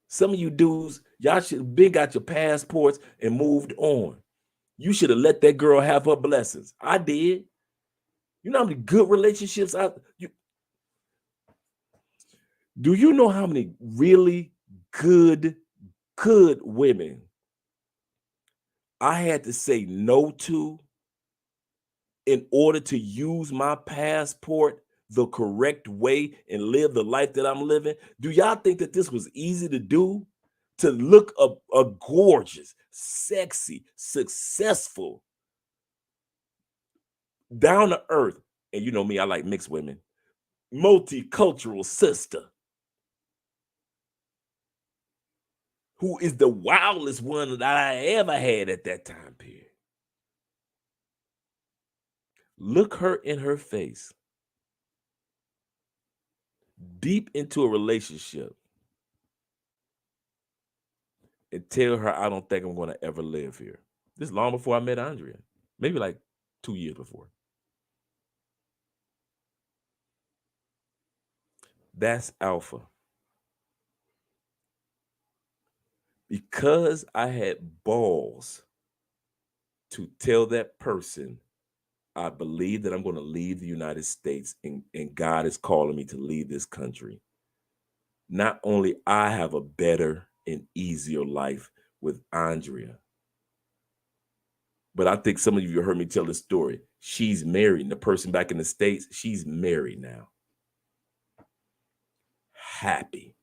Some of you dudes, y'all should have been got your passports and moved on. You should have let that girl have her blessings. I did. You know how many good relationships do you know how many really good women I had to say no to in order to use my passport the correct way and live the life that I'm living? Do y'all think that this was easy to do? To look a gorgeous, sexy, successful, down to earth, and you know me, I like mixed women, multicultural sister who is the wildest one that I ever had at that time period. Look her in her face, deep into a relationship, and tell her, I don't think I'm going to ever live here. This is long before I met Andrea, maybe like 2 years before. That's alpha. Because I had balls to tell that person, I believe that I'm going to leave the United States and God is calling me to leave this country. Not only I have a better and easier life with Andrea, but I think some of you heard me tell this story. She's married, and the person back in the States, she's married now. Happy.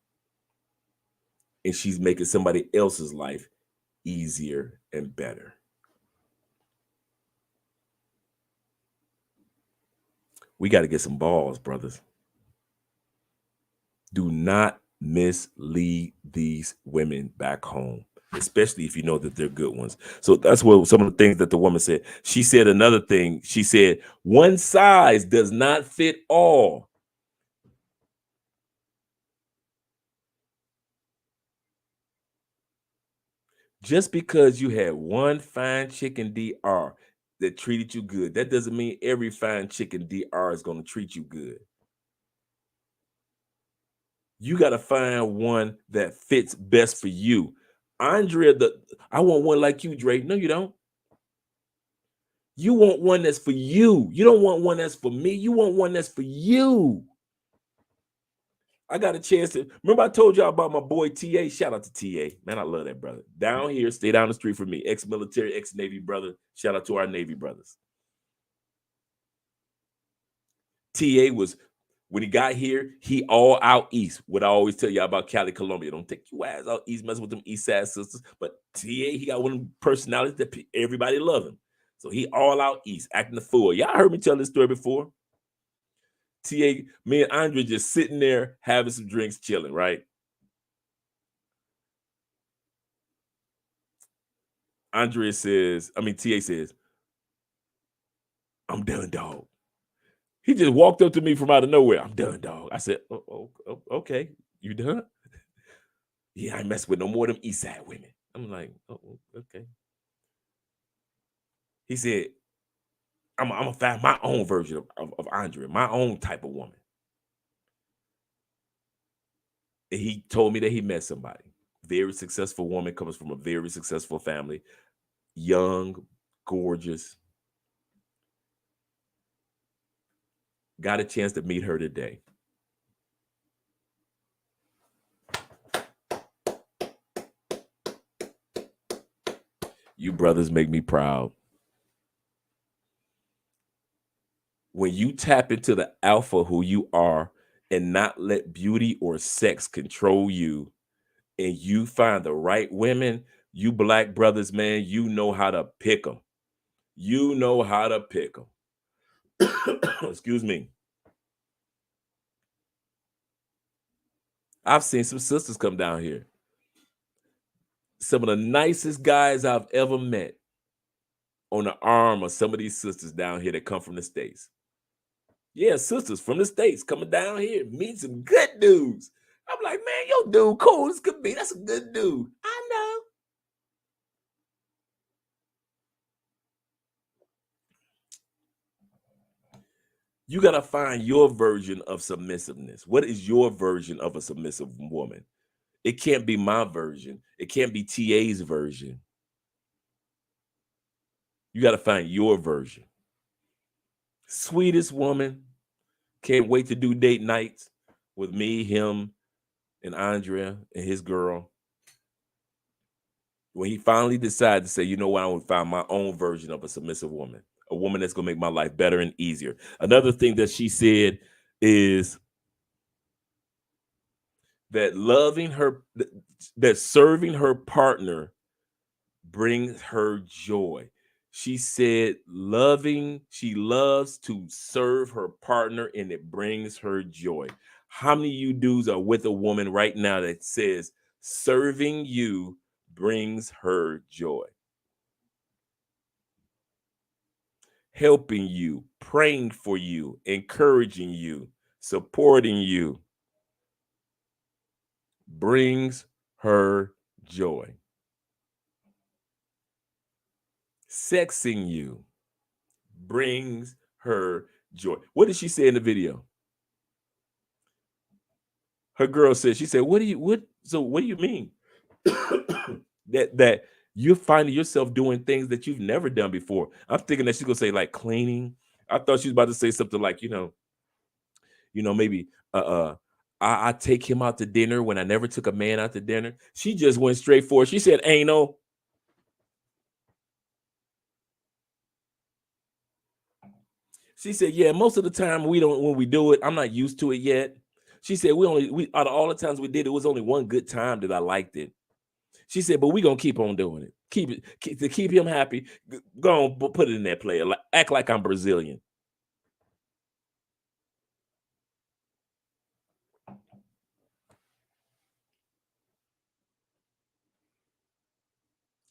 And she's making somebody else's life easier and better. We got to get some balls, brothers. Do not mislead these women back home, especially if you know that they're good ones. So that's what some of the things that the woman said. She said another thing. She said, one size does not fit all. Just because you had one fine chick in DR that treated you good, that doesn't mean every fine chick in DR is going to treat you good. You got to find one that fits best for you. Andrea, I want one like you, Drake. No, you don't. You want one that's for you. You don't want one that's for me. You want one that's for you. I got a chance to, remember I told y'all about my boy TA? Shout out to TA. Man, I love that brother. Down here, stay down the street from me. Ex-military, ex-Navy brother. Shout out to our Navy brothers. TA was, when he got here, he all out east. What I always tell y'all about Cali, Colombia. Don't take your ass out east, messing with them east side sisters. But TA, he got one of them personalities that everybody love him. So he all out east, acting the fool. Y'all heard me tell this story before. TA, me and Andre just sitting there having some drinks, chilling, right? TA says, I'm done, dog. He just walked up to me from out of nowhere. I'm done, dog. I said, oh, okay, you done? Yeah, I ain't mess with no more of them East Side women. I'm like, oh, okay. He said, I'm gonna find my own version of Andre, my own type of woman. And he told me that he met somebody. Very successful woman, comes from a very successful family. Young, gorgeous. Got a chance to meet her today. You brothers make me proud. When you tap into the alpha who you are and not let beauty or sex control you, and you find the right women, you black brothers, man, you know how to pick them. You know how to pick them. Excuse me. I've seen some sisters come down here. Some of the nicest guys I've ever met on the arm of some of these sisters down here that come from the States. Yeah, sisters from the States coming down here, meet some good dudes. I'm like, man, your dude cool. This could be. That's a good dude. I know. You got to find your version of submissiveness. What is your version of a submissive woman? It can't be my version. It can't be TA's version. You got to find your version. Sweetest woman. Can't wait to do date nights with me, him, and Andrea and his girl. When he finally decided to say, you know what, I want to find my own version of a submissive woman, a woman that's going to make my life better and easier. Another thing that she said is that that serving her partner brings her joy. She said she loves to serve her partner and it brings her joy. How many of you dudes are with a woman right now that says serving you brings her joy? Helping you, praying for you, encouraging you, supporting you brings her joy. Sexing you brings her joy. What did she say in the video? Her girl said, she said, what do you mean? that you're finding yourself doing things that you've never done before. I'm thinking that she's gonna say like cleaning. I thought she was about to say something like, maybe I take him out to dinner when I never took a man out to dinner. She just went straight for it. She said, anal. She said, yeah, most of the time when we do it, I'm not used to it yet. She said, out of all the times we did, it was only one good time that I liked it. She said, but we're going to keep on doing it. To keep him happy. Go on, put it in there, player. Act like I'm Brazilian.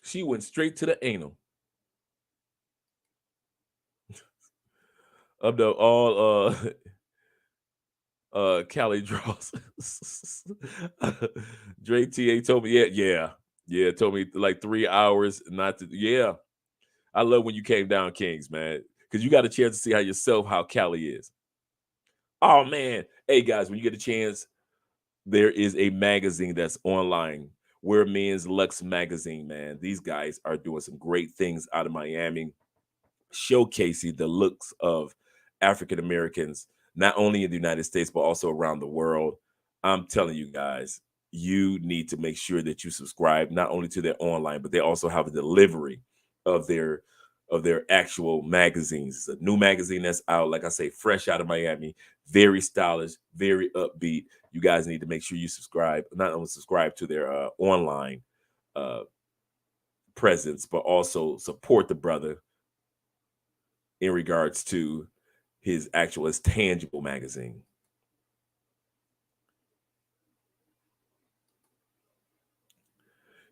She went straight to the anal. Of the all Cali draws. Dre TA told me, yeah, told me like 3 hours not to, yeah. I love when you came down, Kings, man, because you got a chance to see how Cali is. Oh man, hey guys, when you get a chance, there is a magazine that's online, Where Men's Lux magazine, man. These guys are doing some great things out of Miami, showcasing the looks of African Americans, not only in the United States, but also around the world. I'm telling you guys, you need to make sure that you subscribe not only to their online, but they also have a delivery of their actual magazines. It's a new magazine that's out, like I say, fresh out of Miami, very stylish, very upbeat. You guys need to make sure you subscribe, not only subscribe to their online presence, but also support the brother in regards to his actual, his tangible magazine.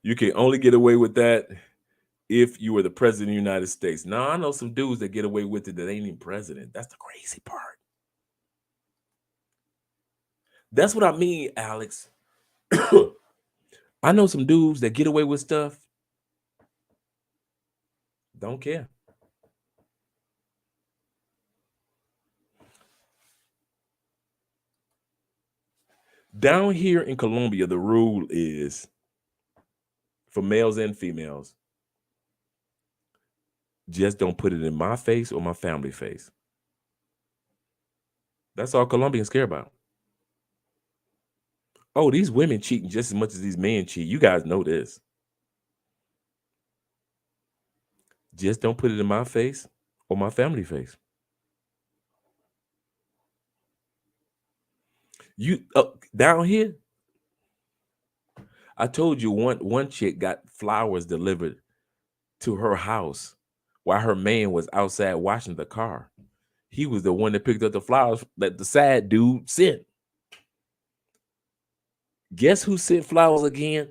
You can only get away with that if you were the president of the United States. Now, I know some dudes that get away with it that ain't even president. That's the crazy part. That's what I mean, Alex. I know some dudes that get away with stuff. Don't care. Down here in Colombia, the rule is for males and females, just don't put it in my face or my family face. That's all Colombians care about. Oh, these women cheating just as much as these men cheat. You guys know this. Just don't put it in my face or my family face. You down here, I told you one chick got flowers delivered to her house while her man was outside washing the car. He was the one that picked up the flowers that the sad dude sent. Guess who sent flowers again?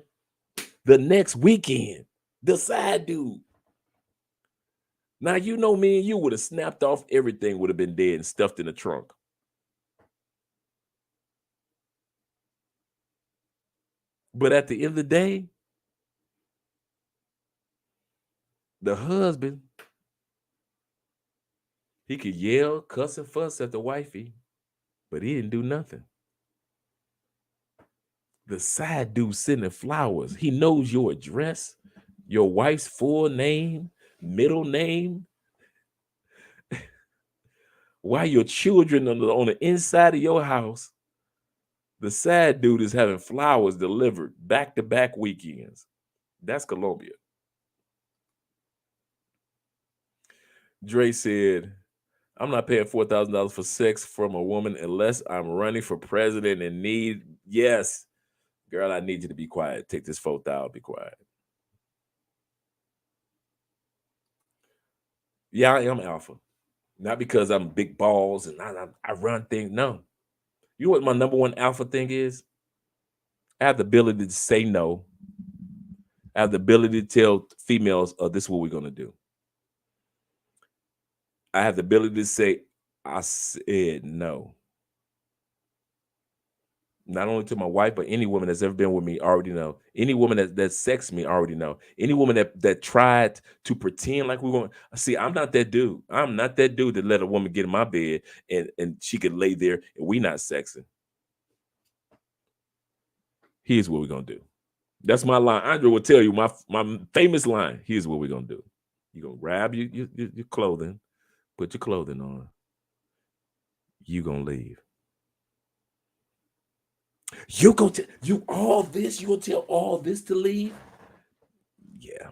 The next weekend, the sad dude. Now, you know, me and you would have snapped off everything, would have been dead and stuffed in the trunk. But at the end of the day, the husband, he could yell, cuss, and fuss at the wifey, but he didn't do nothing. The side dude sending flowers. He knows your address, your wife's full name, middle name, while your children on the inside of your house. The sad dude is having flowers delivered back-to-back weekends. That's Colombia. Dre said, I'm not paying $4,000 for sex from a woman unless I'm running for president and need, yes. Girl, I need you to be quiet. Take this $4,000, be quiet. Yeah, I am alpha. Not because I'm big balls and I run things. No. You know what my number one alpha thing is? I have the ability to say no. I have the ability to tell females, this is what we're going to do. I have the ability to say, I said no. Not only to my wife, but any woman that's ever been with me already know. Any woman that sexed me already know. Any woman that tried to pretend like we want. See, I'm not that dude. I'm not that dude that let a woman get in my bed and she could lay there and we not sexing. Here's what we're going to do. That's my line. Andre will tell you my famous line. Here's what we're going to do. You're going to grab your clothing, put your clothing on. You're going to leave. You gonna you all this? You gonna tell all this to leave? Yeah.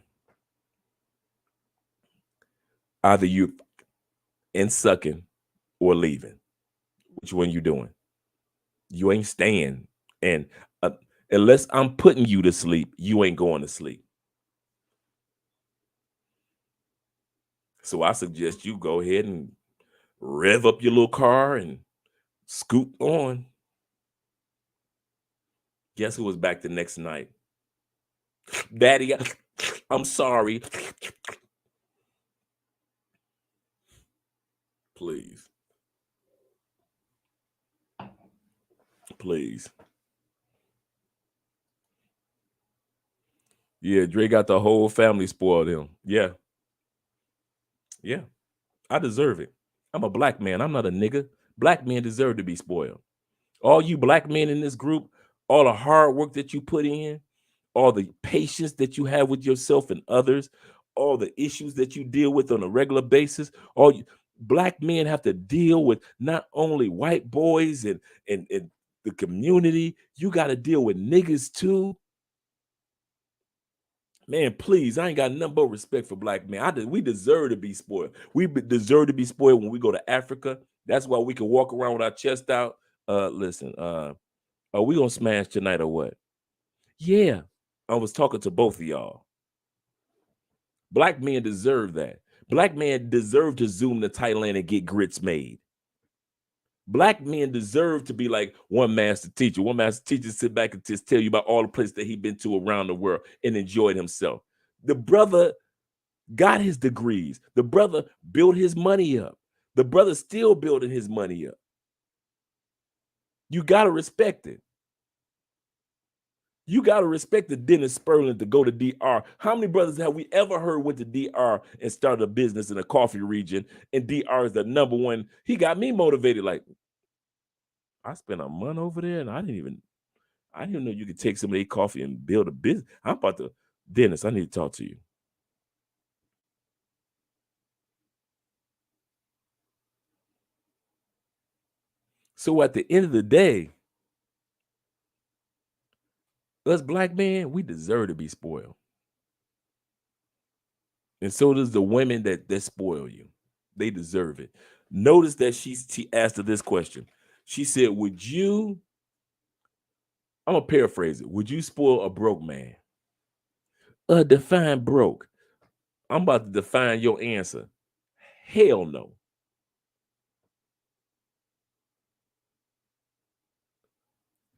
Either you and sucking or leaving. Which one you doing? You ain't staying. And unless I'm putting you to sleep, you ain't going to sleep. So I suggest you go ahead and rev up your little car and scoot on. Guess who was back the next night? Daddy, I'm sorry. Please. Please. Yeah, Dre got the whole family spoiled him. Yeah. Yeah. I deserve it. I'm a black man. I'm not a nigga. Black men deserve to be spoiled. All you black men in this group, all the hard work that you put in, all the patience that you have with yourself and others, all the issues that you deal with on a regular basis, all you, black men have to deal with not only white boys and the community, you got to deal with niggas too. Man, please, I ain't got nothing but respect for black men. We deserve to be spoiled. We deserve to be spoiled when we go to Africa. That's why we can walk around with our chest out. Listen, are we gonna smash tonight or what? Yeah, I was talking to both of y'all. Black men deserve that. Black men deserve to zoom to Thailand and get grits made. Black men deserve to be like one master teacher. One master teacher sit back and just tell you about all the places that he's been to around the world and enjoyed himself. The brother got his degrees. The brother built his money up. The brother's still building his money up. You got to respect it. You got to respect the Dennis Sperling to go to DR. How many brothers have we ever heard went to DR and started a business in a coffee region? And DR is the number one. He got me motivated. Like, I spent a month over there and I didn't even know you could take some of their coffee and build a business. I'm about to, Dennis, I need to talk to you. So at the end of the day, us black men, we deserve to be spoiled. And so does the women that spoil you. They deserve it. Notice that she asked her this question. She said, would you, I'm going to paraphrase it. Would you spoil a broke man? Define broke. I'm about to define your answer. Hell no.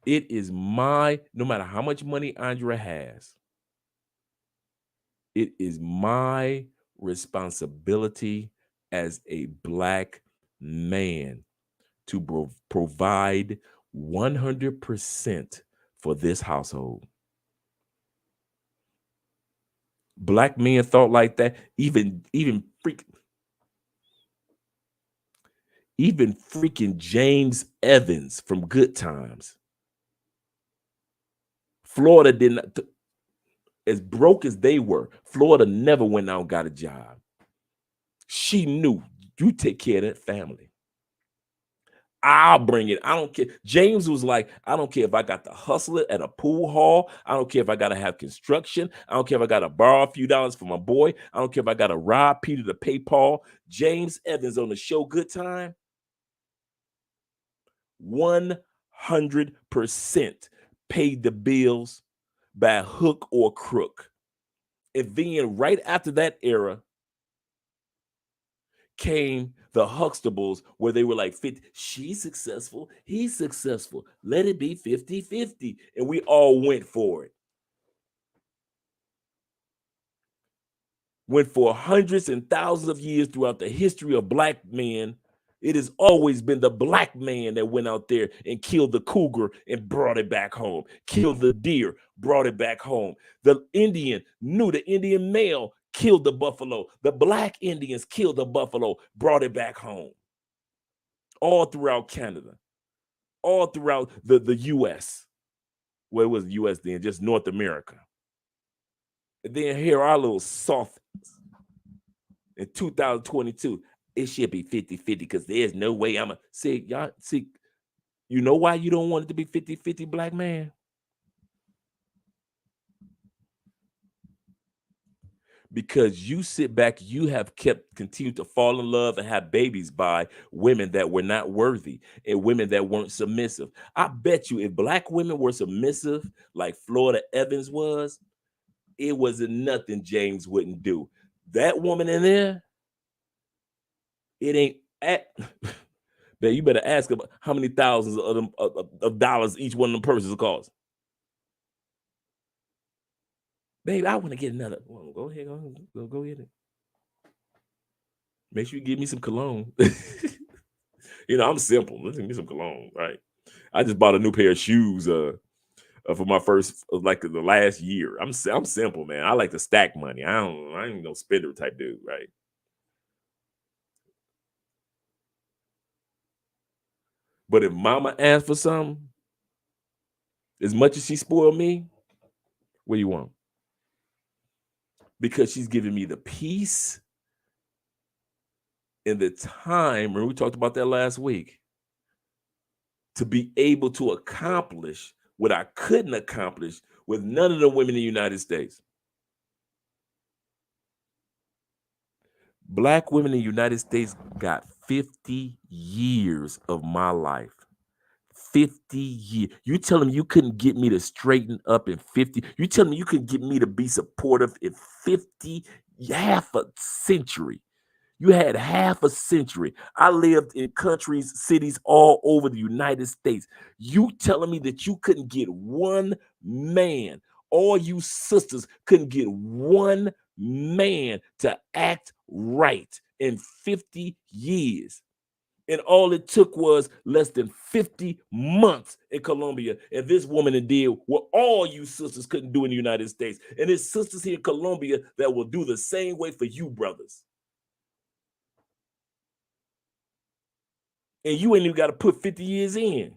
It is no matter how much money Andrea has, it is my responsibility as a black man to provide 100% for this household. Black men thought like that. Even freaking James Evans from Good Times. Florida did not, as broke as they were, Florida never went out and got a job. She knew, you take care of that family. I'll bring it. I don't care. James was like, I don't care if I got to hustle it at a pool hall. I don't care if I got to have construction. I don't care if I got to borrow a few dollars for my boy. I don't care if I got to rob Peter to pay Paul. James Evans on the show Good Time, 100% paid the bills by hook or crook. And then right after that era came the Huxtables, where they were like 50, she's successful, he's successful, let it be 50-50. And we all went for it. When for hundreds and thousands of years throughout the history of black men, it has always been the black man that went out there and killed the cougar and brought it back home, killed the deer, brought it back home. The Indian male killed the buffalo. The black Indians killed the buffalo, brought it back home. All throughout Canada, all throughout the U.S. Well, it was the U.S. then, just North America. And then here our little soft in 2022. It should be 50-50 because there's no way I'm a y'all see. You know why you don't want it to be 50-50, black man? Because you sit back, you have continued to fall in love and have babies by women that were not worthy and women that weren't submissive. I bet you if black women were submissive like Florida Evans was, it wasn't nothing James wouldn't do. That woman in there, it ain't at, man, you better ask about how many thousands of dollars each one of them purses cost. Babe, I want to get another. Well, go ahead. Go get it. Make sure you give me some cologne. You know, I'm simple. Let's give me some cologne, right? I just bought a new pair of shoes for my first, like the last year. I'm simple, man. I like to stack money. I ain't no spender type dude, right? But if mama asks for something, as much as she spoiled me, what do you want? Because she's giving me the peace and the time, and we talked about that last week, to be able to accomplish what I couldn't accomplish with none of the women in the United States. Black women in the United States got 50 years of my life. 50 years. You telling me you couldn't get me to straighten up in 50? You telling me you could get me to be supportive in 50, half a century? You had half a century. I lived in countries, cities all over the United States. You telling me that you couldn't get one man, all you sisters couldn't get one man to act right in 50 years. And all it took was less than 50 months in Colombia. And this woman did what all you sisters couldn't do in the United States. And there's sisters here in Colombia that will do the same way for you, brothers. And you ain't even got to put 50 years in.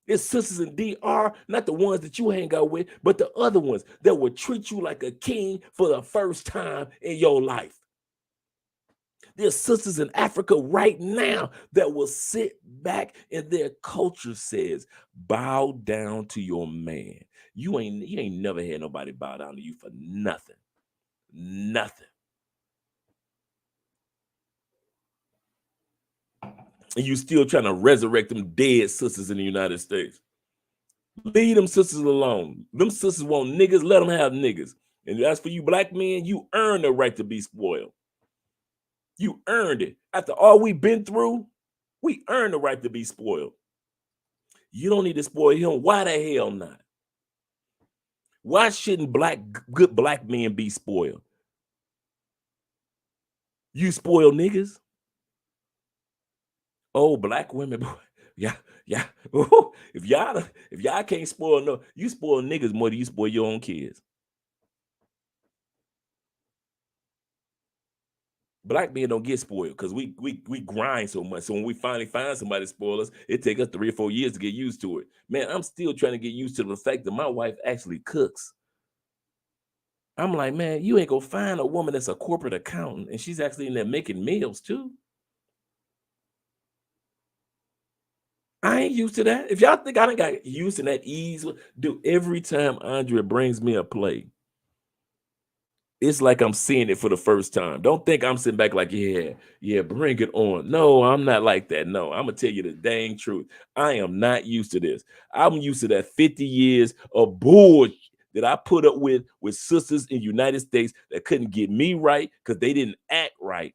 There's sisters in DR, not the ones that you hang out with, but the other ones that will treat you like a king for the first time in your life. There's sisters in Africa right now that will sit back and their culture says, bow down to your man. You ain't never had nobody bow down to you for nothing. Nothing. And you still trying to resurrect them dead sisters in the United States. Leave them sisters alone. Them sisters want niggas, let them have niggas. And as for you black men, you earn the right to be spoiled. You earned it. After all we've been through, we earned the right to be spoiled. You don't need to spoil him. Why the hell not? Why shouldn't good black men be spoiled? You spoil niggas? Oh, black women, boy. Yeah. Ooh, if y'all can't spoil no, you spoil niggas more than you spoil your own kids. Black men don't get spoiled because we grind so much. So when we finally find somebody to spoil us, it takes us 3 or 4 years to get used to it. Man, I'm still trying to get used to the fact that my wife actually cooks. I'm like, man, you ain't gonna find a woman that's a corporate accountant and she's actually in there making meals too. I ain't used to that. If y'all think I done got used to that ease, dude, every time Andrea brings me a plate, it's like I'm seeing it for the first time. Don't think I'm sitting back like, yeah, bring it on. No, I'm not like that. No, I'm going to tell you the dang truth. I am not used to this. I'm used to that 50 years of bull that I put up with sisters in the United States that couldn't get me right because they didn't act right.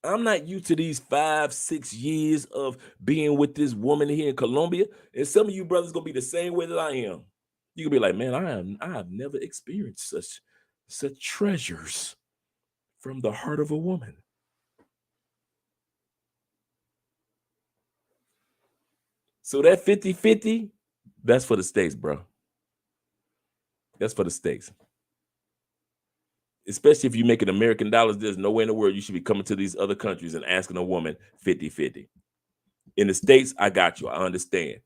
I'm not used to these 5, 6 years of being with this woman here in Colombia. And some of you brothers gonna be the same way that I am. You can be like, man, I have never experienced such treasures from the heart of a woman. So that 50-50, that's for the States, bro. That's for the States. Especially if you make American dollars, there's nowhere in the world you should be coming to these other countries and asking a woman 50-50. In the States, I got you. I understand.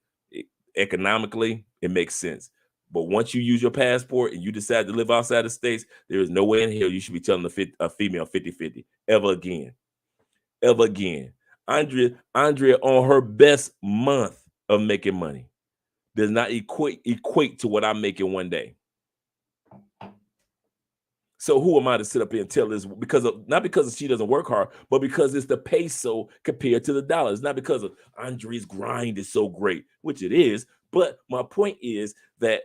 Economically, it makes sense. But once you use your passport and you decide to live outside the States, there is no way in hell you should be telling a female 50-50 ever again. Ever again. Andrea on her best month of making money does not equate to what I make in one day. So who am I to sit up here and tell this? Not because she doesn't work hard, but because it's the peso compared to the dollar. It's not because of Andrea's grind is so great, which it is. But my point is that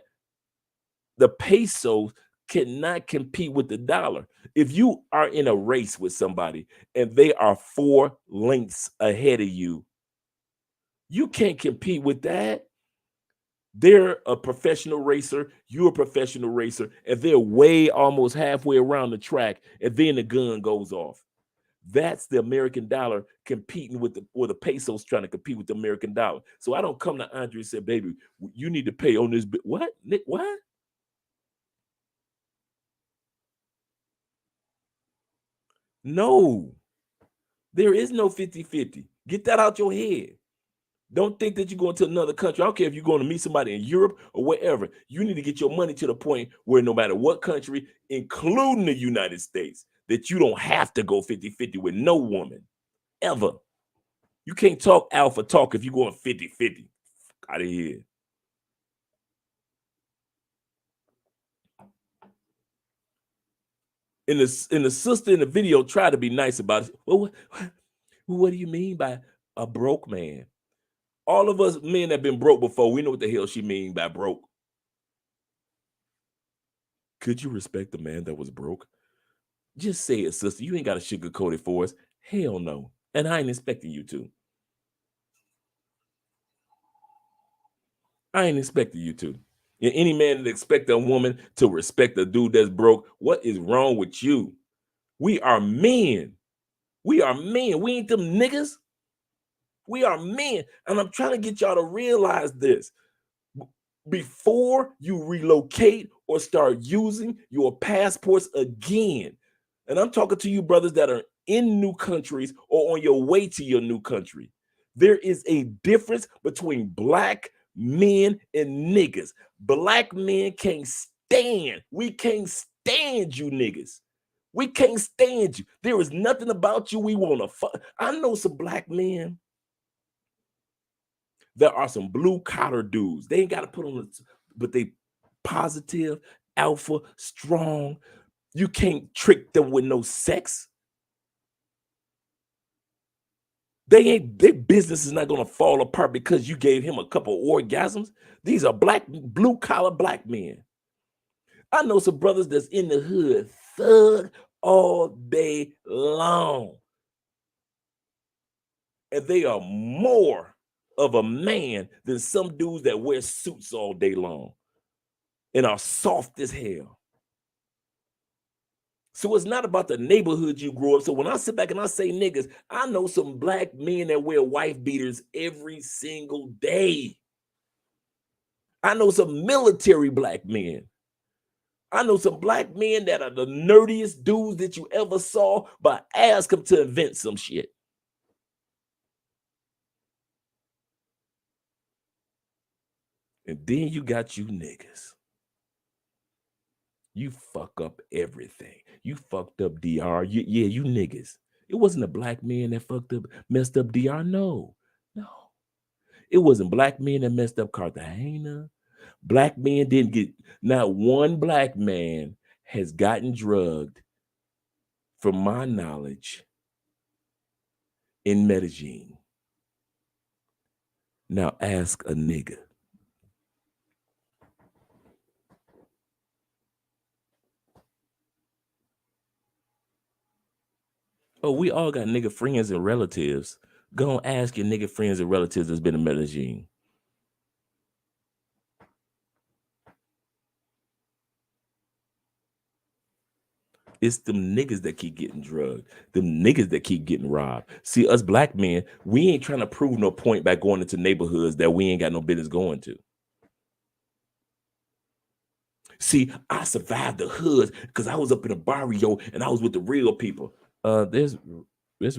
the peso cannot compete with the dollar. If you are in a race with somebody and they are 4 lengths ahead of you, you can't compete with that. They're a professional racer, you're a professional racer, and they're way almost halfway around the track, and then the gun goes off. That's the American dollar competing with the pesos trying to compete with the American dollar. So I don't come to Andrea and say, baby, you need to pay on this. What? Nick, what? No, there is no 50-50. Get that out your head. Don't think that you're going to another country. I don't care if you're going to meet somebody in Europe or wherever. You need to get your money to the point where no matter what country, including the United States, that you don't have to go 50-50 with no woman, ever. You can't talk alpha talk if you're going 50-50. Out of here. And the sister in the video tried to be nice about it. Well, what do you mean by a broke man? All of us men have been broke before. We know what the hell she mean by broke. Could you respect the man that was broke? Just say it, sister. You ain't got to sugarcoat it for us. Hell no. And I ain't expecting you to. I ain't expecting you to. And any man that expect a woman to respect a dude that's broke, what is wrong with you? We are men. We are men. We ain't them niggas. We are men. And I'm trying to get y'all to realize this. Before you relocate or start using your passports again, and I'm talking to you brothers that are in new countries or on your way to your new country, there is a difference between black men and niggas. Black men can't stand. We can't stand you niggas. We can't stand you. There is nothing about you we want to fuck. I know some black men. There are some blue collar dudes. They ain't got to put on, but they positive, alpha, strong. You can't trick them with no sex. Their business is not going to fall apart because you gave him a couple orgasms. These are blue collar black men. I know some brothers that's in the hood, thug all day long. And they are more of a man than some dudes that wear suits all day long and are soft as hell. So it's not about the neighborhood you grew up. So when I sit back and I say niggas, I know some black men that wear wife beaters every single day. I know some military black men. I know some black men that are the nerdiest dudes that you ever saw, but ask them to invent some shit. And then you got you niggas. You fuck up everything. You fucked up DR. You niggas. It wasn't a black man that messed up DR. No. It wasn't black men that messed up Cartagena. Black men didn't get, not one black man has gotten drugged, from my knowledge, in Medellin. Now ask a nigga. Oh, we all got nigga friends and relatives. Go and ask your nigga friends and relatives that's been in Medellin. It's them niggas that keep getting drugged. Them niggas that keep getting robbed. See, us black men, we ain't trying to prove no point by going into neighborhoods that we ain't got no business going to. See, I survived the hoods because I was up in a barrio and I was with the real people. There's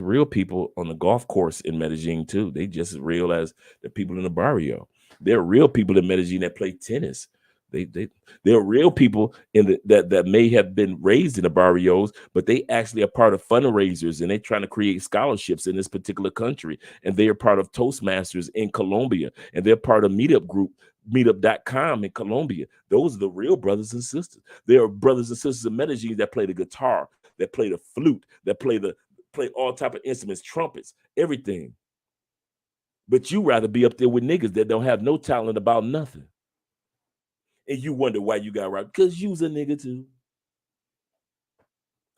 real people on the golf course in Medellin too. They just as real as the people in the barrio. There are real people in Medellin that play tennis. There are real people in that may have been raised in the barrios, but they actually are part of fundraisers and they're trying to create scholarships in this particular country. And they are part of Toastmasters in Colombia, and they're part of meetup.com in Colombia. Those are the real brothers and sisters. There are brothers and sisters in Medellin that play the guitar, that play the flute, that play all type of instruments, trumpets, everything. But you rather be up there with niggas that don't have no talent about nothing. And you wonder why you got right, because you's a nigga too.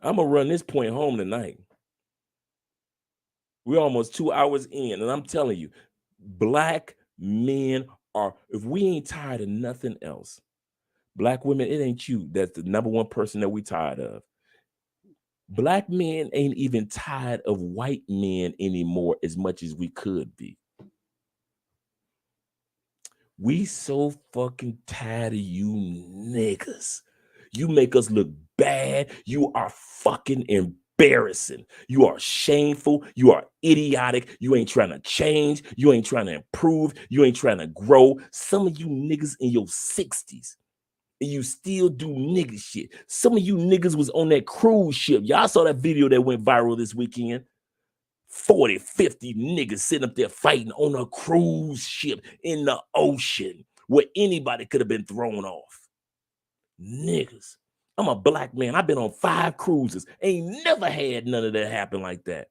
I'm gonna run this point home tonight. We're almost 2 hours in, and I'm telling you, black men are, if we ain't tired of nothing else, black women, it ain't you that's the number one person that we tired of. Black men ain't even tired of white men anymore as much as we could be. We so fucking tired of you niggas. You make us look bad. You are fucking embarrassing. You are shameful. You are idiotic. You ain't trying to change. You ain't trying to improve. You ain't trying to grow. Some of you niggas in your 60s. And you still do nigga shit. Some of you niggas was on that cruise ship. Y'all saw that video that went viral this weekend. 40, 50 niggas sitting up there fighting on a cruise ship in the ocean where anybody could have been thrown off. Niggas. I'm a black man. I've been on 5 cruises. Ain't never had none of that happen like that.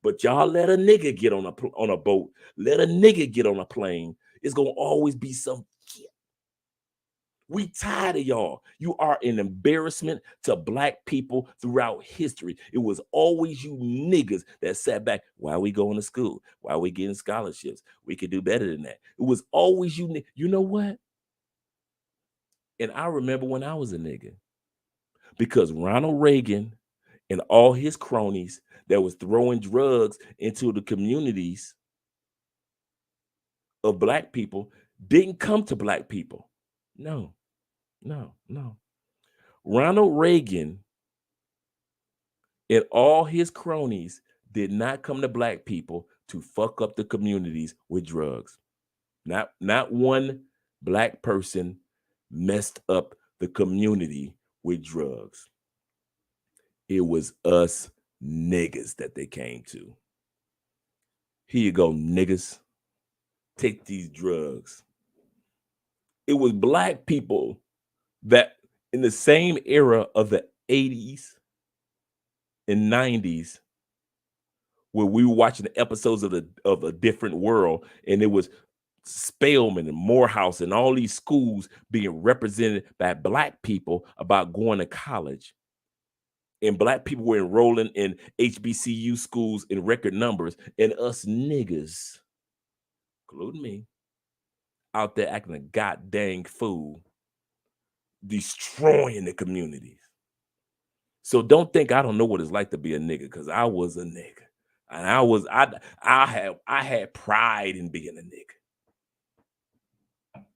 But y'all let a nigga get on a boat. Let a nigga get on a plane. It's going to always be some shit. We tired of y'all. You are an embarrassment to black people throughout history. It was always you niggas that sat back. Why are we going to school? Why are we getting scholarships? We could do better than that. It was always you. You know what? And I remember when I was a nigga, because Ronald Reagan and all his cronies that was throwing drugs into the communities of black people didn't come to black people. No. Ronald Reagan and all his cronies did not come to black people to fuck up the communities with drugs. Not one black person messed up the community with drugs. It was us niggas that they came to. Here you go, niggas. Take these drugs. It was black people that in the same era of the 80s and 90s, where we were watching the episodes of A Different World, and it was Spelman and Morehouse and all these schools being represented by black people about going to college. And black people were enrolling in HBCU schools in record numbers, and us niggas, including me, out there acting a goddamn fool, destroying the communities. So don't think I don't know what it's like to be a nigga, because I was a nigga. And I had pride in being a nigga.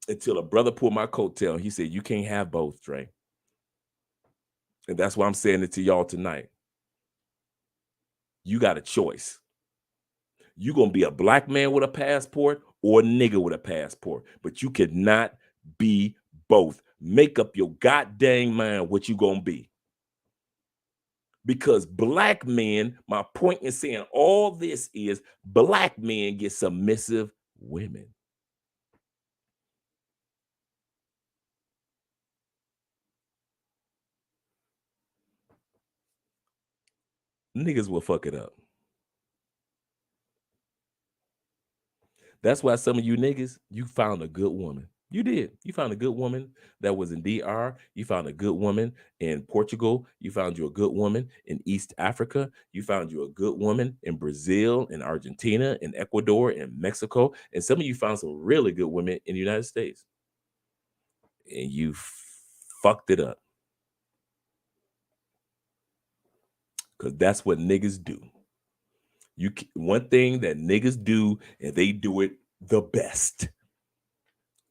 Until a brother pulled my coattail and he said, you can't have both, Trey. And that's why I'm saying it to y'all tonight. You got a choice. You're going to be a black man with a passport or a nigga with a passport, but you cannot be both. Make up your goddamn mind what you going to be. Because black men, my point in saying all this is black men get submissive women. Niggas will fuck it up. That's why some of you niggas, you found a good woman. You did. You found a good woman that was in DR. You found a good woman in Portugal. You found you a good woman in East Africa. You found you a good woman in Brazil, in Argentina, in Ecuador, in Mexico. And some of you found some really good women in the United States. And you fucked it up. Because that's what niggas do. One thing that niggas do, and they do it the best.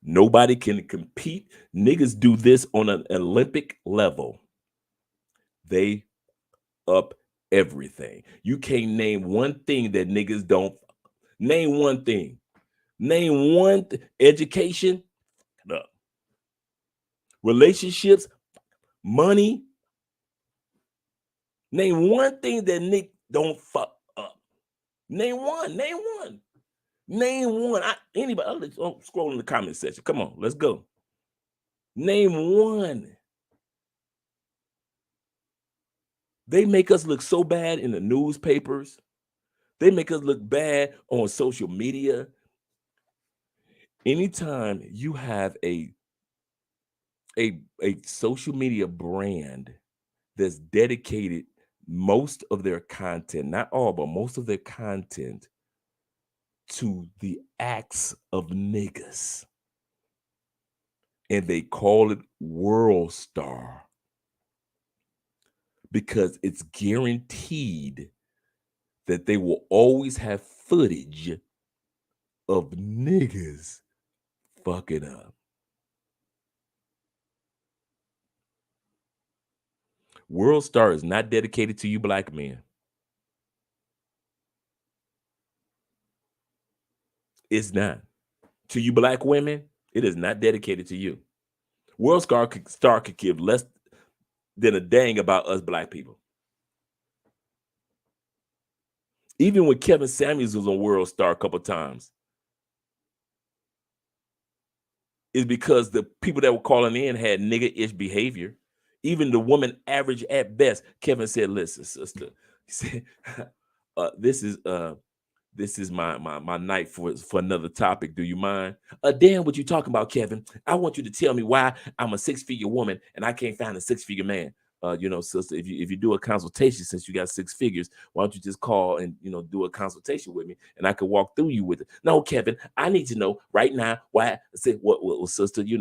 Nobody can compete. Niggas do this on an Olympic level. They up everything. You can't name one thing that niggas don't. Name one thing. Name one education. Up. Relationships. Money. Name one thing that Nick don't fuck up. Name one. Name one. Name one. Anybody? I'll scroll in the comment section. Come on, let's go. Name one. They make us look so bad in the newspapers. They make us look bad on social media. Anytime you have a social media brand that's dedicated most of their content, not all, but most of their content to the acts of niggas, and they call it World Star because it's guaranteed that they will always have footage of niggas fucking up. World Star is not dedicated to you black men. It's not. To you black women, it is not dedicated to you. World Star could give less than a dang about us black people. Even when Kevin Samuels was on World Star a couple times, is because the people that were calling in had nigga-ish behavior. Even the woman average at best. Kevin said, listen, sister, he said, this is This is my night for another topic. Do you mind? Dan, what you talking about, Kevin? I want you to tell me why I'm a 6-figure woman and I can't find a 6-figure man. Sister, if you do a consultation, since you got 6 figures, why don't you just call and do a consultation with me, and I could walk through you with it. No, Kevin, I need to know right now why. I say, what, sister? You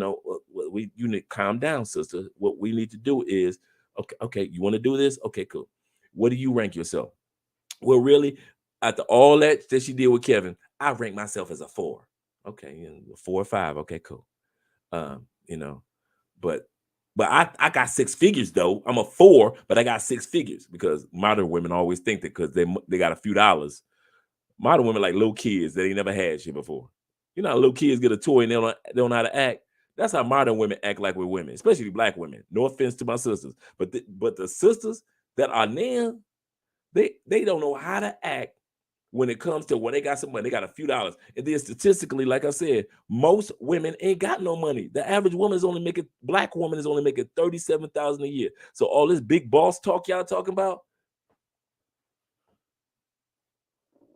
need to calm down, sister. What we need to do is, okay, you want to do this? Okay, cool. What do you rank yourself? Well, really, after all that she did with Kevin, I rank myself as a 4. Okay, 4 or 5. Okay, cool. But I got 6 figures though. I'm a 4, but I got 6 figures because modern women always think that because they got a few dollars. Modern women like little kids that ain't never had shit before. You know how little kids get a toy and they don't know how to act. That's how modern women act like we're women, especially black women. No offense to my sisters, but the sisters that are now, they don't know how to act when it comes to when they got some money, they got a few dollars. And then statistically, like I said, most women ain't got no money. The average woman black woman is only making $37,000 a year. So all this big boss talk y'all talking about,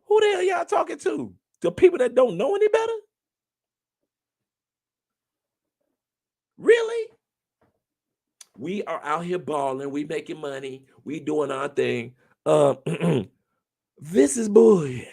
who the hell y'all talking to? The people that don't know any better? Really? We are out here balling, we making money, we doing our thing. This is bullshit.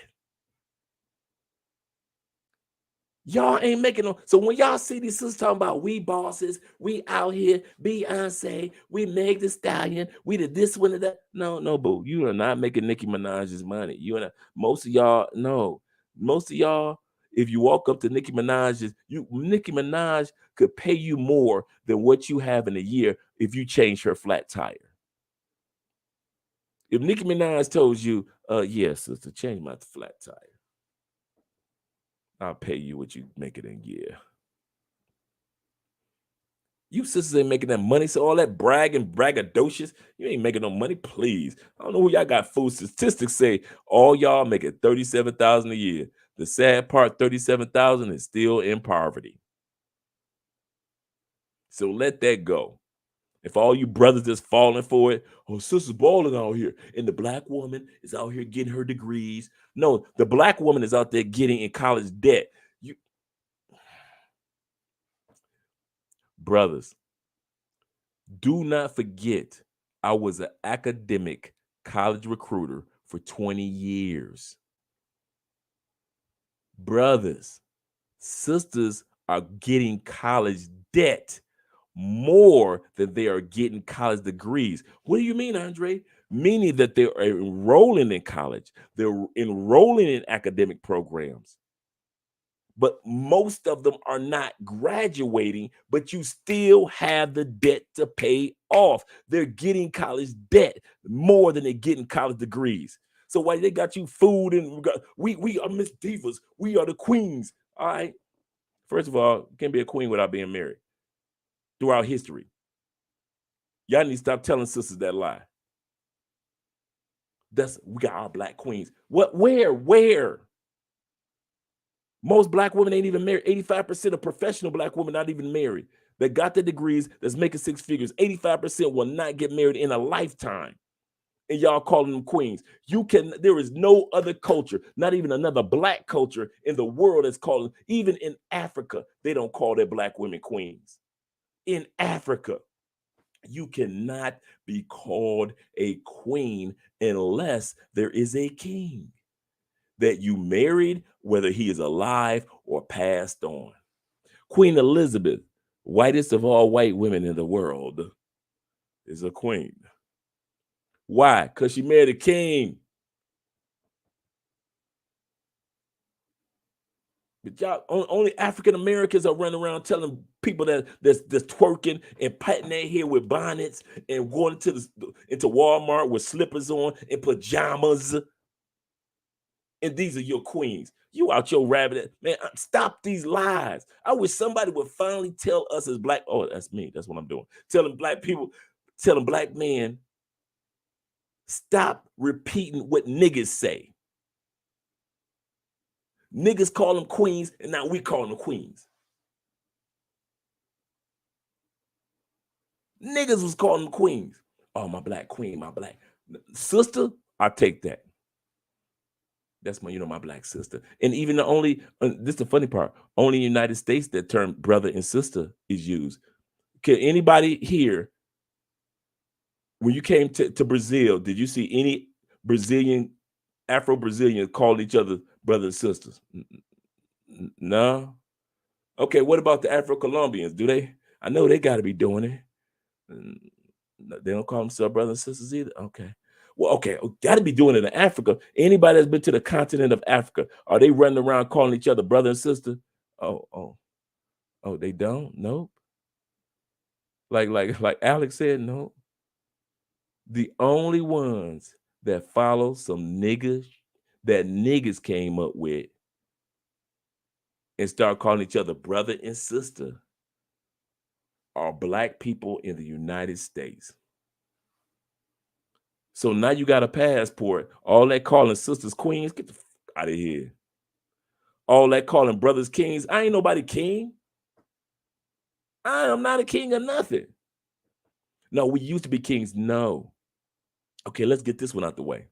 Y'all ain't making no. So when y'all see these sisters talking about we bosses, we out here, Beyonce, we Meg Thee Stallion, we did this one and that. No, boo. You are not making Nicki Minaj's money. You are not. Most of y'all, no. Most of y'all, if you walk up to Nicki Minaj's, Nicki Minaj could pay you more than what you have in a year if you change her flat tire. If Nicki Minaj told you, yes, sister, change my flat tire, I'll pay you what you make it in a year. You sisters ain't making that money, so all that braggadocious, you ain't making no money, please. I don't know who y'all got food. Statistics say all y'all making $37,000 a year. The sad part, $37,000 is still in poverty. So let that go. If all you brothers just falling for it, oh, sister's balling out here, and the black woman is out here getting her degrees. No, the black woman is out there getting in college debt. Brothers, do not forget, I was an academic college recruiter for 20 years. Brothers, sisters are getting college debt more than they are getting college degrees. What do you mean, Andre? Meaning that they're enrolling in college. They're enrolling in academic programs. But most of them are not graduating, but you still have the debt to pay off. They're getting college debt more than they're getting college degrees. So while they got you food and we are Miss Divas, we are the queens. All right. First of all, you can't be a queen without being married. Throughout history, y'all need to stop telling sisters that lie. We got our black queens. What? Where? Most black women ain't even married. 85% of professional black women not even married. That got their degrees, that's making 6 figures. 85% will not get married in a lifetime. And y'all calling them queens. There is no other culture, not even another black culture in the world that's calling, even in Africa, they don't call their black women queens. In Africa, you cannot be called a queen unless there is a king that you married, whether he is alive or passed on. Queen Elizabeth, whitest of all white women in the world, is a queen. Why? Because she married a king. But y'all, only African Americans are running around telling people that's twerking and patting their hair with bonnets and going into Walmart with slippers on and pajamas. And these are your queens. You out your rabbit. Man, stop these lies. I wish somebody would finally tell us as black. Oh, that's me. That's what I'm doing. Telling black people, telling black men, stop repeating what niggas say. Niggas call them queens, and now we call them queens. Niggas was calling them queens. Oh, my black queen, my black sister. I take that. That's my, my black sister. And even this is the funny part, only in the United States that term brother and sister is used. Can anybody here, when you came to Brazil, did you see any Afro-Brazilians calling each other brothers and sisters? No. Okay, what about the Afro-Colombians? Do they? I know they got to be doing it. They don't call themselves brothers and sisters either. Okay. Well, okay, got to be doing it in Africa. Anybody that's been to the continent of Africa, are they running around calling each other brother and sister? Oh, they don't? Nope. Like Alex said, no. The only ones that follow some niggas that niggas came up with and start calling each other brother and sister are black people in the United States. So now you got a passport. All that calling sisters queens, get the fuck out of here. All that calling brothers kings, I ain't nobody king. I am not a king of nothing. No, we used to be kings. No. Okay, let's get this one out the way.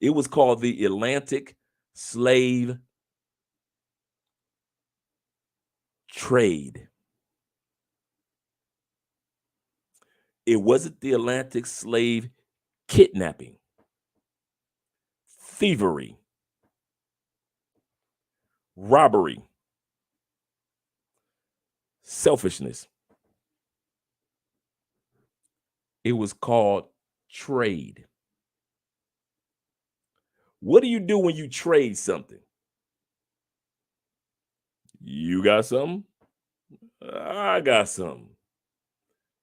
It was called the Atlantic Slave Trade. It wasn't the Atlantic Slave Kidnapping, thievery, robbery, selfishness. It was called trade. What do you do when you trade something? You got something? I got something.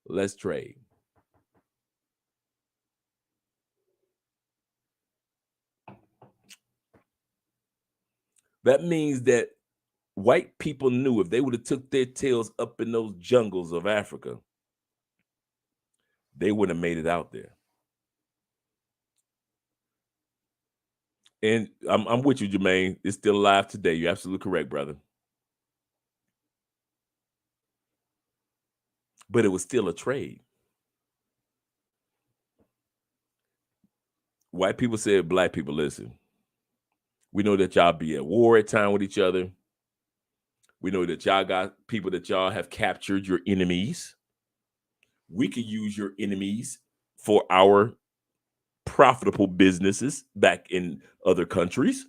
Let's trade. That means that white people knew if they would have took their tails up in those jungles of Africa, they wouldn't have made it out there. And I'm with you, Jermaine. It's still alive today. You're absolutely correct, brother. But it was still a trade. White people said, black people, listen, we know that y'all be at war at time with each other. We know that y'all got people that y'all have captured, your enemies. We could use your enemies for our profitable businesses back in other countries.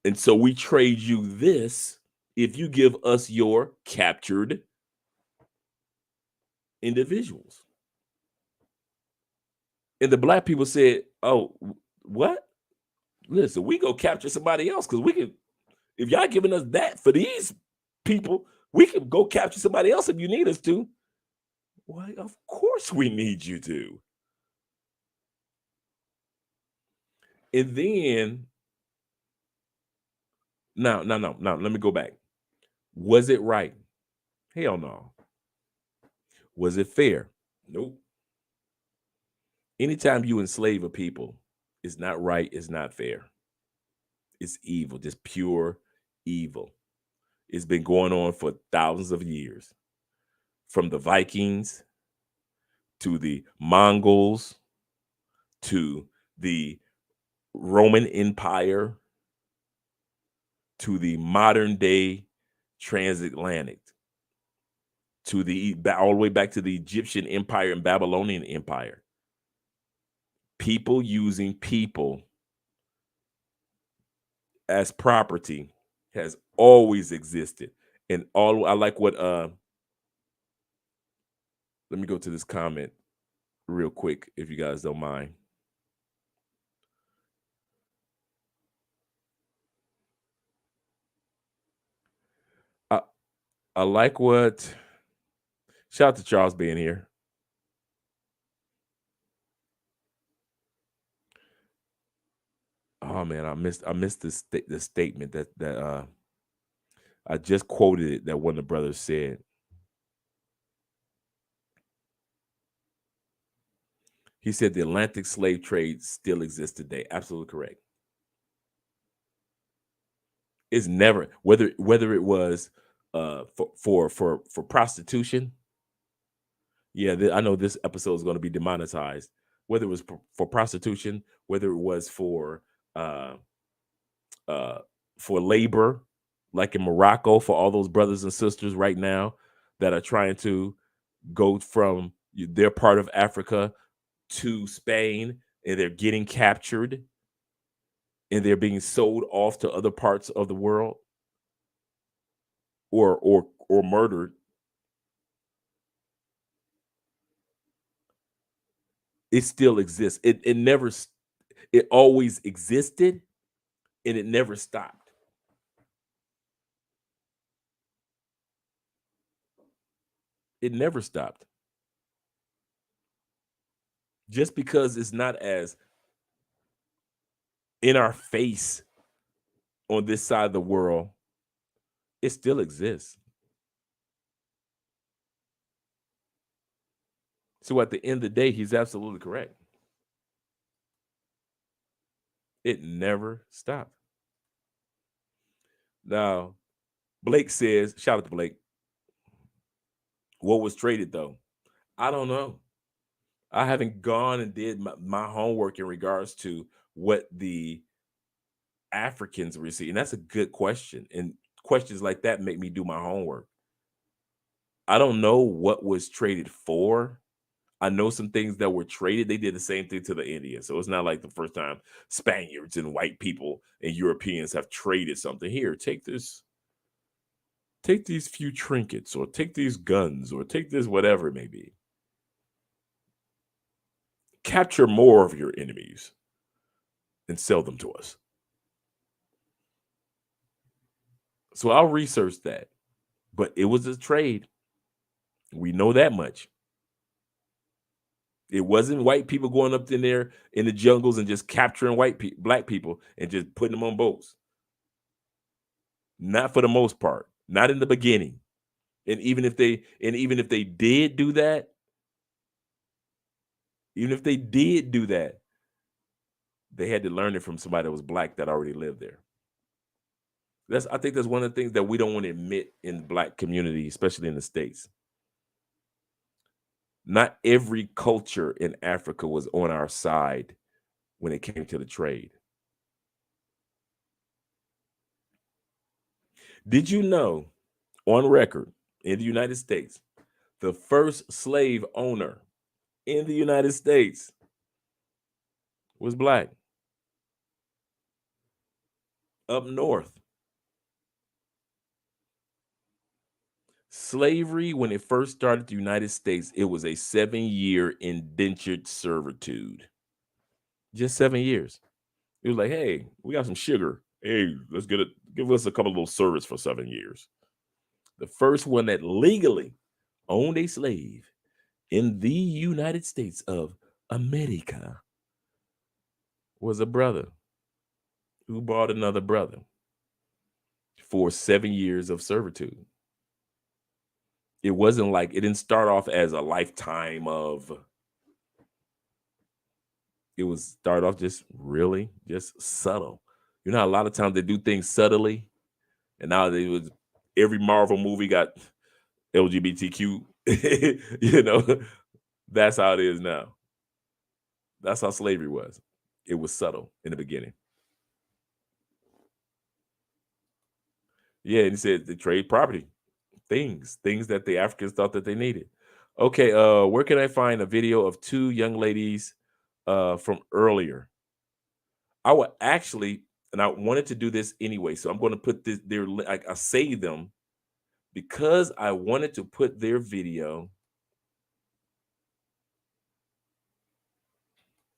And so we trade you this if you give us your captured individuals. And the black people said, oh, what? Listen, we go capture somebody else because we can, if y'all giving us that for these people, we can go capture somebody else if you need us to. Well, of course we need you to. And then, now, let me go back. Was it right? Hell no. Was it fair? Nope. Anytime you enslave a people, it's not right, it's not fair. It's evil, just pure evil. It's been going on for thousands of years. From the Vikings to the Mongols to the Roman Empire to the modern day transatlantic to the all the way back to the Egyptian Empire and Babylonian Empire. People using people as property has always existed. And all I like what let me go to this comment real quick if you guys don't mind. I like what, shout out to Charles being here. Oh man, I missed this statement that I just quoted it, that one of the brothers said. He said the Atlantic slave trade still exists today. Absolutely correct. It's never, whether it was for prostitution. Yeah, I know this episode is going to be demonetized, whether it was for prostitution, whether it was for labor, like in Morocco, for all those brothers and sisters right now that are trying to go from their part of Africa to Spain, and they're getting captured and they're being sold off to other parts of the world, or murdered. It still exists. It always existed, and it never stopped. It never stopped. Just because it's not as in our face on this side of the world, it still exists. So at the end of the day, he's absolutely correct. It never stopped. Now, Blake says, shout out to Blake, what was traded though? I don't know. I haven't gone and did my homework in regards to what the Africans receive. And that's a good question. And questions like that make me do my homework. I don't know what was traded for. I know some things that were traded. They did the same thing to the Indians. So it's not like the first time Spaniards and white people and Europeans have traded something. Here, take this. Take these few trinkets, or take these guns, or take this, whatever it may be. Capture more of your enemies and sell them to us. So I'll research that. But it was a trade. We know that much. It wasn't white people going up in there in the jungles and just capturing black people and just putting them on boats. Not for the most part. Not in the beginning. And even if they did do that, they had to learn it from somebody that was black that already lived there. I think that's one of the things that we don't want to admit in the black community, especially in the States. Not every culture in Africa was on our side when it came to the trade. Did you know, on record, in the United States, the first slave owner in the United States was black? Up north. Slavery, when it first started in the United States, it was a 7-year indentured servitude. Just 7 years. It was like, hey, we got some sugar. Hey, let's give us a couple of little service for 7 years. The first one that legally owned a slave in the United States of America was a brother who bought another brother for 7 years of servitude. It wasn't like, it didn't start off as a lifetime of, it was start off just really just subtle. You know, a lot of times they do things subtly, and now every Marvel movie got LGBTQ, you know, that's how it is now. That's how slavery was. It was subtle in the beginning. Yeah, and he said they trade property. Things that the Africans thought that they needed. Okay, where can I find a video of 2 young ladies from earlier? I would actually, and I wanted to do this anyway, so I'm going to put this there. I saved them because I wanted to put their video.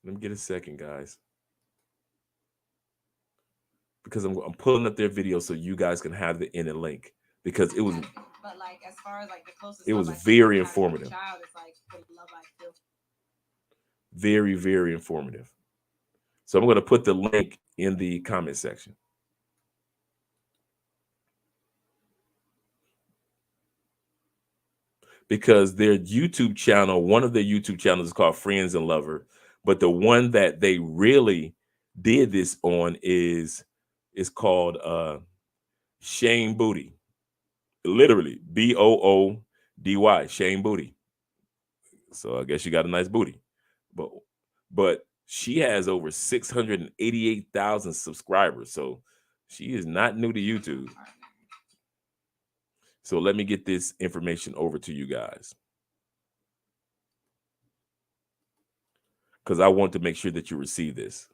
Let me get a second, guys, because I'm pulling up their video so you guys can have the inner link, because it was. But like, as far as like the closest, it was very informative. Child is like the love I feel. Very, very informative. So I'm going to put the link in the comment section. Because their YouTube channel, one of their YouTube channels is called Friends and Lover, but the one that they really did this on is called Shame Booty. Literally, BOODY, Shame Booty. So I guess you got a nice booty. But but she has over 688,000 subscribers. So she is not new to YouTube. So let me get this information over to you guys, because I want to make sure that you receive this.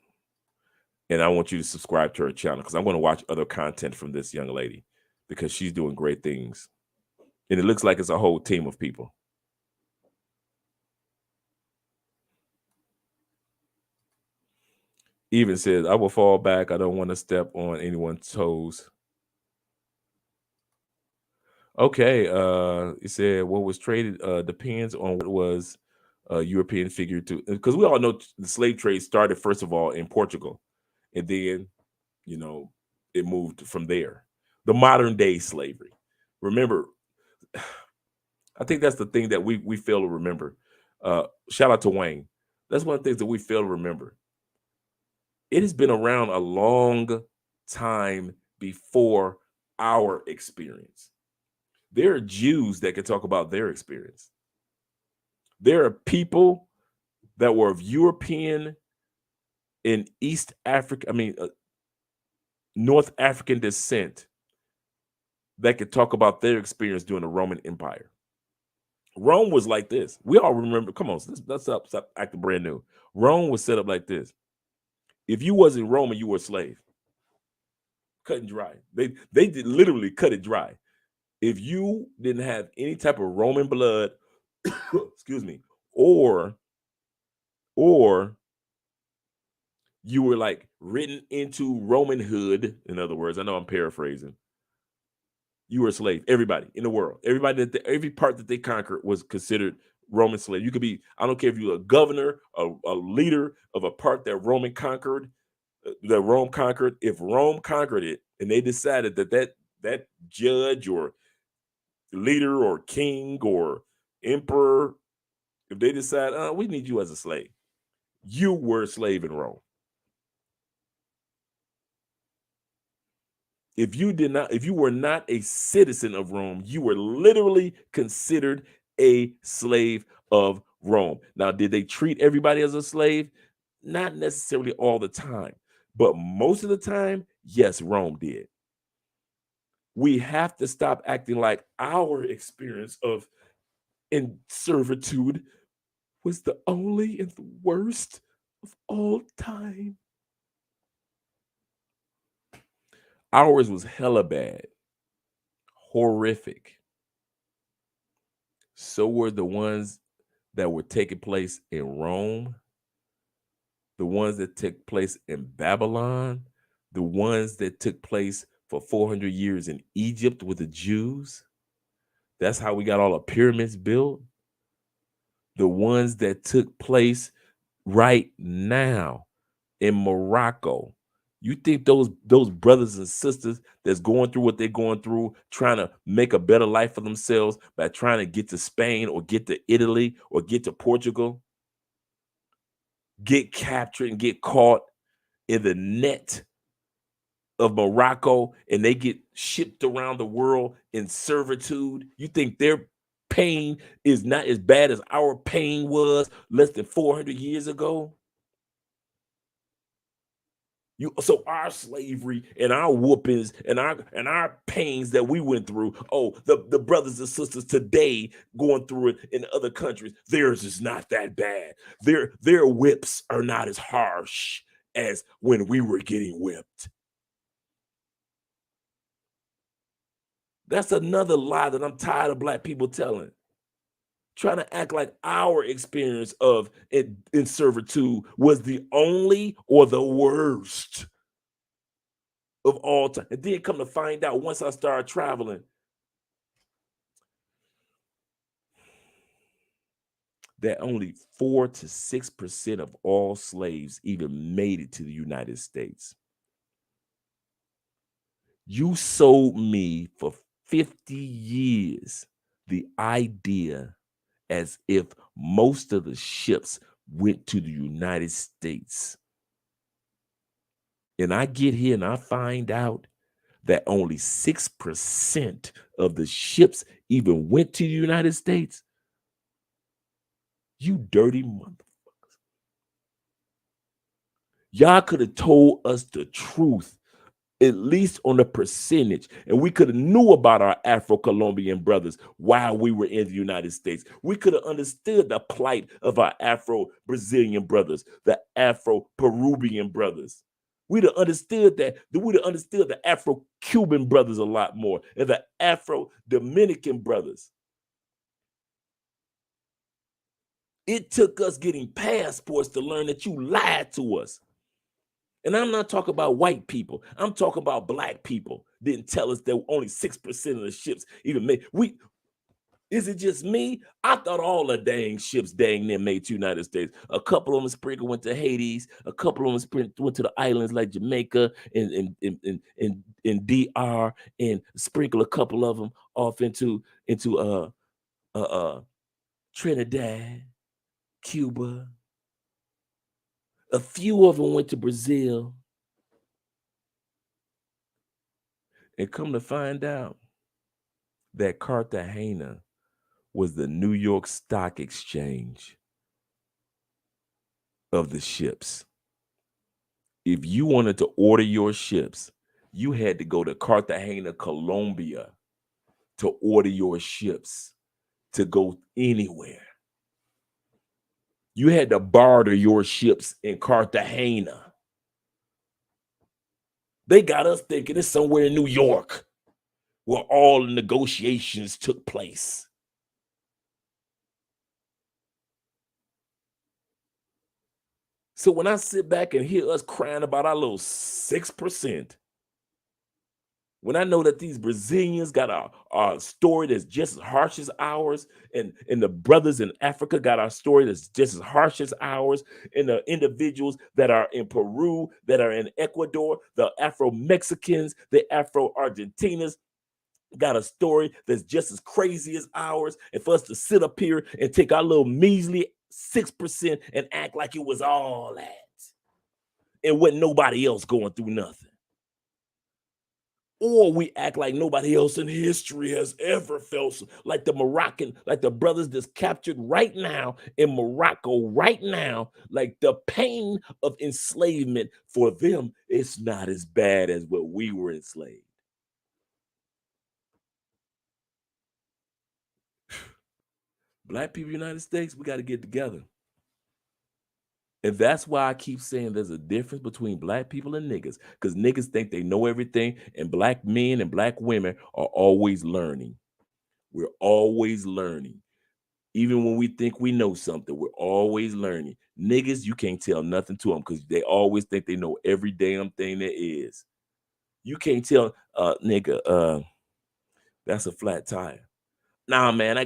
And I want you to subscribe to her channel, because I'm going to watch other content from this young lady, because she's doing great things. And it looks like it's a whole team of people. Even says, I will fall back. I don't want to step on anyone's toes. Okay. It said what was traded depends on what was European figure to, because we all know the slave trade started, first of all, in Portugal. And then, you know, it moved from there. The modern day slavery. Remember, I think that's the thing that we fail to remember. Shout out to Wayne. That's one of the things that we fail to remember. It has been around a long time before our experience. There are Jews that can talk about their experience. There are people that were of European and East Africa, North African descent, that could talk about their experience during the Roman Empire. Rome was like this. We all remember. Come on, let's stop acting brand new. Rome was set up like this. If you wasn't Roman, you were a slave. Cut and dry. They did literally cut it dry. If you didn't have any type of Roman blood, excuse me, or you were like written into Romanhood, in other words, I know I'm paraphrasing, you were a slave. Everybody in the world, every part that they conquered was considered Roman slave. You could be, I don't care if you're a governor, a leader of a part that Rome conquered. If Rome conquered it and they decided that judge or leader or king or emperor, if they decide, we need you as a slave, you were a slave in Rome. If you were not a citizen of Rome, you were literally considered a slave of Rome. Now, did they treat everybody as a slave? Not necessarily all the time, but most of the time, yes, Rome did. We have to stop acting like our experience of in servitude was the only and the worst of all time. Ours was hella bad, horrific. So were the ones that were taking place in Rome, the ones that took place in Babylon, the ones that took place for 400 years in Egypt with the Jews. That's how we got all the pyramids built. The ones that took place right now in Morocco. You think those brothers and sisters that's going through what they're going through, trying to make a better life for themselves by trying to get to Spain or get to Italy or get to Portugal, get captured and get caught in the net of Morocco, and they get shipped around the world in servitude? You think their pain is not as bad as our pain was less than 400 years ago? So our slavery and our whoopings and our pains that we went through, the brothers and sisters today going through it in other countries, theirs is not that bad. Their whips are not as harsh as when we were getting whipped. That's another lie that I'm tired of Black people telling. Trying to act like our experience of in servitude was the only or the worst of all time. And then come to find out, once I started traveling, that only 4 to 6% of all slaves even made it to the United States. You sold me for 50 years the idea as if most of the ships went to the United States. And I get here and I find out that only 6% of the ships even went to the United States. You dirty motherfuckers. Y'all could have told us the truth, at least on the percentage, and we could have knew about our Afro-Colombian brothers while we were in the United States. We could have understood the plight of our Afro-Brazilian brothers, the Afro-Peruvian brothers. We'd have understood that. We'd have understood the Afro-Cuban brothers a lot more, and the Afro-Dominican brothers. It took us getting passports to learn that you lied to us. And I'm not talking about white people. I'm talking about black people. Didn't tell us that only 6% of the ships even made. Is it just me? I thought all the dang ships dang near made to United States. A couple of them sprinkled went to Hades. A couple of them went to the islands like Jamaica and DR, and sprinkle a couple of them off into Trinidad, Cuba. A few of them went to Brazil. And come to find out that Cartagena was the New York Stock Exchange of the ships. If you wanted to order your ships, you had to go to Cartagena, Colombia to order your ships to go anywhere. You had to barter your ships in Cartagena. They got us thinking it's somewhere in New York where all the negotiations took place. So when I sit back and hear us crying about our little 6%, when I know that these Brazilians got our story that's just as harsh as ours, and the brothers in Africa got our story that's just as harsh as ours, and the individuals that are in Peru, that are in Ecuador, the Afro-Mexicans, the Afro-Argentinas, got a story that's just as crazy as ours, and for us to sit up here and take our little measly 6% and act like it was all that, and wasn't nobody else going through nothing. Or we act like nobody else in history has ever felt like the Moroccan, like the brothers that's captured right now in Morocco right now, like the pain of enslavement for them, it's not as bad as what we were enslaved. Black people in the United States, we got to get together. And that's why I keep saying there's a difference between black people and niggas, because niggas think they know everything, and black men and black women are always learning. We're always learning. Even when we think we know something, we're always learning. Niggas, you can't tell nothing to them because they always think they know every damn thing there is. You can't tell, nigga, that's a flat tire. Nah, man, I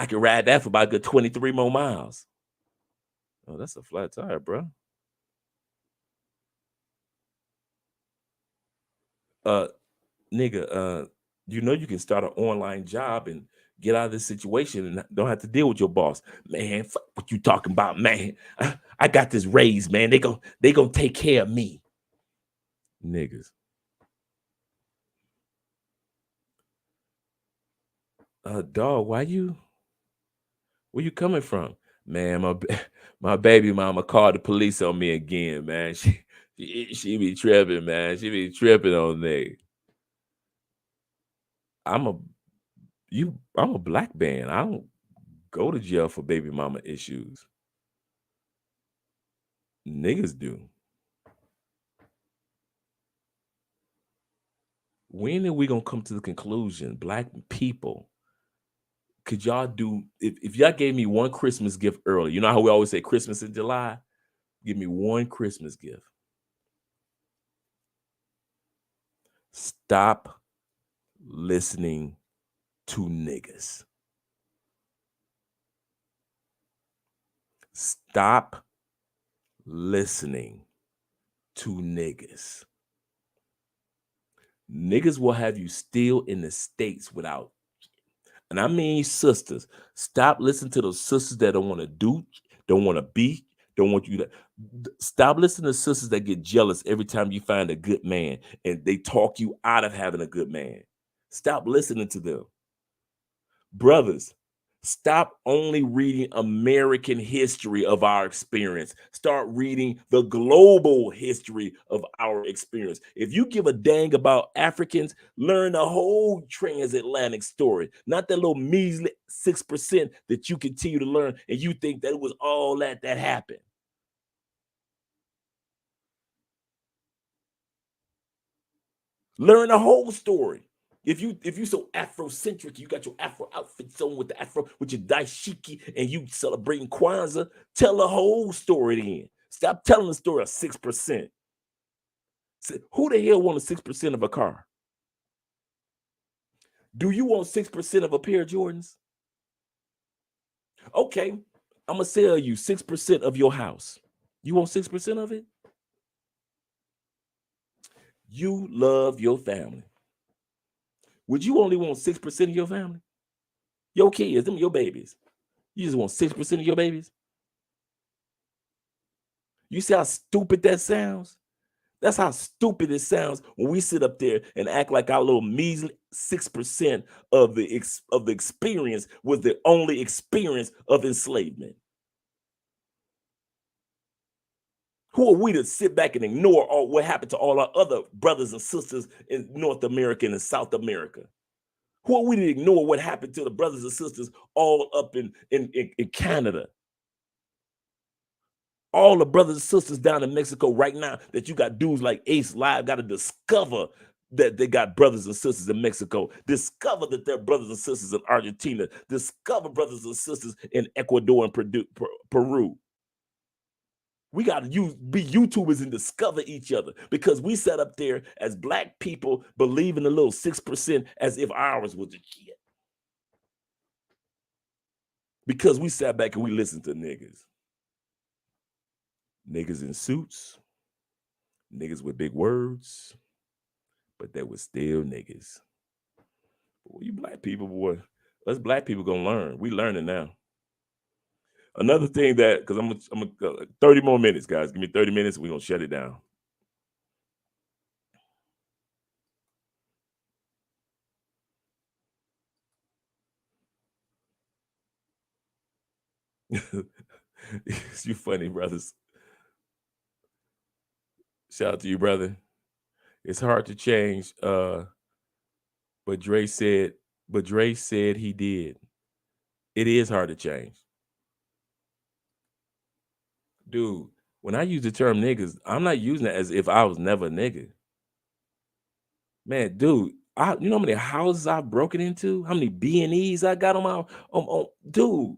can ride that for about a good 23 more miles. Oh, that's a flat tire, bro. Nigga, you know you can start an online job and get out of this situation and don't have to deal with your boss. Man, fuck what you talking about, man? I got this raise, man. They gonna take care of me. Niggas. Dog, where you coming from? Man, my baby mama called the police on me again, man. She be tripping, man. She be tripping on me. I'm a black man. I don't go to jail for baby mama issues. Niggas do. When are we gonna come to the conclusion, black people, could y'all do, if y'all gave me one Christmas gift early, you know how we always say Christmas in July? Give me one Christmas gift. Stop listening to niggas. Stop listening to niggas. Niggas will have you still in the States without, and I mean sisters. Stop listening to those sisters that don't want to do, don't want to be, don't want you to. Stop listening to sisters that get jealous every time you find a good man and they talk you out of having a good man. Stop listening to them. Brothers, Stop only reading American history of our experience. Start reading the global history of our experience. If you give a dang about Africans, learn the whole transatlantic story, not that little measly 6% that you continue to learn and you think that it was all that happened. Learn the whole story. If you so Afrocentric, you got your Afro outfits on with the Afro, with your dashiki, and you celebrating Kwanzaa, tell the whole story then. Stop telling the story of 6%. Who the hell wants 6% of a car? Do you want 6% of a pair of Jordans? Okay, I'm gonna sell you 6% of your house. You want 6% of it? You love your family. Would you only want 6% of your family? Your kids, them your babies. You just want 6% of your babies? You see how stupid that sounds? That's how stupid it sounds when we sit up there and act like our little measly 6% of the experience was the only experience of enslavement. Who are we to sit back and ignore all what happened to all our other brothers and sisters in North America and South America? Who are we to ignore what happened to the brothers and sisters all up in Canada? All the brothers and sisters down in Mexico right now that you got dudes like Ace Live got to discover that they got brothers and sisters in Mexico. Discover that they're brothers and sisters in Argentina. Discover brothers and sisters in Ecuador and Peru. We got to be YouTubers and discover each other, because we sat up there as Black people believing the little 6% as if ours was the shit. Because we sat back and we listened to niggas. Niggas in suits, niggas with big words, but they were still niggas. Boy, you Black people, boy, us Black people gonna learn. We learning now. Another thing that, because I'm 30 more minutes, guys. Give me 30 minutes. We're gonna shut it down. You funny, brothers. Shout out to you, brother. It's hard to change. But Dre said he did. It is hard to change. Dude, when I use the term niggas, I'm not using it as if I was never a nigga. Man, dude, you know how many houses I've broken into? How many B&Es I got on my dude.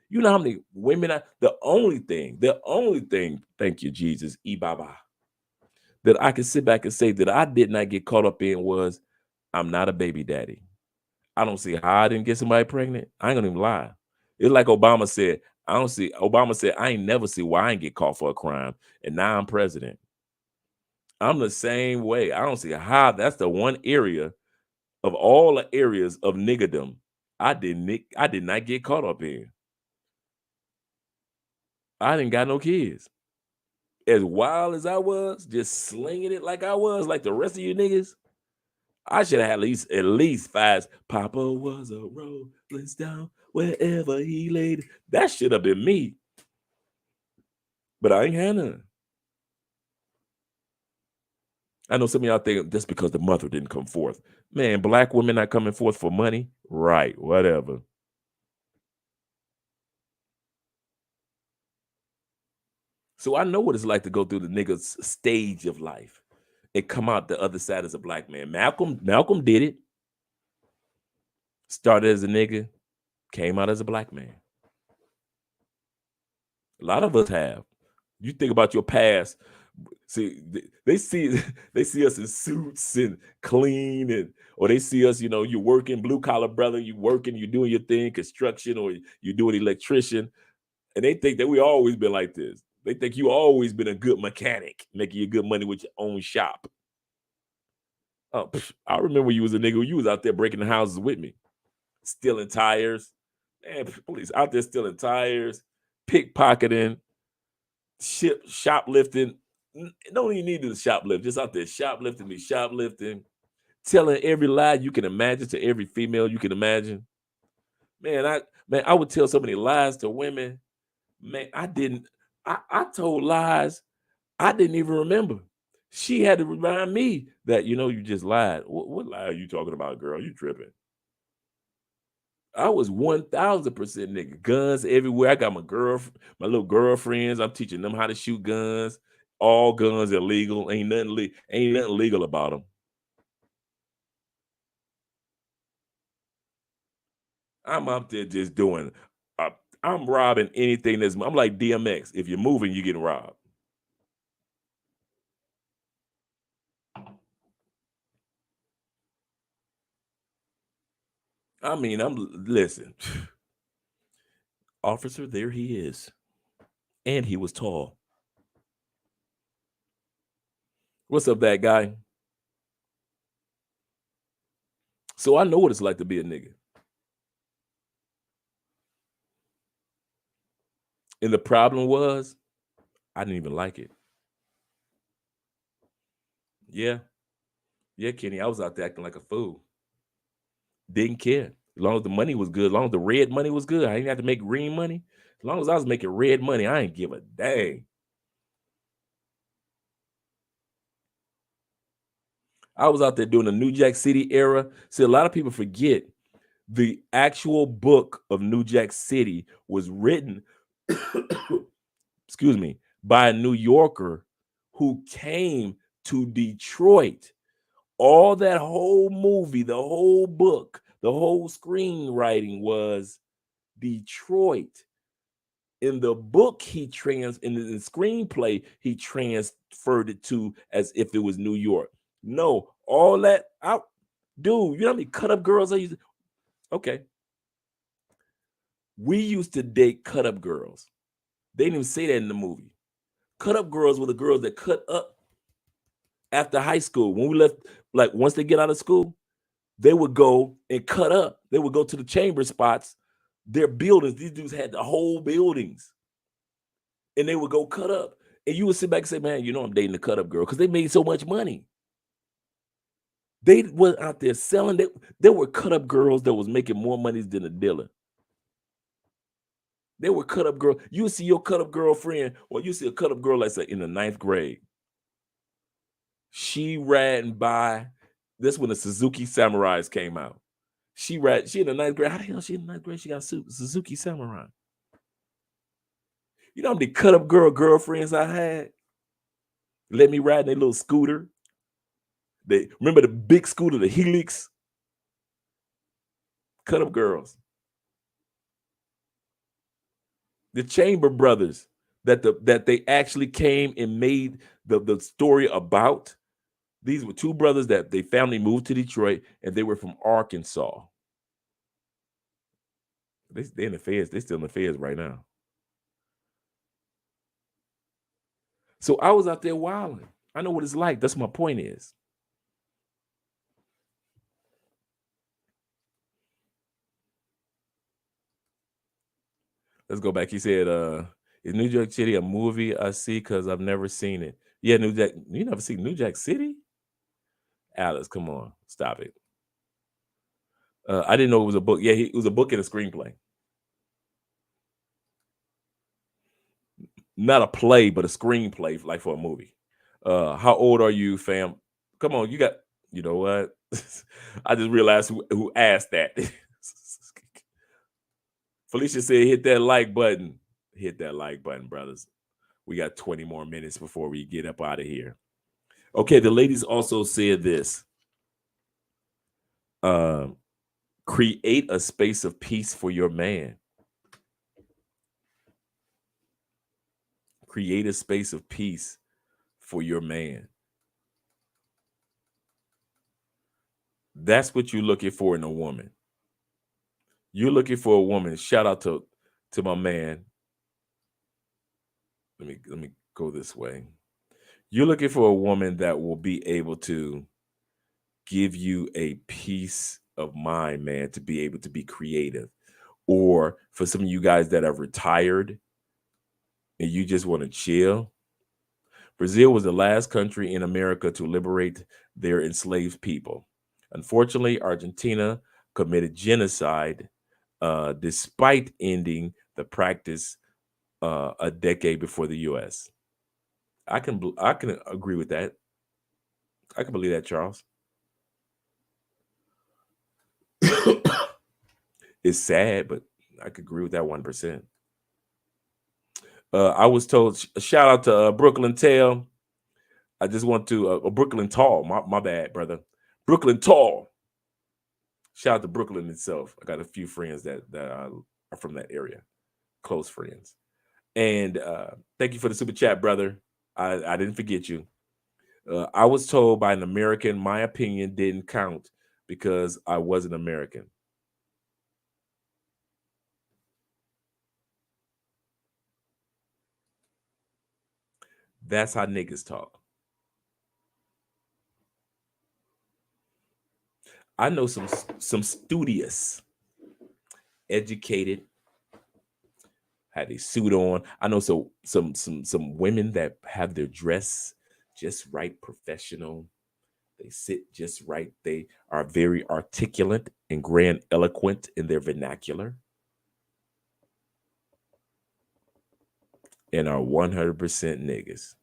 You know how many women the only thing, thank you, Jesus, Ibaba, that I can sit back and say that I did not get caught up in was I'm not a baby daddy. I don't see how I didn't get somebody pregnant. I ain't gonna even lie. It's like Obama said, Obama said, I ain't never see why I ain't get caught for a crime. And now I'm president. I'm the same way. I don't see how. That's the one area of all the areas of niggerdom I did not get caught up in. I didn't got no kids. As wild as I was, just slinging it like I was, like the rest of you niggas, I should have had at least 5. Papa was a rolling stone wherever he laid. That should have been me. But I ain't had none. I know some of y'all think that's because the mother didn't come forth. Man, Black women not coming forth for money? Right, whatever. So I know what it's like to go through the nigga's stage of life and come out the other side as a Black man. Malcolm did it. Started as a nigga, came out as a Black man. A lot of us have. You think about your past. See, they see us in suits and clean, or they see us, you working, blue collar brother, you working, you doing your thing, construction, or you doing electrician, and they think that we always been like this. They think you always been a good mechanic, making you good money with your own shop. Oh, I remember you was a nigga. You was out there breaking the houses with me, stealing tires. Man, police out there stealing tires, pickpocketing, shoplifting. Don't even need to shoplift. Just out there shoplifting, telling every lie you can imagine to every female you can imagine. Man, I would tell so many lies to women. Man, I told lies I didn't even remember. She had to remind me that, you just lied. What lie are you talking about, girl? You tripping. I was 1000% nigga. Guns everywhere. I got my little girlfriends. I'm teaching them how to shoot guns. All guns are legal. Ain't nothing legal about them. I'm out there just doing. I'm robbing anything I'm like DMX. If you're moving, you're getting robbed. I mean, listen. Officer, there he is. And he was tall. What's up, that guy? So I know what it's like to be a nigga. And the problem was, I didn't even like it. Yeah. Yeah, Kenny, I was out there acting like a fool. Didn't care. As long as the money was good, as long as the red money was good, I didn't have to make green money. As long as I was making red money, I ain't give a dang. I was out there doing the New Jack City era. See, a lot of people forget the actual book of New Jack City was written, excuse me, by a New Yorker who came to Detroit. All that whole movie, the whole book, the whole screenwriting was Detroit. In the book, in the screenplay, he transferred it to as if it was New York. No, all that out, dude. You know how many cut up girls I used to? Okay. We used to date cut up girls. They didn't even say that in the movie. Cut up girls were the girls that cut up after high school. When we left, like once they get out of school, they would go and cut up. They would go to the chamber spots, their buildings. These dudes had the whole buildings. And they would go cut up. And you would sit back and say, man, I'm dating a cut up girl because they made so much money. They were out there selling. There were cut up girls that was making more money than a dealer. They were cut up girl. You see your cut up girlfriend, or you see a cut up girl, let's say in the 9th grade. She ran by. This when the Suzuki Samurais came out. She in the 9th grade. How the hell she in the 9th grade? She got a Suzuki Samurai. You know how many cut up girlfriends I had? Let me ride in their little scooter. They remember the big scooter, the Helix. Cut up girls. The Chamber brothers that they actually came and made the story about. These were two brothers that they family moved to Detroit, and they were from Arkansas. They're in the feds. They're still in the feds right now. So I was out there wilding. I know what it's like. That's what my point is. Let's go back. He said, is New Jack City a movie I see? Because I've never seen it. Yeah, New Jack. You never seen New Jack City? Alice, come on. Stop it. I didn't know it was a book. Yeah, it was a book and a screenplay. Not a play, but a screenplay, like for a movie. How old are you, fam? Come on, you know what? I just realized who asked that. Felicia said, hit that like button. Hit that like button, brothers. We got 20 more minutes before we get up out of here. Okay, the ladies also said this. Create a space of peace for your man. Create a space of peace for your man. That's what you're looking for in a woman. You're looking for a woman. Shout out to my man. Let me go this way. You're looking for a woman that will be able to give you a peace of mind, man, to be able to be creative. Or for some of you guys that are retired and you just want to chill. Brazil was the last country in America to liberate their enslaved people. Unfortunately, Argentina committed genocide despite ending the practice a decade before the U.S. I can agree with that. I can believe that, Charles. It's sad, but I could agree with that 1%. I was told, shout out to Brooklyn Tail. I just want to, Brooklyn Tall, my bad, brother. Brooklyn Tall. Shout out to Brooklyn itself. I got a few friends that are from that area, close friends. And thank you for the super chat, brother. I didn't forget you. I was told by an American my opinion didn't count because I wasn't American. That's how niggas talk. I know some studious, educated, had a suit on. I know some women that have their dress just right, professional. They sit just right. They are very articulate and grandiloquent in their vernacular, and are 100% niggas.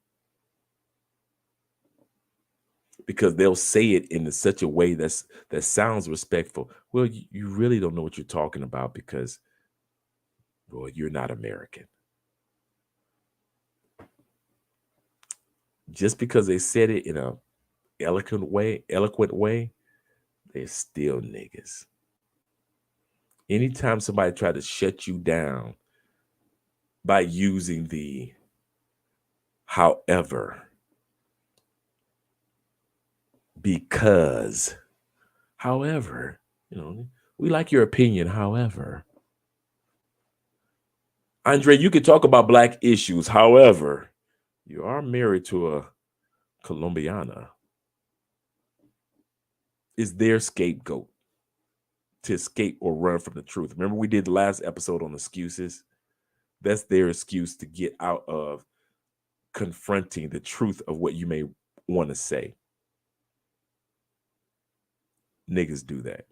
Because they'll say it in such a way that sounds respectful. Well, you really don't know what you're talking about because, well, you're not American. Just because they said it in a eloquent way, they're still niggas. Anytime somebody try to shut you down by using the however, because, however, we like your opinion, however. Andre, you can talk about black issues, however, you are married to a Colombiana. Is their scapegoat to escape or run from the truth. Remember we did the last episode on excuses? That's their excuse to get out of confronting the truth of what you may want to say. Niggas do that.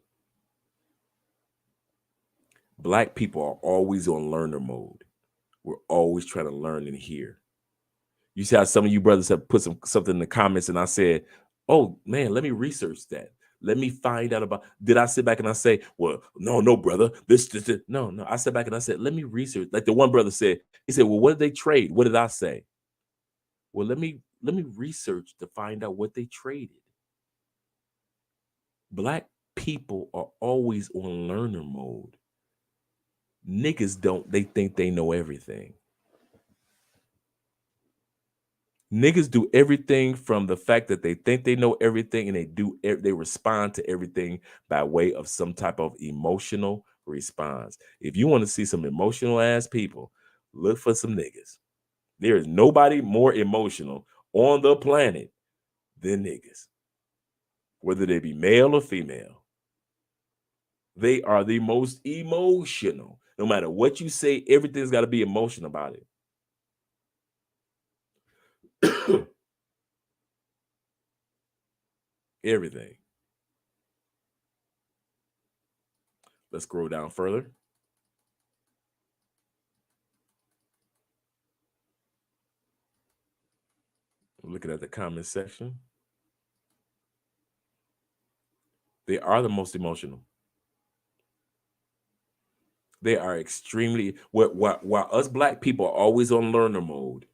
Black people are always on learner mode. We're always trying to learn and hear. You see how some of you brothers have put something in the comments and I said, oh man, let me research that. Let me find out about, did I sit back and I say, well, no, brother, this. No. I sat back and I said, let me research. Like the one brother said, he said, well, what did they trade? What did I say? Well, let me research to find out what they traded. Black people are always on learner mode. Niggas don't, they think they know everything. Niggas do everything from the fact that they think they know everything, and they respond to everything by way of some type of emotional response. If you want to see some emotional ass people, look for some niggas. There is nobody more emotional on the planet than niggas, whether they be male or female. They are the most emotional. No matter what you say, everything's got to be emotional about it. Everything. Let's scroll down further. Looking at the comment section. They are the most emotional. They are extremely, while us black people are always on learner mode,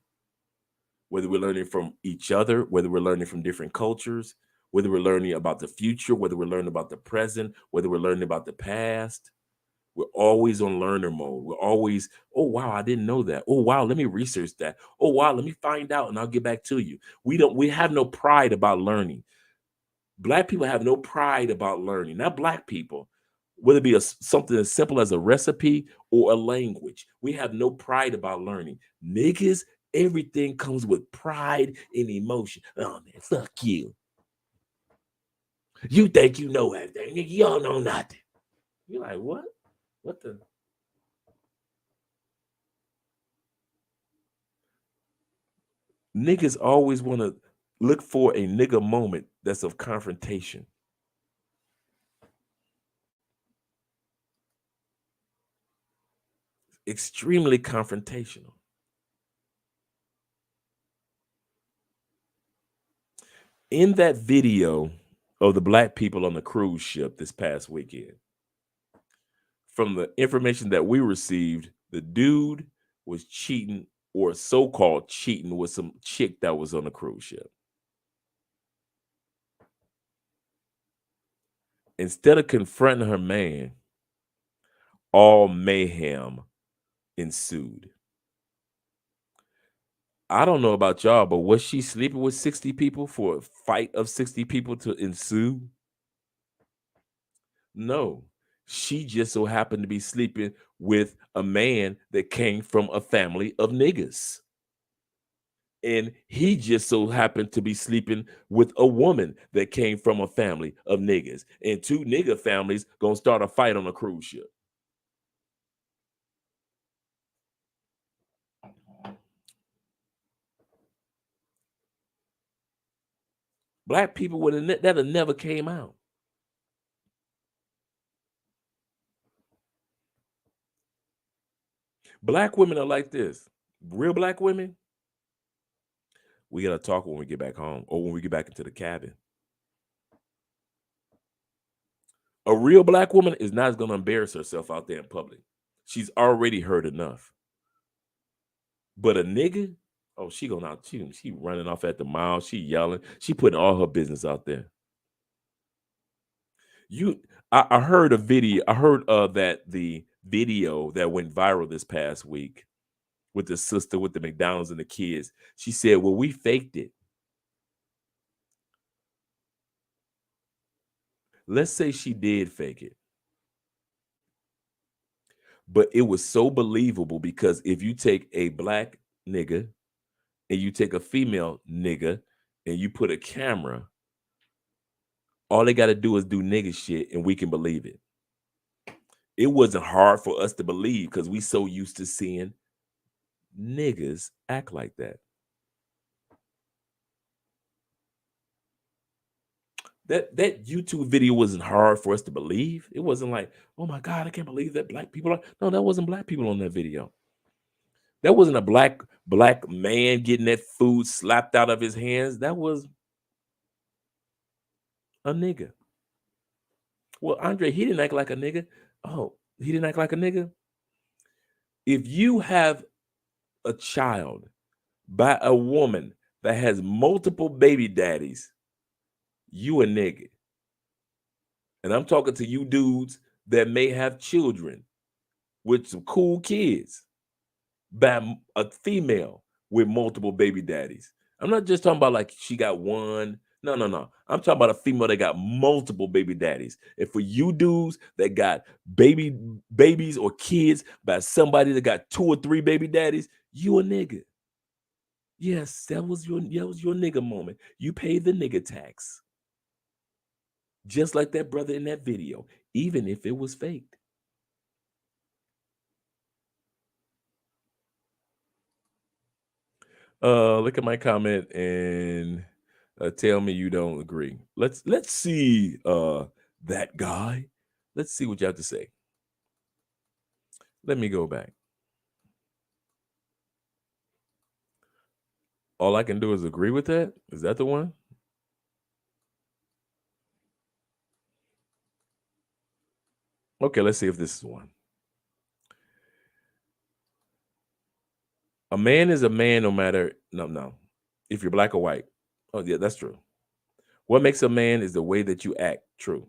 whether we're learning from each other, whether we're learning from different cultures, whether we're learning about the future, whether we're learning about the present, whether we're learning about the past, we're always on learner mode. We're always, oh, wow, I didn't know that. Oh, wow, let me research that. Oh, wow, let me find out and I'll get back to you. We have no pride about learning. Black people have no pride about learning. Not black people, whether it be something as simple as a recipe or a language. We have no pride about learning. Niggas, everything comes with pride and emotion. Oh, man, fuck you. You think you know everything. Nigga, you don't know nothing. You're like, what? What the? Niggas always want to look for a nigga moment that's of confrontation. extremely confrontational. In that video of the black people on the cruise ship this past weekend, from the information that we received, the dude was cheating, or so-called cheating, with some chick that was on the cruise ship. Instead of confronting her man, all mayhem ensued. I don't know about y'all, but was she sleeping with 60 people for a fight of 60 people to ensue? No. She just so happened to be sleeping with a man that came from a family of niggas. And he just so happened to be sleeping with a woman that came from a family of niggas. And two nigga families gonna start a fight on a cruise ship. Black people would have that'd never came out. Black women are like this. Real black women, we gotta talk when we get back home or when we get back into the cabin. A real black woman is not gonna embarrass herself out there in public. She's already heard enough. But a nigga, oh, she going out, she running off at the mile, she yelling, she putting all her business out there. I heard a video, I heard that the video that went viral this past week with the sister with the McDonald's and the kids. She said, well, we faked it. Let's say she did fake it. But it was so believable because if you take a black nigga and you take a female nigga and you put a camera, all they got to do is do nigga shit and we can believe it. It wasn't hard for us to believe because we so used to seeing niggas act like that. That YouTube video wasn't hard for us to believe. It wasn't like, oh my God, I can't believe that black people are. No, that wasn't black people on that video. That wasn't a black man getting that food slapped out of his hands. That was a nigga. Well, Andre, he didn't act like a nigga. Oh, he didn't act like a nigga. If you have a child by a woman that has multiple baby daddies, you a nigga. And I'm talking to you dudes that may have children with some cool kids by a female with multiple baby daddies. I'm not just talking about like she got one. No. I'm talking about a female that got multiple baby daddies. And for you dudes that got babies or kids by somebody that got 2 or 3 baby daddies, you a nigga. Yes, that was your nigga moment. You paid the nigga tax. Just like that brother in that video, even if it was faked. Look at my comment and tell me you don't agree. Let's see that guy. Let's see what you have to say. Let me go back. All I can do is agree with that. Is that the one? Okay, let's see if this is one. A man is a man no matter, no. If you're black or white. Oh, yeah, that's true. What makes a man is the way that you act. True.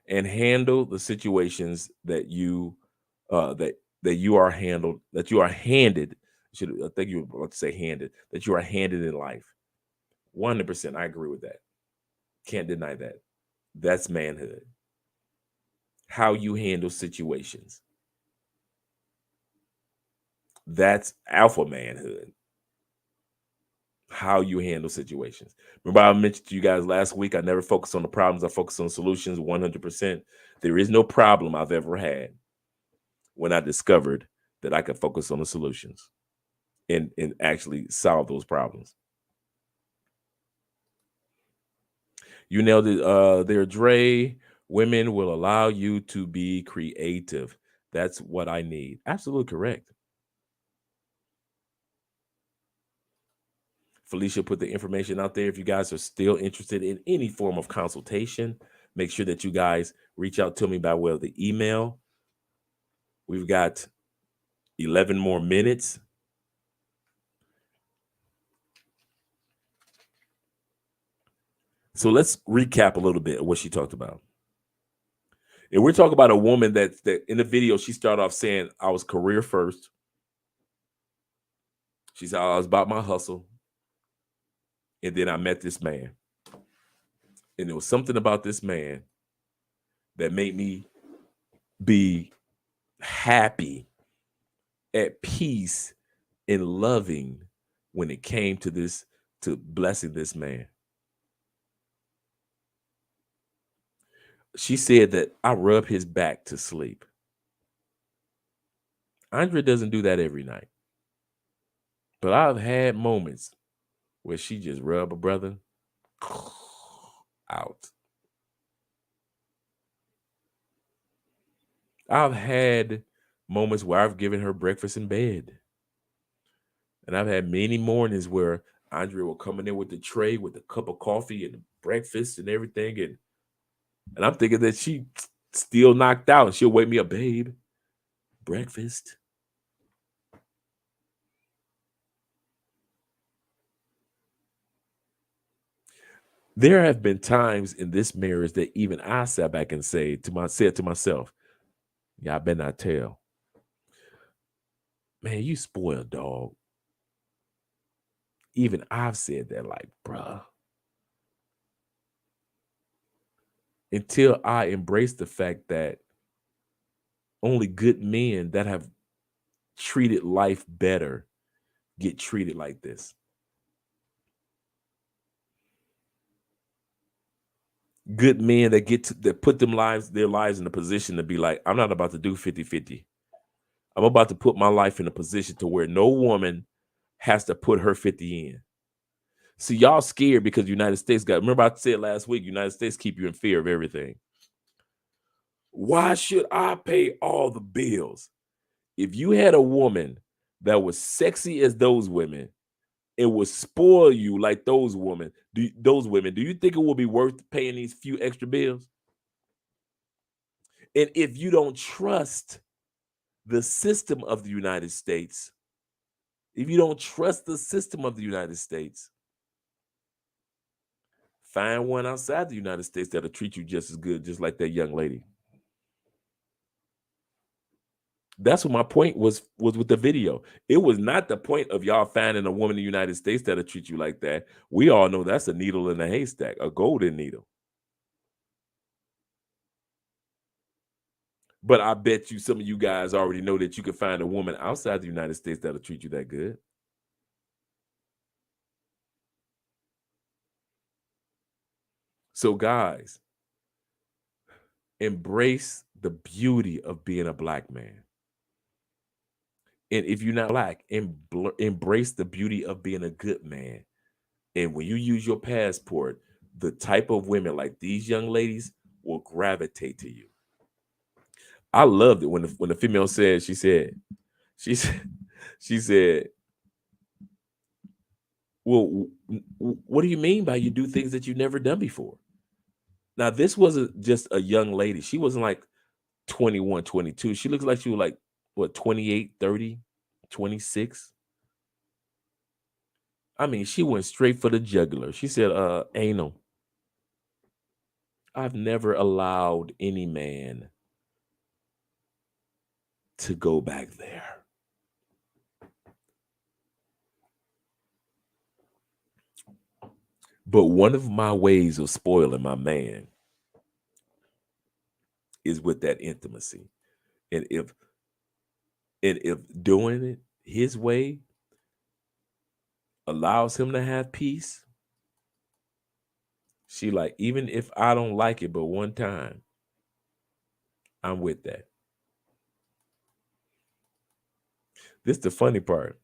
And handle the situations that you that you are handled, that you are handed. I think you were about to say handed, that you are handed in life. 100%. I agree with that. Can't deny that. That's manhood. How you handle situations. That's alpha manhood. How you handle situations. Remember, I mentioned to you guys last week, I never focus on the problems. I focus on solutions 100%. There is no problem I've ever had when I discovered that I could focus on the solutions and actually solve those problems. You nailed it there, Dre. Women will allow you to be creative. That's what I need. Absolutely correct. Felicia put the information out there. If you guys are still interested in any form of consultation, make sure that you guys reach out to me by way of the email. We've got 11 more minutes. So let's recap a little bit of what she talked about. And we're talking about a woman that in the video, she started off saying, I was career first. She said, I was about my hustle. And then I met this man. And there was something about this man that made me be happy, at peace, and loving when it came to blessing this man. She said that I rub his back to sleep. Andrea doesn't do that every night. But I've had moments where she just rub a brother out. I've had moments where I've given her breakfast in bed. And I've had many mornings where Andrea will come in there with the tray with a cup of coffee and breakfast and everything. And I'm thinking that she still knocked out and she'll wake me up, babe, breakfast. There have been times in this marriage that even I sat back and said to myself, yeah, I better not tell. Man, you spoiled, dog. Even I've said that, like, bruh. Until I embrace the fact that only good men that have treated life better get treated like this. Good men that put their lives in a position to be like, I'm not about to do 50-50. I'm about to put my life in a position to where no woman has to put her 50 in. See, y'all scared because the United States remember I said last week, United States keep you in fear of everything. Why should I pay all the bills? If you had a woman that was sexy as those women, it would spoil you like those women. Do you think it will be worth paying these few extra bills? And if you don't trust the system of the United States, find one outside the United States that'll treat you just as good, just like that young lady. That's what my point was with the video. It was not the point of y'all finding a woman in the United States that'll treat you like that. We all know that's a needle in a haystack, a golden needle. But I bet you some of you guys already know that you can find a woman outside the United States that'll treat you that good. So guys, embrace the beauty of being a black man. And if you're not black, embrace the beauty of being a good man. And when you use your passport, the type of women like these young ladies will gravitate to you. I loved it when the female said, she said, well, what do you mean by you do things that you've never done before? Now, this wasn't just a young lady. She wasn't like 21, 22. She looks like she was like, what, 28, 30, 26? I mean, she went straight for the jugular. She said, anal. I've never allowed any man to go back there. But one of my ways of spoiling my man is with that intimacy. And if doing it his way allows him to have peace, she like, even if I don't like it but one time, I'm with that. This is the funny part.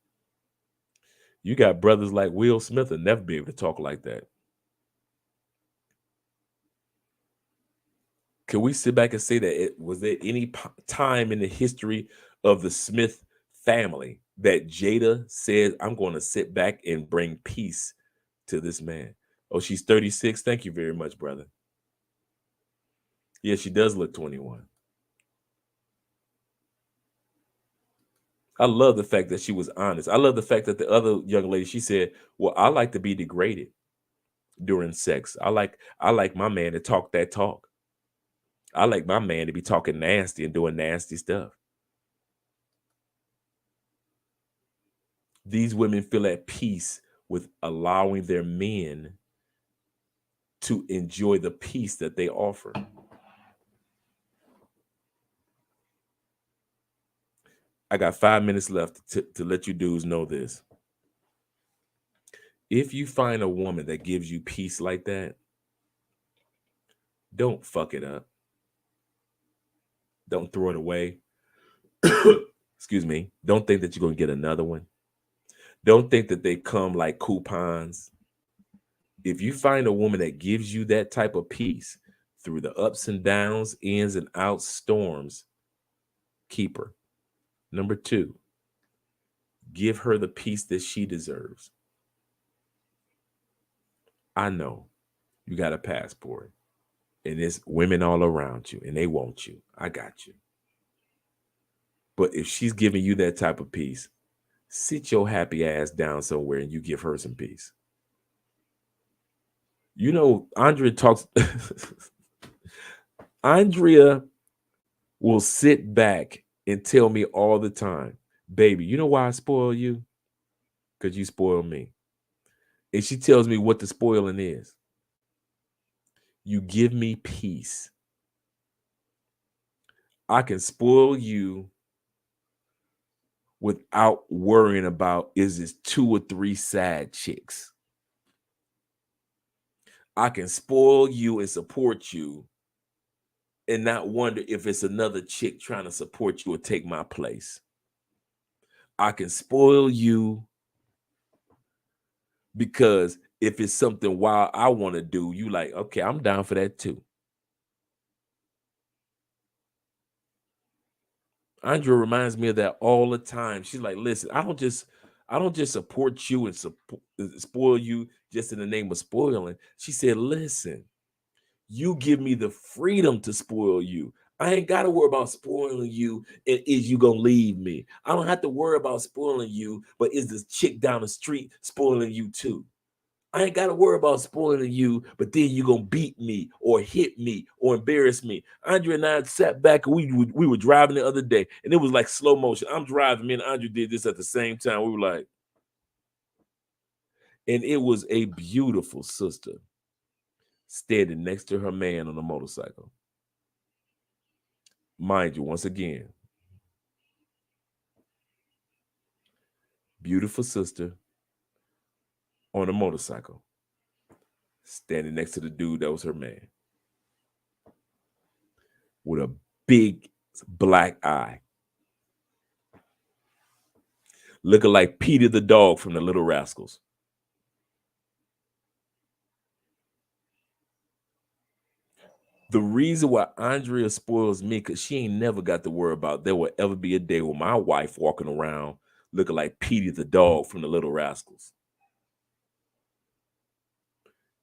You got brothers like Will Smith will never be able to talk like that. Can we sit back and say that was there any time in the history of the Smith family that Jada said, I'm going to sit back and bring peace to this man? Oh, she's 36. Thank you very much, brother. Yeah, she does look 21. I love the fact that she was honest. I love the fact that the other young lady, she said, well, I like to be degraded during sex. I like my man to talk that talk. I like my man to be talking nasty and doing nasty stuff. These women feel at peace with allowing their men to enjoy the peace that they offer. I got 5 minutes left to let you dudes know this. If you find a woman that gives you peace like that, don't fuck it up. Don't throw it away. Excuse me. Don't think that you're going to get another one. Don't think that they come like coupons. If you find a woman that gives you that type of peace through the ups and downs, ins and outs, storms, keep her. Number 2, give her the peace that she deserves. I know you got a passport and there's women all around you and they want you. I got you. But if she's giving you that type of peace, sit your happy ass down somewhere and you give her some peace. You know, Andrea talks. Andrea will sit back and tell me all the time, baby, you know why I spoil you? Because you spoil me. And she tells me what the spoiling is. You give me peace. I can spoil you without worrying about, is this 2 or 3 sad chicks? I can spoil you and support you and not wonder if it's another chick trying to support you or take my place. I can spoil you because if it's something wild I want to do, you like, okay, I'm down for that too. Andrea reminds me of that all the time. She's like, listen, I don't just support you and spoil you just in the name of spoiling. She said, listen, you give me the freedom to spoil you. I ain't got to worry about spoiling you and is you going to leave me. I don't have to worry about spoiling you, but is this chick down the street spoiling you too? I ain't got to worry about spoiling you, but then you going to beat me or hit me or embarrass me. Andrea and I sat back and we were driving the other day and it was like slow motion. I'm driving, me and Andrea did this at the same time. We were like, and it was a beautiful sister standing next to her man on a motorcycle. Mind you, once again, beautiful sister on a motorcycle, standing next to the dude that was her man, with a big black eye, looking like Peter the dog from the Little Rascals. The reason why Andrea spoils me, because she ain't never got to worry about there will ever be a day with my wife walking around looking like Petey the dog from the Little Rascals.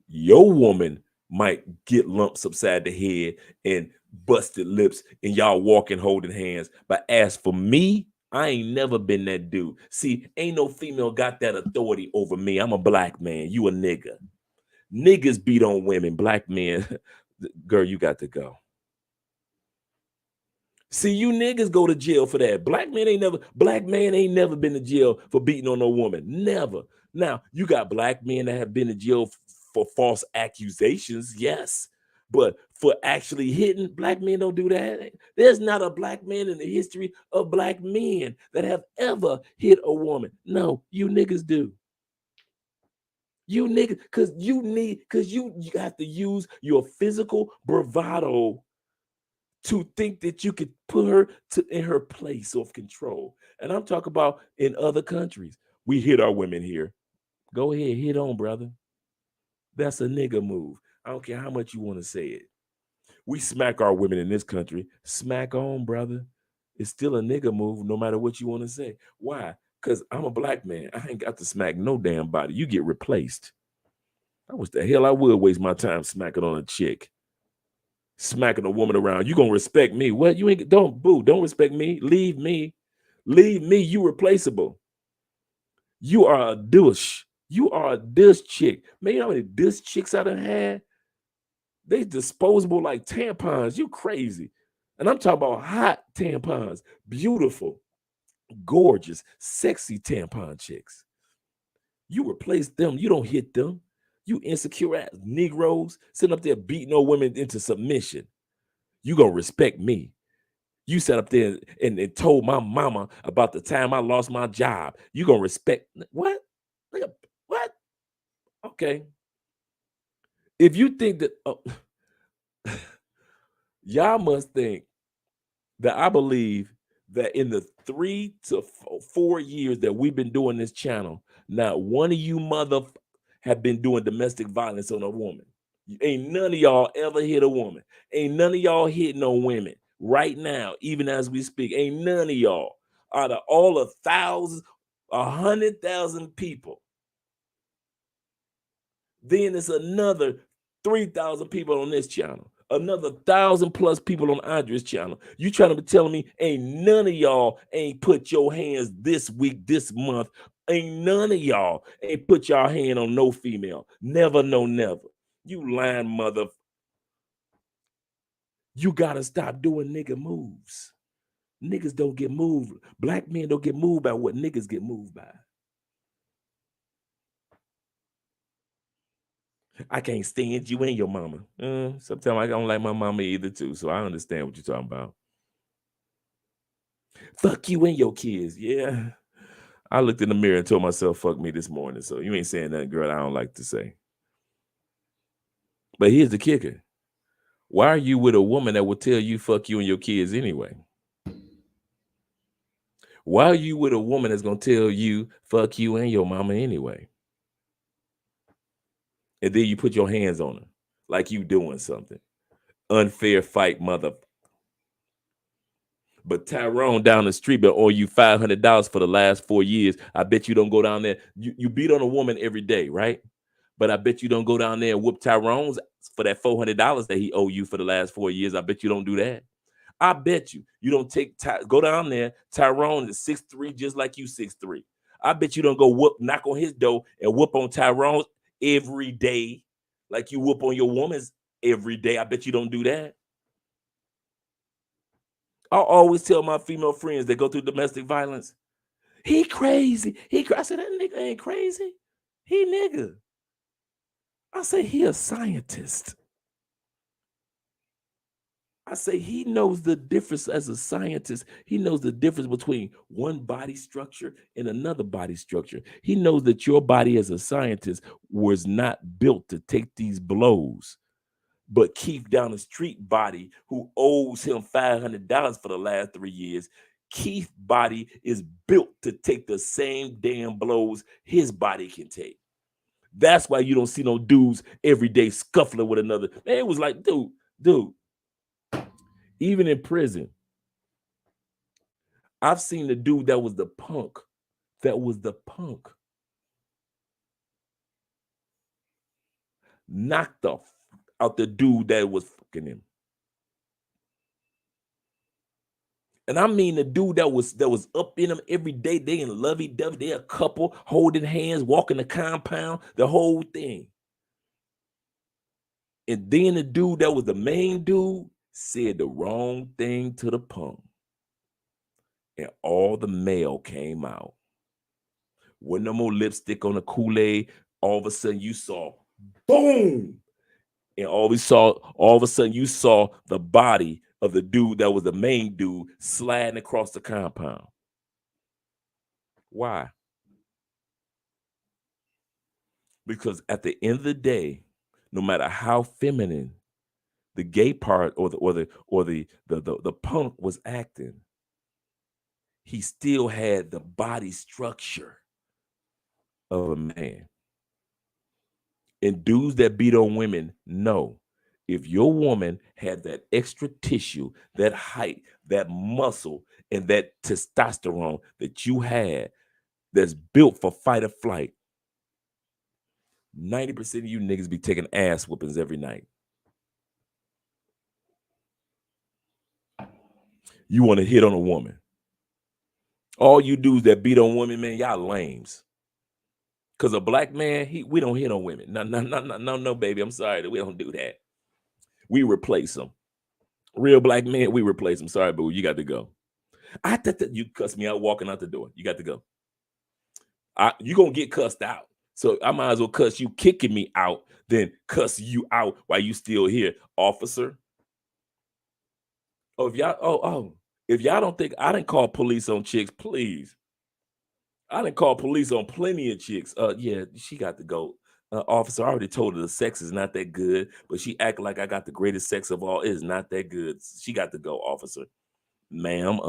Your woman might get lumps upside the head and busted lips and y'all walking holding hands. But as for me, I ain't never been that dude. See, ain't no female got that authority over me. I'm a black man. You a nigga. Niggas beat on women. Black men, girl, you got to go. See, you niggas go to jail for that. Black man ain't never been to jail for beating on no woman. Never. Now, you got black men that have been to jail for false accusations, yes. But for actually hitting, black men don't do that. There's not a black man in the history of black men that have ever hit a woman. No, you niggas do. You niggas, because you have to use your physical bravado to think that you could put her in her place of control. And I'm talking about in other countries. We hit our women here. Go ahead, hit on, brother. That's a nigga move. I don't care how much you want to say it. We smack our women in this country. Smack on, brother. It's still a nigga move, no matter what you want to say. Why? Because I'm a black man. I ain't got to smack no damn body. You get replaced. I wish the hell I would waste my time smacking on a chick. Smacking a woman around. You gonna respect me. What? You ain't, don't respect me. Leave me. Leave me. You replaceable. You are a douche. You are a douche chick. Man, you know how many douche chicks I done had? They disposable like tampons. You crazy. And I'm talking about hot tampons. Beautiful, gorgeous, sexy tampon chicks. You replace them. You don't hit them. You insecure ass Negroes sitting up there beating old women into submission. You gonna respect me. You sat up there and told my mama about the time I lost my job. You gonna respect what? What? Okay. If you think that y'all must think that I believe that in the 3 to 4 years that we've been doing this channel, not one of you mother have been doing domestic violence on a woman. Ain't none of y'all ever hit a woman. Ain't none of y'all hitting on women right now, even as we speak. Ain't none of y'all out of all of thousands, 100,000 people. Then it's another 3,000 people on this channel. Another 1,000+ people on Andre's channel. You trying to be telling me ain't none of y'all ain't put your hands this week, this month. Ain't none of y'all ain't put your hand on no female. Never, no, never. You lying mother. You gotta stop doing nigga moves. Niggas don't get moved. Black men don't get moved by what niggas get moved by. I can't stand you and your mama. Sometimes I don't like my mama either too, so I understand what you're talking about. Fuck you and your kids. Yeah. I looked in the mirror and told myself, fuck me this morning. So you ain't saying nothing, girl, I don't like to say. But here's the kicker. Why are you with a woman that will tell you fuck you and your kids anyway? Why are you with a woman that's going to tell you fuck you and your mama anyway? And then you put your hands on her like you doing something. Unfair fight, mother. But Tyrone down the street been owe you $500 for the last 4 years. I bet you don't go down there. You beat on a woman every day, right? But I bet you don't go down there and whoop Tyrone's for that $400 that he owe you for the last 4 years. I bet you don't do that. I bet you don't go down there. Tyrone is 6'3", just like you 6'3". I bet you don't go knock on his door and whoop on Tyrone's every day like you whoop on your woman's every day. I bet you don't do that. I always tell my female friends that go through domestic violence, he crazy. I said, that nigga ain't crazy. He nigga. I say, he a scientist. I say, he knows the difference as a scientist. He knows the difference between one body structure and another body structure. He knows that your body as a scientist was not built to take these blows. But Keith down the street body, who owes him $500 for the last 3 years, Keith's body is built to take the same damn blows his body can take. That's why you don't see no dudes every day scuffling with another. Man, it was like, dude, even in prison, I've seen the dude that was the punk. Knocked out the dude that was fucking him. And I mean the dude that was up in him every day. They in lovey-dovey. They a couple holding hands, walking the compound, the whole thing. And then the dude that was the main dude said the wrong thing to the punk. And all the mail came out. Wasn't no more lipstick on the Kool-Aid. All of a sudden you saw, boom. And all of a sudden you saw the body of the dude that was the main dude sliding across the compound. Why? Because at the end of the day, no matter how feminine the gay part or the punk was acting, he still had the body structure of a man. And dudes that beat on women know If your woman had that extra tissue, that height, that muscle, and that testosterone that you had that's built for fight or flight, 90% of you niggas be taking ass whoopings every night. You want to hit on a woman. All you dudes that beat on women, man, y'all lames. Because a black man, we don't hit on women. No, baby. I'm sorry. We don't do that. We replace them. Real black men, we replace them. Sorry, boo. You got to go. I thought that you cussed me out walking out the door. You got to go. You going to get cussed out. So I might as well cuss you kicking me out than cuss you out while you still here, officer. Oh, if y'all don't think I didn't call police on chicks, please. I didn't call police on plenty of chicks. Yeah, she got to go. Officer, I already told her the sex is not that good, but she act like I got the greatest sex of all. It is not that good. She got to go, officer. Ma'am,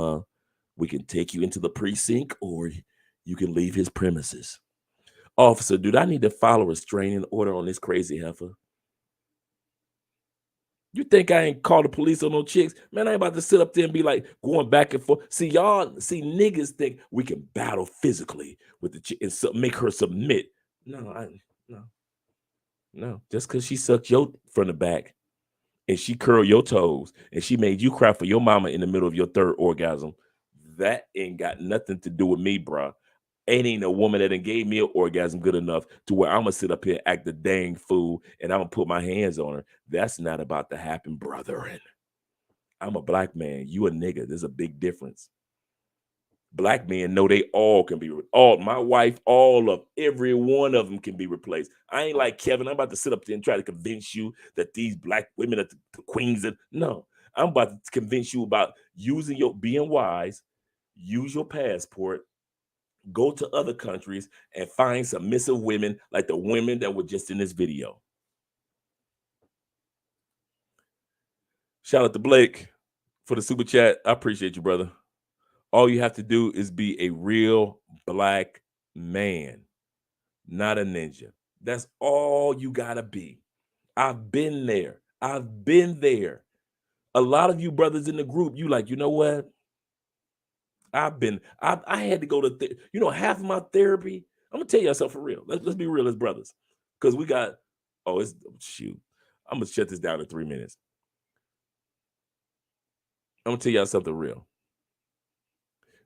we can take you into the precinct or you can leave his premises. Officer, dude, I need to follow a restraining order on this crazy heifer. You think I ain't called the police on no chicks? Man, I ain't about to sit up there and be like going back and forth. See, niggas think we can battle physically with the chick and make her submit. No. Just because she sucked your from the back and she curled your toes and she made you cry for your mama in the middle of your third orgasm, that ain't got nothing to do with me, bruh. Ain't a woman that gave me an orgasm good enough to where I'm going to sit up here and act the dang fool and I'm going to put my hands on her. That's not about to happen, brethren. I'm a black man. You a nigga. There's a big difference. Black men know they all can be, my wife, every one of them can be replaced. I ain't like Kevin. I'm about to sit up there and try to convince you that these black women are the queens. No, I'm about to convince you about being wise, use your passport, go to other countries and find submissive women like the women that were just in this video. Shout out to Blake for the super chat. I appreciate you, brother. All you have to do is be a real black man, not a ninja. That's all you gotta be. I've been there. A lot of you brothers in the group, you like, you know what? I had to go to, half of my therapy. I'm gonna tell y'all something for real. Let's be real as brothers. Because we got, I'm gonna shut this down in 3 minutes. I'm gonna tell y'all something real.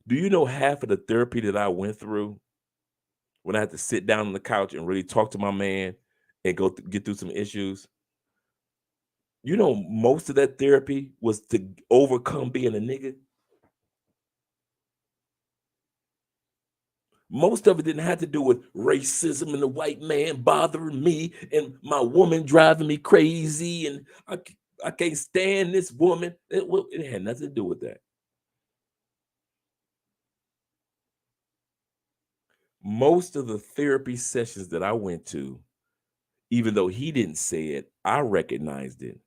Do you know half of the therapy that I went through when I had to sit down on the couch and really talk to my man and get through some issues? You know, most of that therapy was to overcome being a nigga. Most of it didn't have to do with racism and the white man bothering me and my woman driving me crazy and I can't stand this woman. It had nothing to do with that. Most of the therapy sessions that I went to, even though he didn't say it, I recognized it.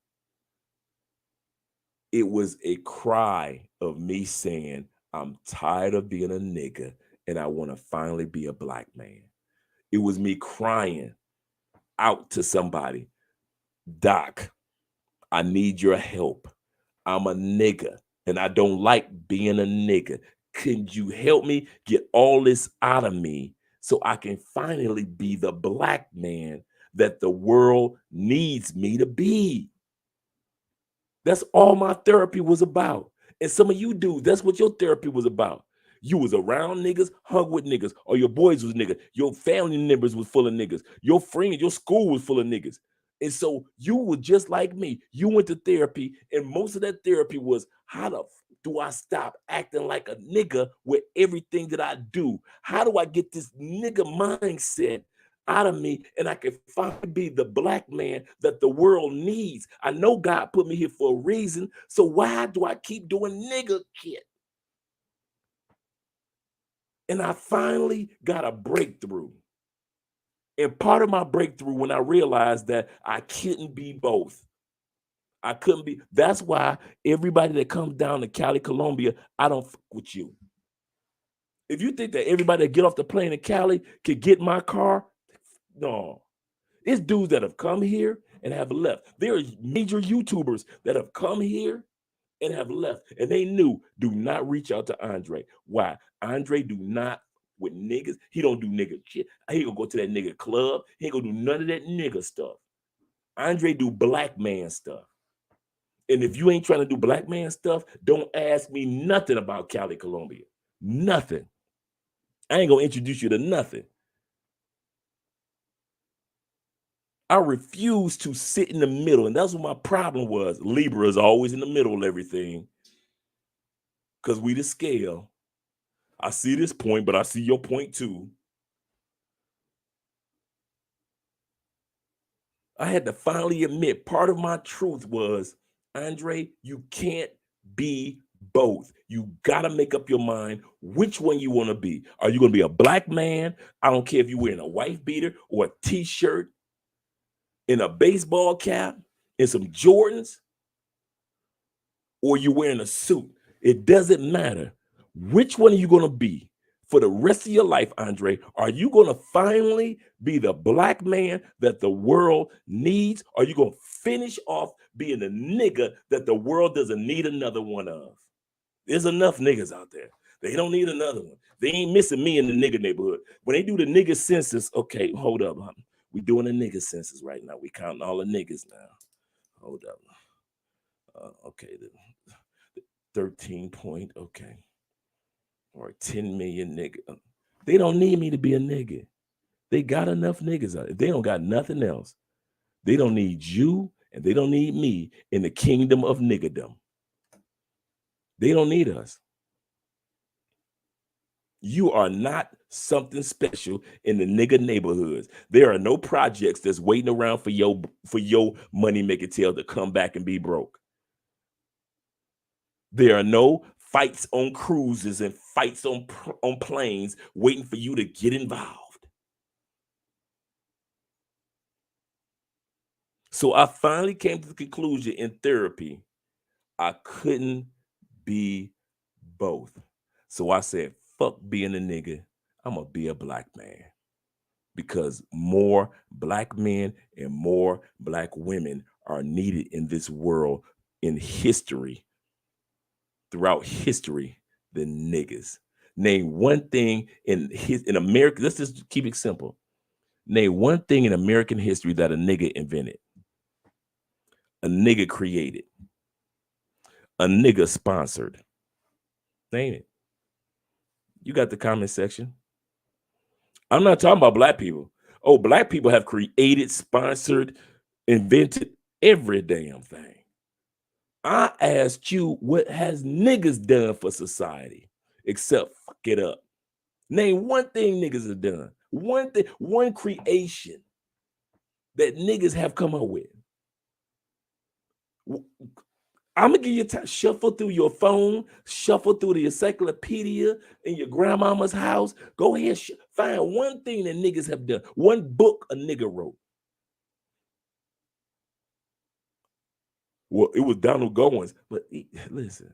It was a cry of me saying, I'm tired of being a nigga and I want to finally be a black man. It was me crying out to somebody, Doc, I need your help. I'm a nigga and I don't like being a nigga. Can you help me get all this out of me so I can finally be the black man that the world needs me to be? That's all my therapy was about. And some of you dudes, that's what your therapy was about. You was around niggas, hung with niggas, or your boys was niggas. Your family members was full of niggas. Your friends, your school was full of niggas. And so you were just like me. You went to therapy, and most of that therapy was, how do I stop acting like a nigga with everything that I do? How do I get this nigga mindset out of me and I can finally be the black man that the world needs? I know God put me here for a reason, so why do I keep doing nigga shit? And I finally got a breakthrough. And part of my breakthrough when I realized that I couldn't be both. I couldn't be. That's why everybody that comes down to Cali, Colombia, I don't fuck with you. If you think that everybody that get off the plane in Cali could get in my car, no. It's dudes that have come here and have left. There are major YouTubers that have come here and have left, and they knew, do not reach out to Andre. Why? Andre do not with niggas. He don't do nigga shit. He ain't gonna go to that nigga club. He ain't gonna do none of that nigga stuff. Andre do black man stuff. And if you ain't trying to do black man stuff, don't ask me nothing about Cali, Colombia. Nothing. I ain't gonna introduce you to nothing. I refuse to sit in the middle, and that's what my problem was. Libra is always in the middle of everything because we the scale. I see this point, but I see your point too. I had to finally admit part of my truth was, Andre, you can't be both. You got to make up your mind which one you want to be. Are you going to be a black man? I don't care if you're wearing a wife beater or a t-shirt, in a baseball cap, and some Jordans, or you're wearing a suit. It doesn't matter. Which one are you going to be for the rest of your life, Andre? Are you going to finally be the black man that the world needs? Or are you going to finish off being the nigga that the world doesn't need another one of? There's enough niggas out there. They don't need another one. They ain't missing me in the nigga neighborhood. When they do the nigga census, okay, hold up. We doing a nigga census right now. We counting all the niggas now. Hold up. Okay, the 13 point, okay. Or 10 million nigga. They don't need me to be a nigga. They got enough niggas out there. They don't got nothing else. They don't need you, and they don't need me in the kingdom of niggerdom. They don't need us. You are not something special in the nigger neighborhoods. There are no projects that's waiting around for your money making tail to come back and be broke. There are no fights on cruises and fights on planes waiting for you to get involved. So I finally came to the conclusion in therapy, I couldn't be both. So I said, fuck being a nigga. I'm going to be a black man. Because more black men and more black women are needed in this world, in history, throughout history, than niggas. Name one thing in America. Let's just keep it simple. Name one thing in American history that a nigga invented, a nigga created, a nigga sponsored. Name it. You got the comment section. I'm not talking about black people. Oh, black people have created, sponsored, invented every damn thing. I asked you, what has niggas done for society except fuck it up? Name one thing niggas have done. One thing, one creation that niggas have come up with. I'm gonna give you time. Shuffle through your phone, shuffle through the encyclopedia in your grandmama's house. Go ahead, find one thing that niggas have done. One book a nigga wrote. Well, it was Donald Goins, but listen,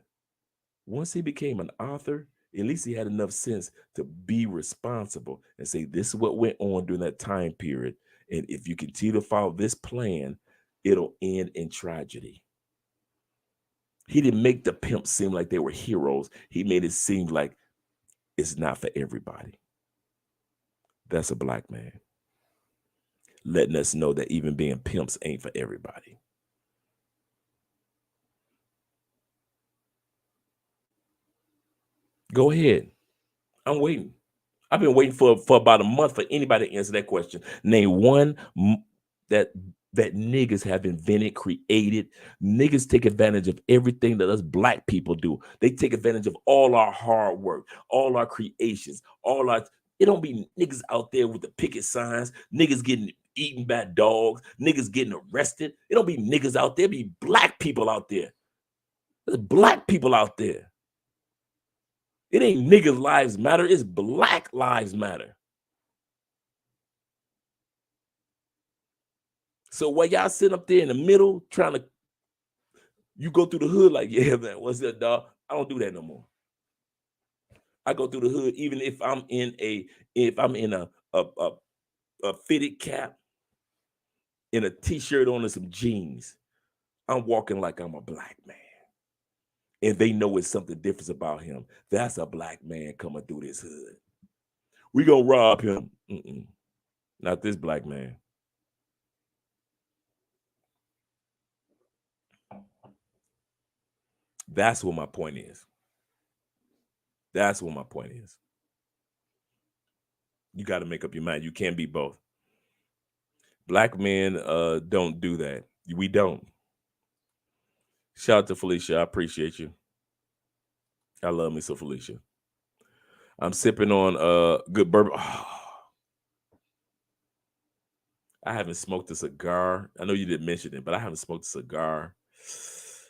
once he became an author, at least he had enough sense to be responsible and say, this is what went on during that time period. And if you continue to follow this plan, it'll end in tragedy. He didn't make the pimps seem like they were heroes. He made it seem like it's not for everybody. That's a black man letting us know that even being pimps ain't for everybody. Go ahead. I'm waiting. I've been waiting for about a month for anybody to answer that question. Name one that niggas have invented, created. Niggas take advantage of everything that us black people do. They take advantage of all our hard work, all our creations, it don't be niggas out there with the picket signs, niggas getting eaten by dogs, niggas getting arrested. It don't be niggas out there, it be black people out there. There's black people out there. It ain't niggas' lives matter, it's black lives matter. So while y'all sitting up there in the middle trying to, you go through the hood like, yeah, man, what's up, dog? I don't do that no more. I go through the hood even if I'm in a fitted cap in a t-shirt on and some jeans. I'm walking like I'm a black man. And they know it's something different about him. That's a black man coming through this hood. We gonna rob him. Not this black man. That's what my point is. That's what my point is. You got to make up your mind. You can't be both. Black men don't do that. We don't. Shout out to Felicia. I appreciate you. I love me some Felicia. I'm sipping on good bourbon. Oh. I haven't smoked a cigar. I know you didn't mention it, but I haven't smoked a cigar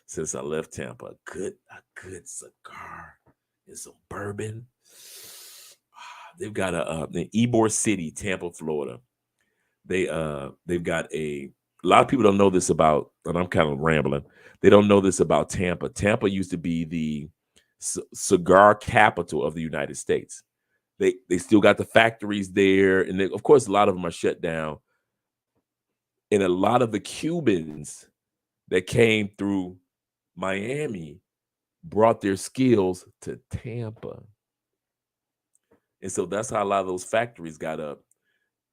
since I left Tampa. A good cigar and some bourbon. They've got in Ybor City, Tampa, Florida. They've got a lot of people don't know this about, and I'm kind of rambling. They don't know this about Tampa. Tampa used to be the cigar capital of the United States. They still got the factories there, and of course a lot of them are shut down. And a lot of the Cubans that came through Miami brought their skills to Tampa. And so that's how a lot of those factories got up.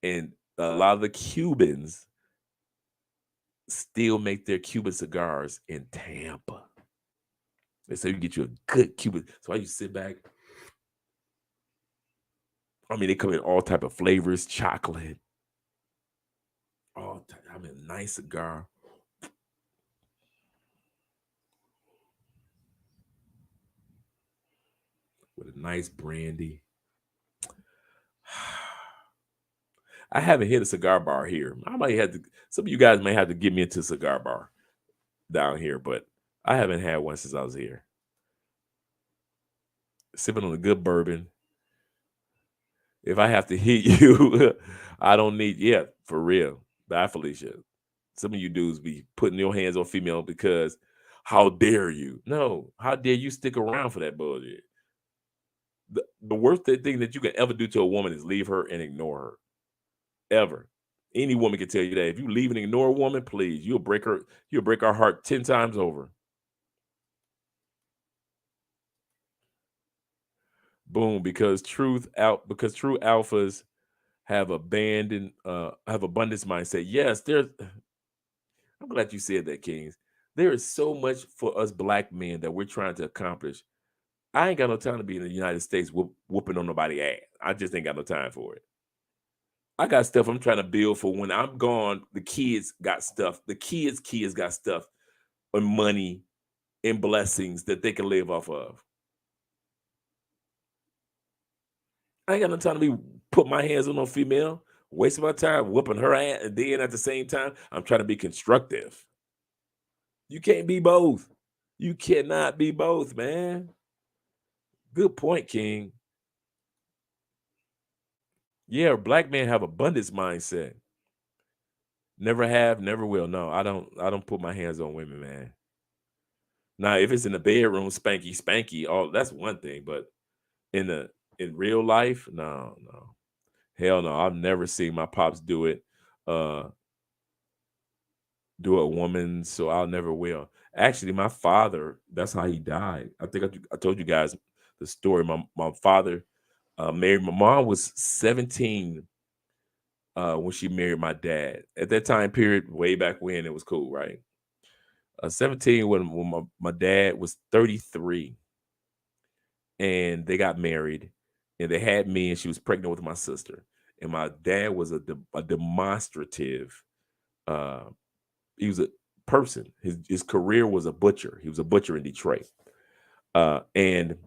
And a lot of the Cubans still make their Cuban cigars in Tampa. And so you get you a good Cuban. So I used to sit back. I mean, they come in all type of flavors, chocolate. Nice cigar. With a nice brandy. I haven't hit a cigar bar here. I might have to, some of you guys may have to get me into a cigar bar down here, but I haven't had one since I was here. Sipping on a good bourbon. If I have to hit you, I don't need, for real. Bye, Felicia. Some of you dudes be putting your hands on female because how dare you? No, how dare you stick around for that bullshit? The worst thing that you can ever do to a woman is leave her and ignore her. Ever. Any woman can tell you that. If you leave and ignore a woman, please, you'll break her heart 10 times over. Boom, because true alphas have abundance mindset. Yes, I'm glad you said that, Kings. There is so much for us black men that we're trying to accomplish. I ain't got no time to be in the United States whooping on nobody's ass. I just ain't got no time for it. I got stuff I'm trying to build for when I'm gone. The kids got stuff. The kids got stuff and money and blessings that they can live off of. I ain't got no time to be put my hands on no female, wasting my time whooping her ass, and then at the same time, I'm trying to be constructive. You can't be both. You cannot be both, man. Good point, King. Yeah, black men have abundance mindset. Never have, never will. No, I don't put my hands on women, man. Now, if it's in the bedroom, spanky, all that's one thing, but in real life, no. Hell no. I've never seen my pops do it. Do a woman, so I'll never will. Actually, my father, that's how he died. I think I told you guys the story. My father married, my mom was 17 when she married my dad. At that time period, way back when, it was cool, right? 17 when my dad was 33, and they got married, and they had me, and she was pregnant with my sister. And my dad was a demonstrative. He was a person. His career was a butcher. He was a butcher in Detroit, and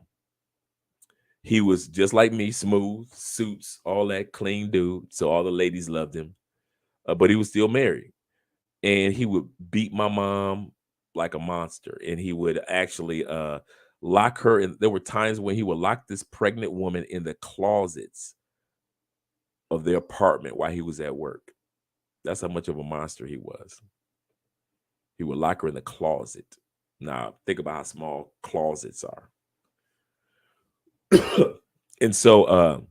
he was just like me, smooth, suits, all that, clean dude. So all the ladies loved him, but he was still married. And he would beat my mom like a monster. And he would actually lock her in. There were times when he would lock this pregnant woman in the closets of their apartment while he was at work. That's how much of a monster he was. He would lock her in the closet. Now, think about how small closets are. And so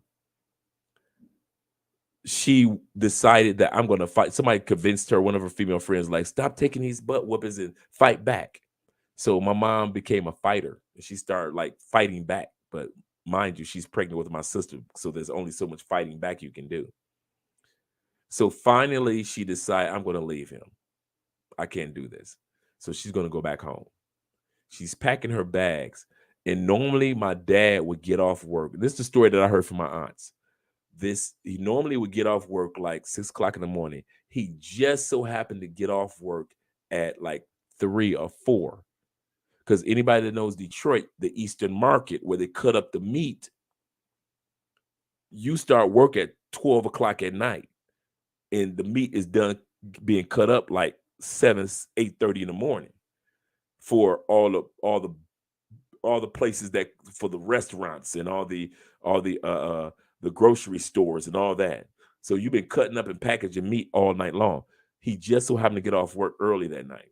she decided that I'm going to fight. Somebody convinced her, one of her female friends, like, stop taking these butt whoopings and fight back. So my mom became a fighter and she started like fighting back. But mind you, she's pregnant with my sister. So there's only so much fighting back you can do. So finally she decided, I'm going to leave him. I can't do this. So she's going to go back home. She's packing her bags. And normally my dad would get off work. This is the story that I heard from my aunts. He normally would get off work like 6 o'clock in the morning. He just so happened to get off work at like 3 or 4. Because anybody that knows Detroit, the Eastern Market, where they cut up the meat, you start work at 12 o'clock at night. And the meat is done being cut up like 7, 8:30 in the morning for all the places that, for the restaurants and all the grocery stores and all that. So you've been cutting up and packaging meat all night long. He just so happened to get off work early that night.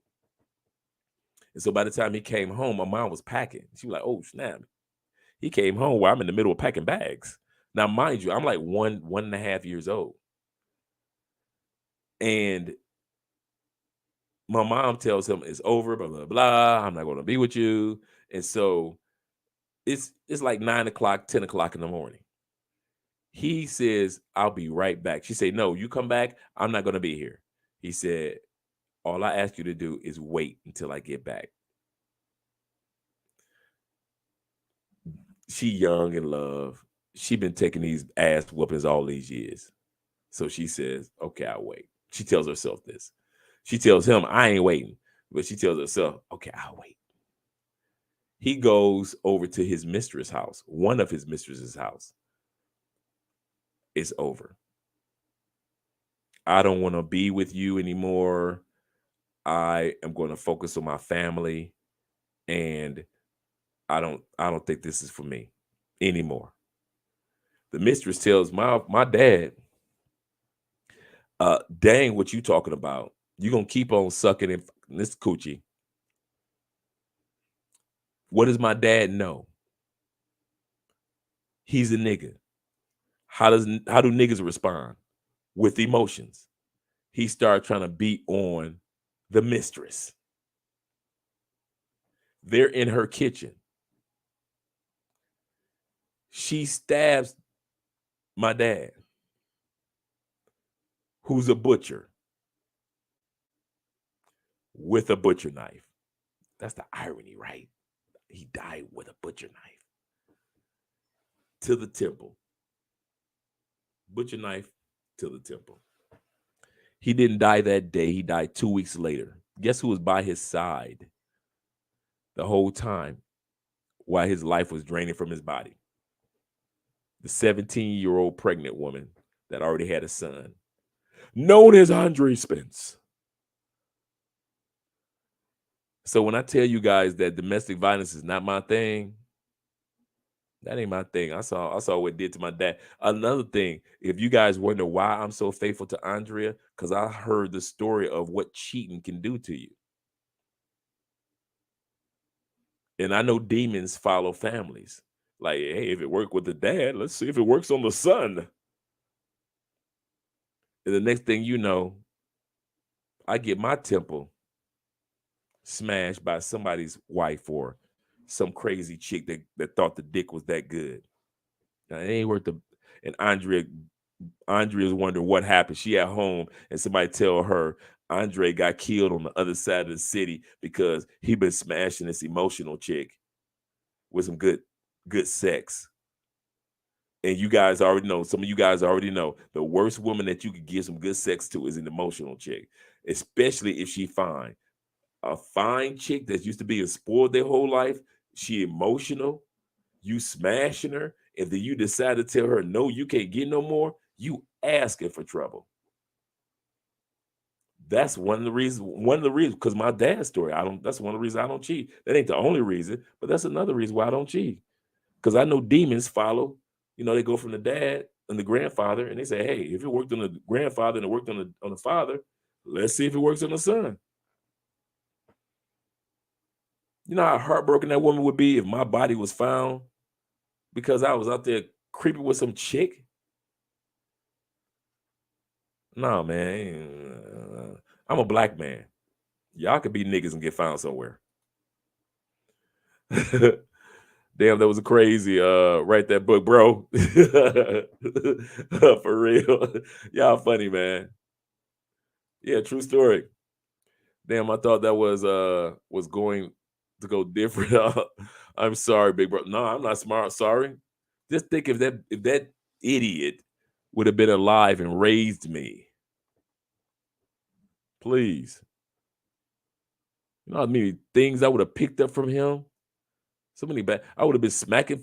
And so by the time he came home, my mom was packing. She was like, oh, snap. He came home while I'm in the middle of packing bags. Now, mind you, I'm like 1.5 years old. And my mom tells him it's over, blah, blah, blah. I'm not going to be with you. And so it's like 9 o'clock, 10 o'clock in the morning. He says, I'll be right back. She said, no, you come back. I'm not going to be here. He said, all I ask you to do is wait until I get back. She young in love. She been taking these ass whoopings all these years. So she says, okay, I'll wait. She tells herself this. She tells him, I ain't waiting. But she tells herself, okay, I'll wait. He goes over to his mistress' house, one of his mistress's house. It's over. I don't want to be with you anymore. I am going to focus on my family, and I don't think this is for me anymore. The mistress tells my dad, dang, what you talking about? You gonna keep on sucking in this coochie. What does my dad know? He's a nigga. How do niggas respond? With emotions. He started trying to beat on the mistress. They're in her kitchen. She stabs my dad, who's a butcher, with a butcher knife. That's the irony, right? He died with a butcher knife to the temple. Butcher knife to the temple. He didn't die that day. He died 2 weeks later. Guess who was by his side the whole time while his life was draining from his body? The 17-year-old pregnant woman that already had a son, known as Andre Spence. So when I tell you guys that domestic violence is not my thing, that ain't my thing. I saw what it did to my dad. Another thing, if you guys wonder why I'm so faithful to Andrea, because I heard the story of what cheating can do to you. And I know demons follow families. Like, hey, if it worked with the dad, let's see if it works on the son. And the next thing you know, I get my temple smashed by somebody's wife or some crazy chick that thought the dick was that good. Now, it ain't worth the. And Andrea's wondering what happened. She at home and somebody tell her Andre got killed on the other side of the city because he been smashing this emotional chick with some good sex. And you guys already know, some of you guys already know, the worst woman that you could give some good sex to is an emotional chick, especially if she fine. A fine chick that used to be spoiled their whole life, she emotional, you smashing her, and then you decide to tell her, no, you can't get no more, you asking for trouble. That's one of the reasons, because my dad's story, that's one of the reasons I don't cheat. That ain't the only reason, but that's another reason why I don't cheat. Because I know demons follow, they go from the dad and the grandfather, and they say, hey, if it worked on the grandfather and it worked on the father, let's see if it works on the son. You know how heartbroken that woman would be if my body was found because I was out there creeping with some chick? No, man. I'm a black man. Y'all could be niggas and get found somewhere. Damn, that was a crazy. Write that book, bro. For real. Y'all funny, man. Yeah, true story. Damn, I thought that was going to go different. I'm sorry, big bro. No, I'm not smart. Sorry. Just think if that idiot would have been alive and raised me. Please. You know how many things I would have picked up from him? So many bad. I would have been smacking.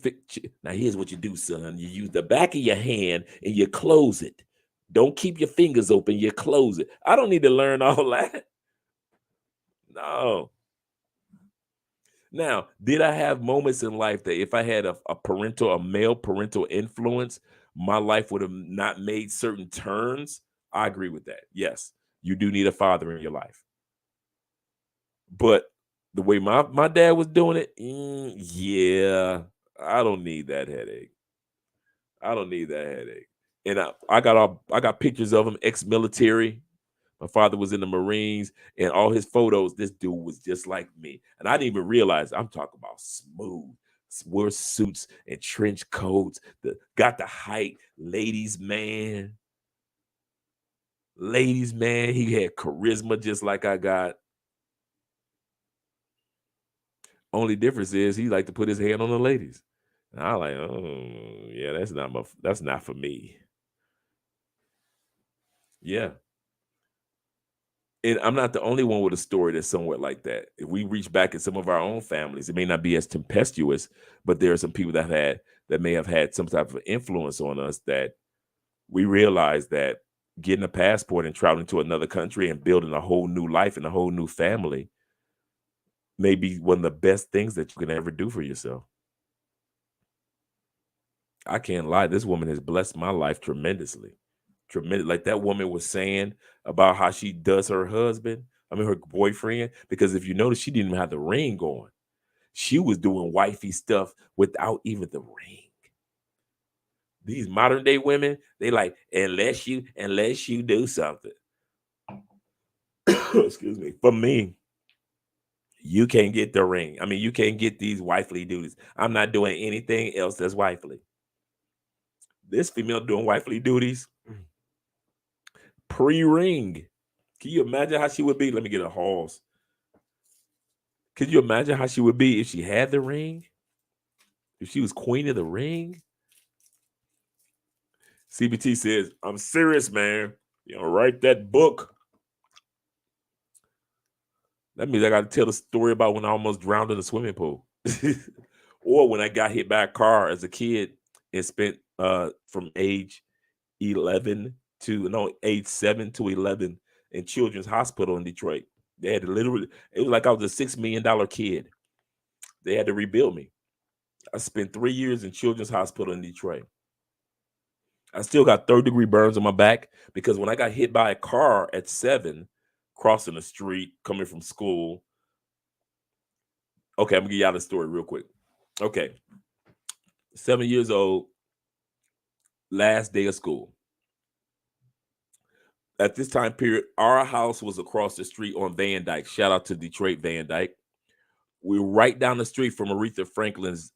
Now here's what you do, son. You use the back of your hand and you close it. Don't keep your fingers open. You close it. I don't need to learn all that. No. Now, did I have moments in life that if I had a male parental influence, my life would have not made certain turns? I agree with that. Yes, you do need a father in your life. But the way my dad was doing it, yeah, I don't need that headache. I don't need that headache. And I got pictures of him, ex-military. My father was in the Marines, and all his photos, this dude was just like me. And I didn't even realize I'm talking about smooth, wore suits and trench coats, got the height, ladies man. Ladies man, he had charisma just like I got. Only difference is he liked to put his hand on the ladies. And I like, oh yeah, that's not for me. Yeah. And I'm not the only one with a story that's somewhat like that. If we reach back at some of our own families, it may not be as tempestuous, but there are some people that may have had some type of influence on us that we realize that getting a passport and traveling to another country and building a whole new life and a whole new family may be one of the best things that you can ever do for yourself. I can't lie. This woman has blessed my life tremendously. Tremendous. Like that woman was saying about how she does her husband, her boyfriend, because if you notice, she didn't even have the ring on. She was doing wifey stuff without even the ring. These modern day women, they like, unless you do something. Excuse me. For me, you can't get the ring. You can't get these wifely duties. I'm not doing anything else that's wifely. This female doing wifely duties pre-ring. Can you imagine how she would be? Let me get a pause. Could you imagine how she would be if she had the ring? If she was queen of the ring? CBT says, I'm serious, man. Write that book. That means I got to tell the story about when I almost drowned in a swimming pool. Or when I got hit by a car as a kid and spent from age 7 to 11 in Children's Hospital in Detroit. They had to literally, it was like I was a $6 million kid. They had to rebuild me. I spent 3 years in Children's Hospital in Detroit. I still got third-degree burns on my back because when I got hit by a car at 7, crossing the street, coming from school. Okay, I'm going to give y'all the story real quick. Okay. 7 years old, last day of school. At this time period, our house was across the street on Van Dyke. Shout out to Detroit Van Dyke. We were right down the street from Aretha Franklin's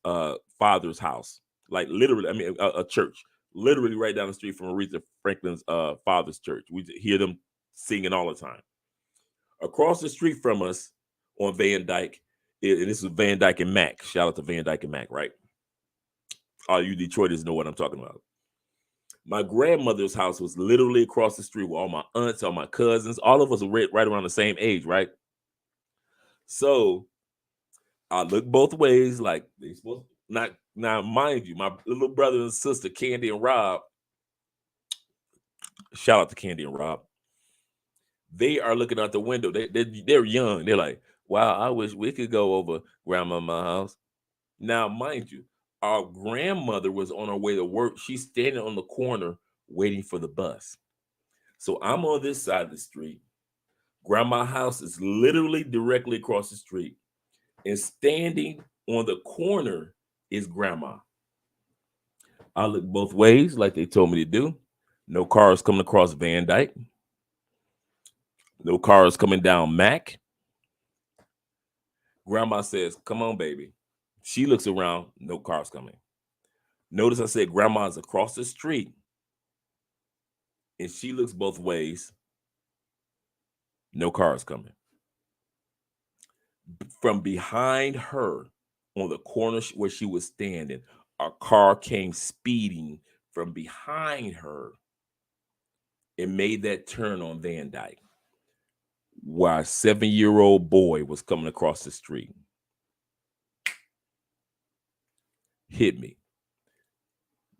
father's house. Like literally, a church. Literally right down the street from Aretha Franklin's father's church. We hear them singing all the time. Across the street from us on Van Dyke, and this is Van Dyke and Mac. Shout out to Van Dyke and Mac, right? All you Detroiters know what I'm talking about. My grandmother's house was literally across the street with all my aunts, all my cousins. All of us were right around the same age, right? So I looked both ways, like they supposed not. Now, mind you, my little brother and sister, Candy and Rob. Shout out to Candy and Rob. They are looking out the window. They're young. They're like, wow, I wish we could go over grandmama's house. Now, mind you, our grandmother was on her way to work. She's standing on the corner waiting for the bus. So I'm on this side of the street. Grandma's house is literally directly across the street. And standing on the corner is grandma. I look both ways like they told me to do. No cars coming across Van Dyke. No cars coming down Mac. Grandma says, come on, baby. She looks around, no cars coming. Notice I said grandma's across the street. And she looks both ways. No cars coming. From behind her, on the corner where she was standing, a car came speeding from behind her and made that turn on Van Dyke, while a 7-year-old boy was coming across the street. Hit me.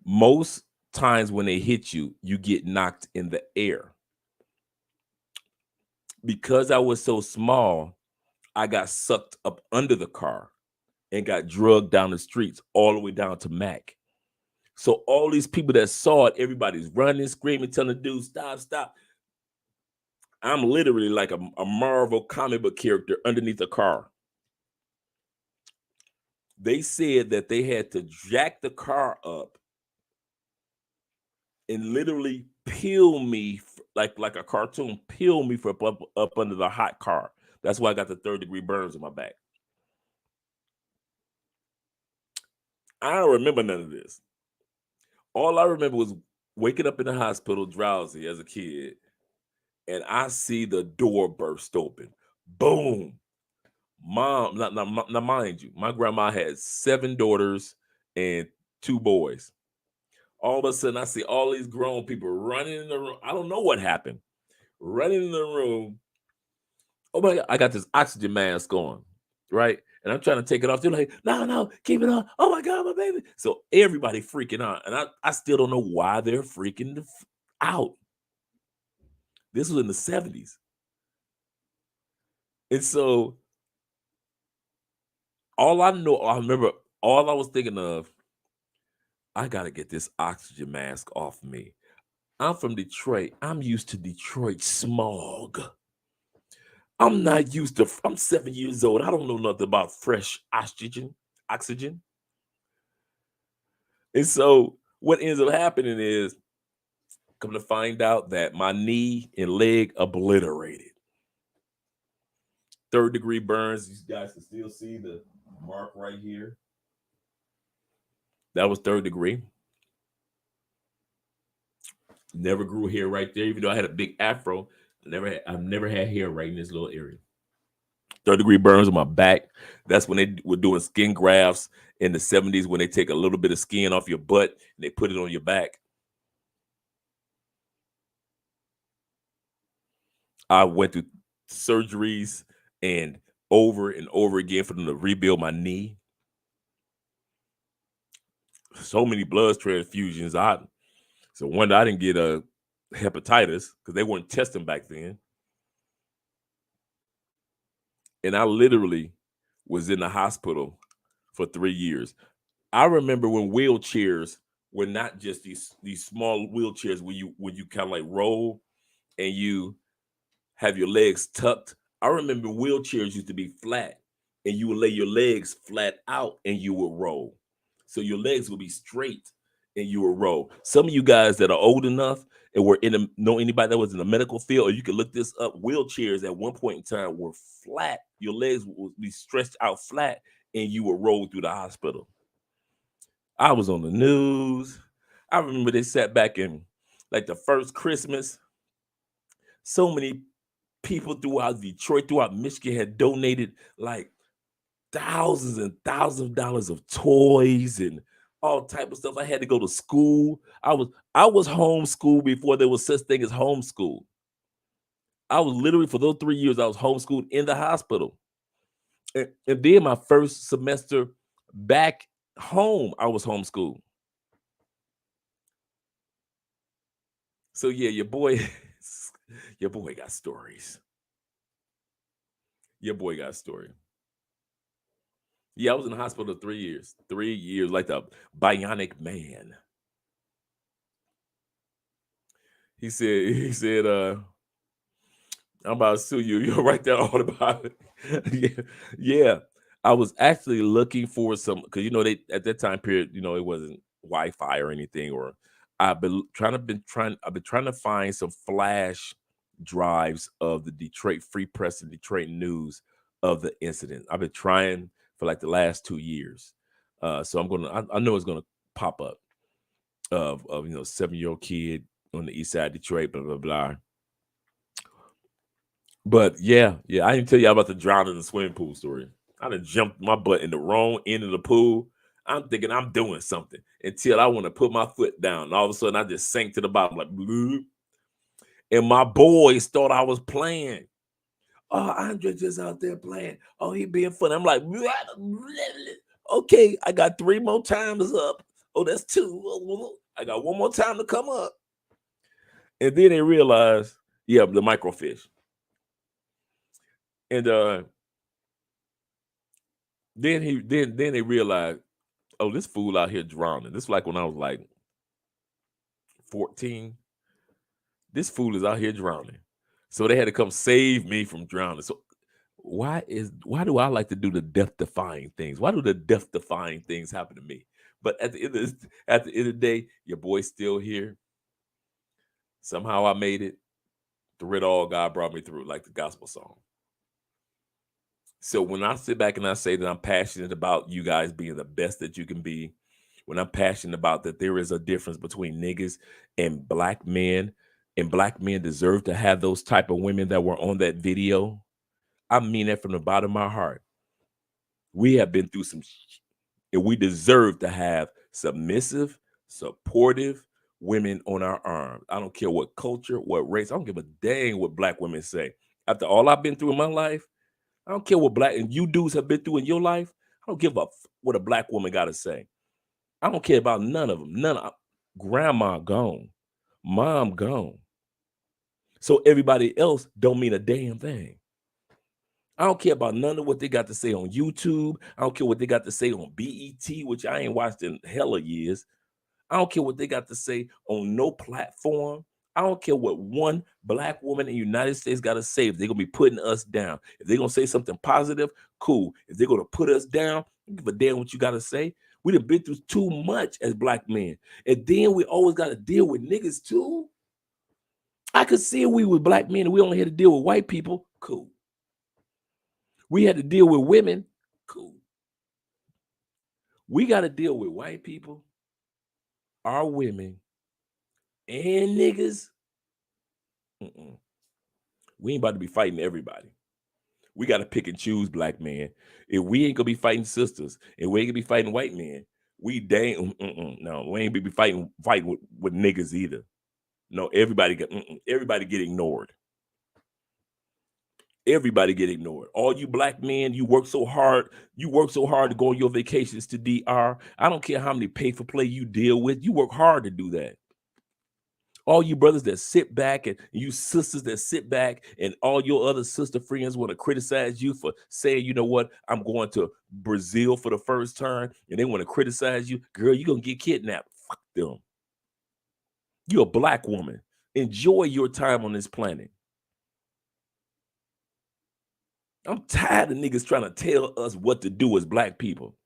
Most times when they hit you, you get knocked in the air. Because I was so small, I got sucked up under the car and got drugged down the streets all the way down to Mac. So all these people that saw it, everybody's running, screaming, telling the dude, stop, stop. I'm literally like a Marvel comic book character underneath a car. They said that they had to jack the car up and literally peel me like a cartoon, peel me from up under the hot car. That's why I got the 3rd-degree burns on my back. I don't remember none of this. All I remember was waking up in the hospital drowsy as a kid, and I see the door burst open. Boom. Mom, now mind you, my grandma had 7 daughters and 2 boys. All of a sudden, I see all these grown people running in the room. I don't know what happened. Running in the room. Oh my God, I got this oxygen mask on, right? And I'm trying to take it off. They're like, no, keep it on. Oh my God, my baby. So everybody freaking out. And I still don't know why they're freaking out. This was in the 70s. And so all I was thinking of, I got to get this oxygen mask off me. I'm from Detroit. I'm used to Detroit smog. I'm 7 years old. I don't know nothing about fresh oxygen. And so what ends up happening is, come to find out that my knee and leg obliterated. 3rd-degree burns. You guys can still see the mark right here. That was 3rd degree. Never grew hair right there, even though I had a big afro. I've never had hair right in this little area. 3rd-degree burns on my back. That's when they were doing skin grafts in the 70s, when they take a little bit of skin off your butt and they put it on your back. I went through surgeries and over again for them to rebuild my knee. So many blood transfusions. So one day I didn't get a hepatitis because they weren't testing back then. And I literally was in the hospital for 3 years. I remember when wheelchairs were not just these small wheelchairs where you kind of like roll and you have your legs tucked. I remember wheelchairs used to be flat, and you would lay your legs flat out and you would roll. So your legs would be straight and you would roll. Some of you guys that are old enough and know anybody that was in the medical field, or you can look this up, wheelchairs at one point in time were flat. Your legs would be stretched out flat and you would roll through the hospital. I was on the news. I remember they sat back in like the first Christmas. So many people throughout Detroit, throughout Michigan had donated like thousands and thousands of dollars of toys and all type of stuff. I had to go to school. I was homeschooled before there was such thing as homeschool. I was literally, for those 3 years, I was homeschooled in the hospital. And then my first semester back home, I was homeschooled. So yeah, your boy got stories. Your boy got a story. Yeah, I was in the hospital 3 years. 3 years, like the bionic man. He said, I'm about to sue you. You'll write that all about it. Yeah. I was actually looking for some, because they at that time period, it wasn't Wi-Fi or anything, or I've been trying to find some flash drives of the Detroit Free Press and Detroit News of the incident. I've been trying for like the last 2 years. So I know it's gonna pop up of 7-year-old kid on the east side of Detroit, blah blah blah. But yeah, I didn't tell you about the drowning in the swimming pool story. I done jumped my butt in the wrong end of the pool. I'm thinking I'm doing something until I want to put my foot down. And all of a sudden, I just sank to the bottom like, bloop. And my boys thought I was playing. Oh, Andre just out there playing. Oh, he being funny. I'm like, okay, I got 3 more times up. Oh, that's 2. I got 1 more time to come up. And then they realized, yeah, the microfish. And then they realized, oh, this fool out here drowning. This is like when I was like 14. This fool is out here drowning. So they had to come save me from drowning. So why do I like to do the death-defying things? Why do the death-defying things happen to me? But at the end of the day, your boy's still here. Somehow I made it. Through it all, God brought me through, like the gospel song. So when I sit back and I say that I'm passionate about you guys being the best that you can be, when I'm passionate about that there is a difference between niggas and black men deserve to have those type of women that were on that video, I mean that from the bottom of my heart. We have been through some shit, and we deserve to have submissive, supportive women on our arms. I don't care what culture, what race. I don't give a dang what black women say. After all I've been through in my life, I don't care what black and you dudes have been through in your life. I don't give a what a black woman got to say. I don't care about none of them. Grandma gone. Mom gone. So everybody else don't mean a damn thing. I don't care about none of what they got to say on YouTube. I don't care what they got to say on BET, which I ain't watched in hella years. I don't care what they got to say on no platform. I don't care what one black woman in the United States got to say. If they're going to be putting us down, if they're going to say something positive, cool. If they're going to put us down, give a damn what you got to say. We done been through too much as black men. And then we always got to deal with niggas too. I could see we were black men and we only had to deal with white people. Cool. We had to deal with women. Cool. We got to deal with white people, our women, and niggas. We ain't about to be fighting everybody. We got to pick and choose, black men. If we ain't gonna be fighting sisters, and we ain't gonna be fighting white men, we no, we ain't be fighting with niggas either. No, everybody get ignored. Everybody get ignored. All you black men, you work so hard to go on your vacations to DR. I don't care how many pay for play you deal with. You work hard to do that. All you brothers that sit back and you sisters that sit back and all your other sister friends want to criticize you for saying, you know what, I'm going to Brazil for the first time, and they want to criticize you. Girl, you're going to get kidnapped. Fuck them. You're a black woman. Enjoy your time on this planet. I'm tired of niggas trying to tell us what to do as black people.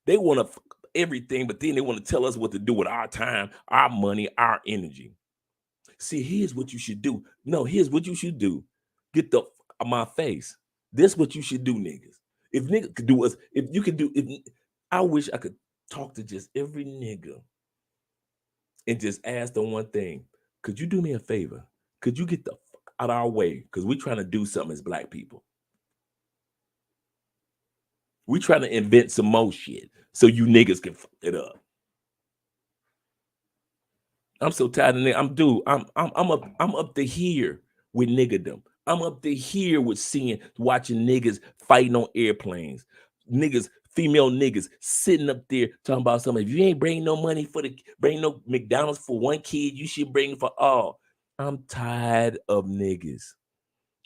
They want to everything, but then they want to tell us what to do with our time, our money, our energy. See, here's what you should do. No, here's what you should do. Get the out my face. This what you should do, niggas. If niggas could do us, if you could do, I wish I could talk to just every nigga and just ask them one thing. Could you do me a favor? Could you get the fuck out of our way? Because we're trying to do something as black people. We trying to invent some more shit so you niggas can fuck it up. I'm so tired of niggas. I'm up to here with niggerdom. I'm up to here with watching niggas fighting on airplanes. Niggas, female niggas sitting up there talking about something. If you ain't bring no money bring no McDonald's for one kid, you should bring it for all. I'm tired of niggas.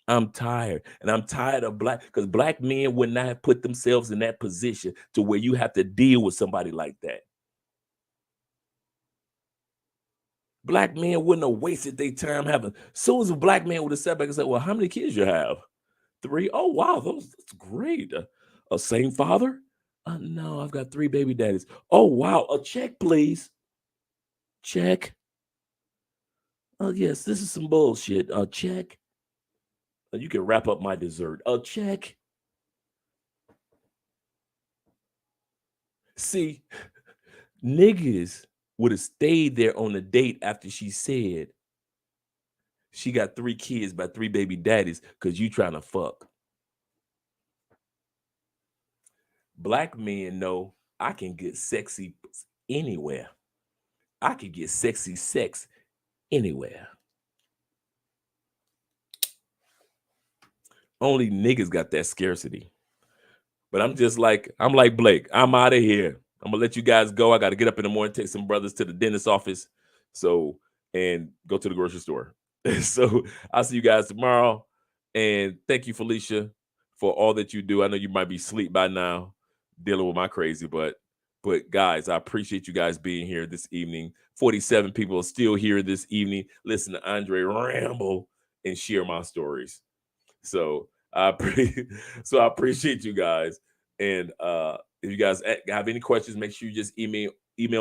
I'm tired. And I'm tired of because black men would not have put themselves in that position to where you have to deal with somebody like that. Black men wouldn't have wasted their time having. Soon as a black man would have sat back and said, well, how many kids you have? 3. Oh, wow, that's great. Same father? No, I've got 3 baby daddies. Oh, wow, a check, please. Check. Oh, yes, this is some bullshit. Check. You can wrap up my dessert. Check. See, niggas would have stayed there on the date after she said she got 3 kids by 3 baby daddies because you trying to fuck. Black men know I can get sexy anywhere. I can get sexy sex anywhere. Only niggas got that scarcity. But I'm like Blake. I'm out of here. I'm gonna let you guys go. I got to get up in the morning, take some brothers to the dentist's office, and go to the grocery store. So I'll see you guys tomorrow. And thank you, Felicia, for all that you do. I know you might be asleep by now, dealing with my crazy, but guys, I appreciate you guys being here this evening. 47 people are still here this evening. Listen to Andre ramble and share my stories. So I appreciate you guys. And if you guys have any questions, make sure you just email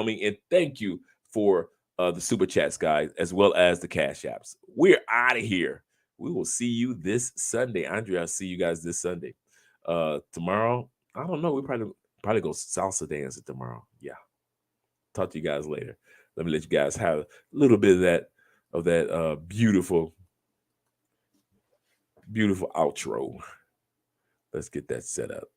me. And thank you for the super chats, guys, as well as the cash apps. We're out of here. We will see you this Sunday. Andre, I'll see you guys this Sunday. Tomorrow, I don't know. We probably go salsa dancing tomorrow. Yeah. Talk to you guys later. Let me let you guys have a little bit of that beautiful outro. Let's get that set up.